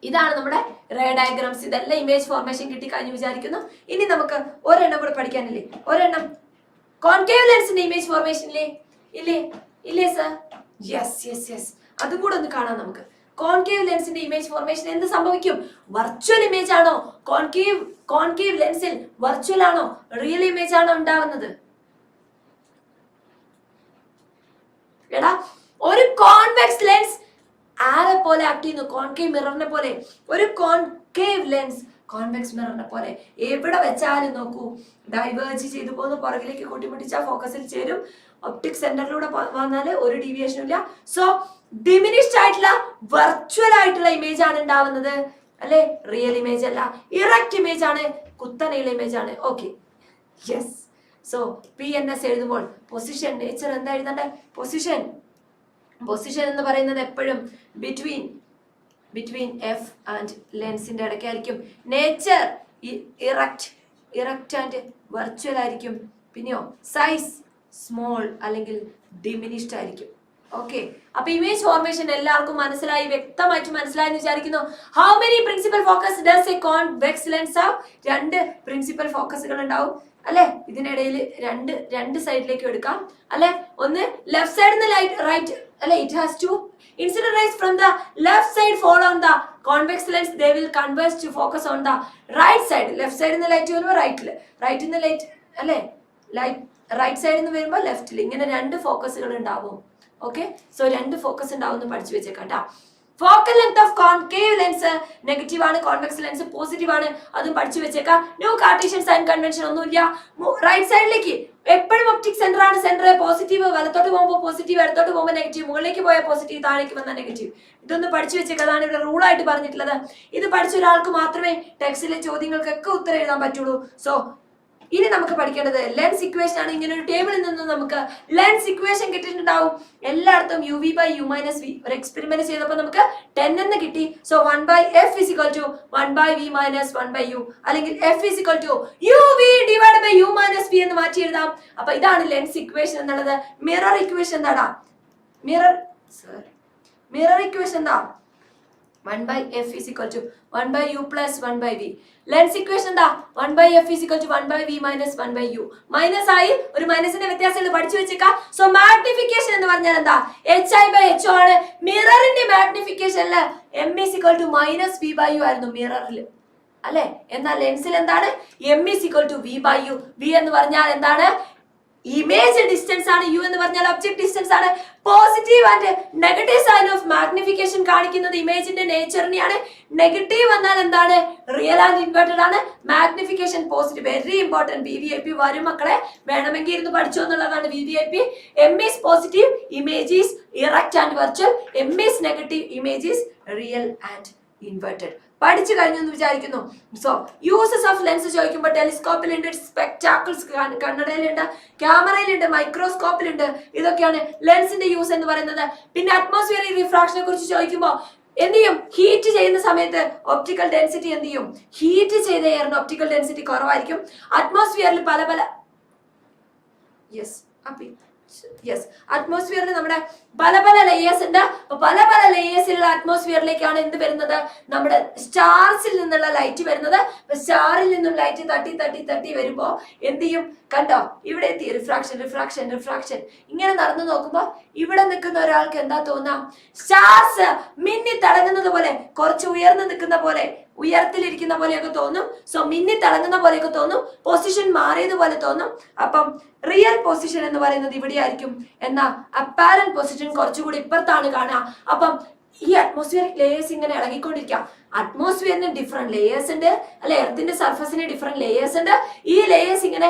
ഇതാണ് നമ്മുടെ റേ ഡയഗ്രാംസ്. ഇതെല്ലാം ഇമേജ് ഫോർമേഷൻ കിട്ടി കഴിഞ്ഞു വിചാരിക്കുന്നു. ഇനി നമുക്ക് ഒരെണ്ണം കൂടെ പഠിക്കാനില്ലേ? ഒരെണ്ണം കോൺകേവ് ലെൻസിന്റെ ഇമേജ് ഫോർമേഷൻ ഇല്ലേ സർ? യെസ് അതും കൂടെ ഒന്ന് കാണാം നമുക്ക്. കോൺകേവ് ലെൻസിന്റെ ഇമേജ് ഫോർമേഷൻ എന്ത് സംഭവിക്കും? വെർച്വൽ ഇമേജ് ആണോ? കോൺകേവ് ലെൻസിൽ വെർച്വൽ ആണോ റിയൽ ഇമേജ് ആണോ ഉണ്ടാവുന്നത്? എടാ, ഒരു കോൺവെക്സ് ലെൻസ് ആരെ പോലെ ആക്ട് ചെയ്യുന്നു? കോൺകേവ് മിററിനെ പോലെ. ഒരു കോൺകേവ് ലെൻസ് കോൺവെക്സ് മിററിനെ പോലെ എവിടെ വെച്ചാലും നോക്കൂ ഡൈവേർജ് ചെയ്തു പോകുന്ന, പുറകിലേക്ക് കൂട്ടിമുട്ടിച്ചാൽ ഫോക്കസിൽ ചേരും. ഒപ്റ്റിക് സെന്ററിലൂടെ വന്നാല് ഒരു ഡീവിയേഷനും ഇല്ല. സോ ഡിമിനിഷ്ഡ് ആയിട്ടുള്ള വെർച്വൽ ആയിട്ടുള്ള ഇമേജ് ആണ് ഉണ്ടാവുന്നത്, അല്ലെ? റിയൽ ഇമേജ് അല്ല, ഇറക്റ്റ് ഇമേജ് ആണ്, കുത്തനെയുള്ള ഇമേജ് ആണ്. Okay, yes. സോ PNS എഴുതുമ്പോൾ പൊസിഷൻ, നേച്ചർ എന്താ എഴുതണ്ടേ? പൊസിഷൻ എന്ന് പറയുന്നത് എപ്പോഴും ബിറ്റ്വീൻ F ആൻഡ് ലെൻസിന്റെ ഇടയ്ക്കായിരിക്കും. നേച്ചർ ഇറക്റ്റ് ആൻഡ് വെർച്വൽ ആയിരിക്കും. പിന്നെയോ സൈസ് സ്മോൾ അല്ലെങ്കിൽ ഡിമിനിഷ്ഡ് ആയിരിക്കും. ഓക്കെ, അപ്പൊ ഇമേജ് ഫോർമേഷൻ എല്ലാവർക്കും മനസ്സിലായി, വ്യക്തമായിട്ട് മനസ്സിലായി എന്ന് വിചാരിക്കുന്നു. How many principal focus does a convex lens have? 2 principal ഫോക്കസുകൾ ഉണ്ടാവും, അല്ലെ? ഇതിനിടയിൽ രണ്ട് സൈഡിലേക്കും എടുക്കാം, അല്ലെ? ഒന്ന് ലെഫ്റ്റ് സൈഡ് റൈറ്റ്, അല്ലെ? It has two incident rays from the left side fall on the convex lens. They will converge to focus on the right side. Left side in the light വരുമ്പോൾ right in the light, അല്ലെ? Right സൈഡിൽ നിന്ന് വരുമ്പോൾ ലെഫ്റ്റിൽ. ഇങ്ങനെ 2 ഫോക്കസുകൾ ഉണ്ടാവും. Okay, so 2 focus ഉണ്ടാവും എന്ന് പഠിച്ചു വെച്ചേക്കാട്ടാ. Focal length of concave lens negative ആണ്, കോൺവെക്സ് ലെൻസ് പോസിറ്റീവ് ആണ്, അതും പഠിച്ചു വെച്ചേക്കാം. ന്യൂ കാർട്ടീഷ്യൻ സൈൻ കൺവെൻഷൻ ഒന്നുമില്ല. റൈറ്റ് സൈഡിലേക്ക് എപ്പോഴും ഒപ്റ്റിക് സെന്റർ ആണ്. സെന്റർ പോസിറ്റീവ്, വലത്തോട്ട് പോകുമ്പോൾ പോസിറ്റീവ്, ഇടത്തോട്ട് പോകുമ്പോൾ നെഗറ്റീവ്, മുകളിലേക്ക് പോയാൽ പോസിറ്റീവ്, താഴേക്ക് വന്നാൽ നെഗറ്റീവ്. ഇതൊന്ന് പഠിച്ചു വെച്ചേക്കാം. അതാണ് ഇവിടെ റൂൾ ആയിട്ട് പറഞ്ഞിട്ടുള്ളത്. ഇത് പഠിച്ച ഒരാൾക്ക് മാത്രമേ ടെക്സ്റ്റിലെ ചോദ്യങ്ങൾക്കൊക്കെ ഉത്തരം എഴുതാൻ പറ്റുള്ളൂ. സോ ഇനി നമുക്ക് പഠിക്കേണ്ടത് ലെൻസ് ഇക്വേഷൻ ആണ്. ഇങ്ങനെ ഒരു ടേബിളിൽ നിന്ന് നമുക്ക് ലെൻസ് ഇക്വേഷൻ കിട്ടിയിട്ടുണ്ടാവും. എല്ലായിടത്തും UV/U-V. ഒരു എക്സ്പെരിമെന്റ് ചെയ്തപ്പോൾ നമുക്ക് 10 എന്ന് കിട്ടി. സോ 1/F = 1/V-1/U, അല്ലെങ്കിൽ F = UV/U-V എന്ന് മാറ്റി എഴുതാം. അപ്പൊ ഇതാണ് ലെൻസ് ഇക്വേഷൻ എന്നുള്ളത്. മിറർ ഇക്വേഷൻ എന്താടാ? മിറർ ഇക്വേഷൻ എന്താ? 1/F = 1/U + 1/V. Lens equation എന്താ? 1/F = 1/V-1/U. മൈനസ് ആയി ഒരു മൈനസിന്റെ വ്യത്യാസം പഠിച്ചു വെച്ചേക്കാം. സോ മാഗ്നിഫിക്കേഷൻ എന്ന് പറഞ്ഞാൽ എന്താ? HI/HO ആണ്. മിററിന്റെ മാഗ്നിഫിക്കേഷനില് M = -V/U ആയിരുന്നു മിററിൽ, അല്ലെ? എന്നാൽ ലെൻസിൽ എന്താണ്? M = V/U. V എന്ന് പറഞ്ഞാൽ എന്താണ്? ഇമേജ് ഡിസ്റ്റൻസ് ആണ്. U എന്ന് പറഞ്ഞാൽ ഒബ്ജക്ട് ഡിസ്റ്റൻസ് ആണ്. Positive and negative sign of magnification കാണിക്കുന്നത് ഇമേജിന്റെ നേച്ചറിനെയാണ്. നെഗറ്റീവ് വന്നാൽ എന്താണ്? റിയൽ ആൻഡ് ഇൻവേർട്ടഡ് ആണ്. Magnification positive, very important. VVIP വരും മക്കളെ, വേണമെങ്കിൽ ഇരുന്ന് പഠിച്ചു എന്നുള്ളതാണ് VVIP. M is positive, image is erect and virtual. M is negative, image is real and inverted. പഠിച്ചു കഴിഞ്ഞു എന്ന് വിചാരിക്കുന്നു. സോ യൂസസ് ഓഫ് ലെൻസ് ചോദിക്കുമ്പോൾ ടെലിസ്കോപ്പിലുണ്ട്, സ്പെക്ടാക്കിൾസ് കണ്ണടയിലുണ്ട്, ക്യാമറയിലുണ്ട്, മൈക്രോസ്കോപ്പിലുണ്ട്. ഇതൊക്കെയാണ് ലെൻസിന്റെ യൂസ് എന്ന് പറയുന്നത്. പിന്നെ അറ്റ്മോസ്ഫിയറിക് റിഫ്രാക്ഷനെ കുറിച്ച് ചോദിക്കുമ്പോൾ എന്ത് ചെയ്യും? ഹീറ്റ് ചെയ്യുന്ന സമയത്ത് ഒപ്റ്റിക്കൽ ഡെൻസിറ്റി എന്ത് ചെയ്യും? ഹീറ്റ് ചെയ്ത എയറിന്റെ ഒപ്റ്റിക്കൽ ഡെൻസിറ്റി കുറവായിരിക്കും. അറ്റ്മോസ്ഫിയറിൽ പല അറ്റ്മോസ്ഫിയറിൽ നമ്മുടെ പല ലേയേഴ്സ് ഉണ്ട്. പല ലേയേഴ്സിലുള്ള അറ്റ്മോസ്ഫിയറിലേക്കാണ് എന്ത് വരുന്നത്? നമ്മുടെ സ്റ്റാർസിൽ നിന്നുള്ള ലൈറ്റ് വരുന്നത്. സ്റ്റാറിൽ നിന്നും ലൈറ്റ് തട്ടി വരുമ്പോ എന്ത് ചെയ്യും? കണ്ടോ, ഇവിടെ എത്തി റിഫ്രാക്ഷൻ. ഇങ്ങനെ നടന്നു നോക്കുമ്പോ ഇവിടെ നിൽക്കുന്ന ഒരാൾക്ക് എന്താ തോന്നാം? സ്റ്റാർസ് മിന്നി തിളങ്ങുന്നത് പോലെ, കുറച്ച് ഉയർന്നു നിൽക്കുന്ന പോലെ, ഉയരത്തിലിരിക്കുന്ന പോലെയൊക്കെ തോന്നും. സോ മിന്നി തിളങ്ങുന്ന പോലെയൊക്കെ തോന്നും, പൊസിഷൻ മാറിയതുപോലെ തോന്നും. അപ്പം റിയൽ പൊസിഷൻ എന്ന് പറയുന്നത് ഇവിടെ ആയിരിക്കും. എന്നാ അപ്പാരന്റ് പൊസിഷൻ കുറച്ചുകൂടി ഇപ്പുറത്താണ് കാണുക. അപ്പം ഈ അറ്റ്മോസ്ഫിയറിക് ലേയേഴ്സ് ഇങ്ങനെ ഇളകിക്കൊണ്ടിരിക്കാം. അറ്റ്മോസ്ഫിയറിന് ഡിഫറെന്റ് ലേയേഴ്സ് ഉണ്ട്, അല്ലെ? എർത്തിന്റെ സർഫസിന് ഡിഫറെന്റ് ലേയേഴ്സ് ഉണ്ട്. ഈ ലേയേഴ്സ് ഇങ്ങനെ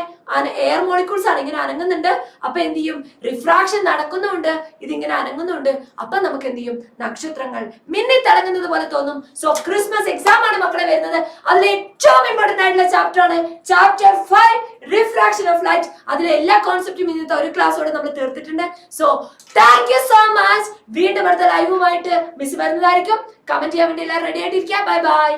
എയർ മോളിക്യൂൾസ് ആണ്, ഇങ്ങനെ അനങ്ങുന്നുണ്ട്. അപ്പൊ എന്ത് ചെയ്യും? റിഫ്രാക്ഷൻ നടക്കുന്നുണ്ട്, ഇതിങ്ങനെ അനങ്ങുന്നുണ്ട്. അപ്പൊ നമുക്ക് എന്ത് ചെയ്യും? നക്ഷത്രങ്ങൾ മിന്നി തിളങ്ങുന്നത് പോലെ തോന്നും. സോ ക്രിസ്മസ് എക്സാം ആണ് മക്കളെ വരുന്നത്. അതിലെ ഏറ്റവും ഇമ്പോർട്ടന്റ് ആയിട്ടുള്ള ചാപ്റ്റർ ആണ് ചാപ്റ്റർ 5, റിഫ്രാക്ഷൻ ഓഫ് ലൈറ്റ്. അതിലെ എല്ലാ കോൺസെപ്റ്റും ഇന്നത്തെ ഒരു ക്ലാസ്സോടെ നമ്മൾ തീർത്തിട്ടുണ്ട്. So thank you so much. വീണ്ടും അടുത്ത ലൈവുമായിട്ട് മിസ് വരുന്നതായിരിക്കും. കമന്റ് ചെയ്യാൻ വേണ്ടി എല്ലാവരും റെഡി ആയിട്ടിരിക്കുക. Bye bye.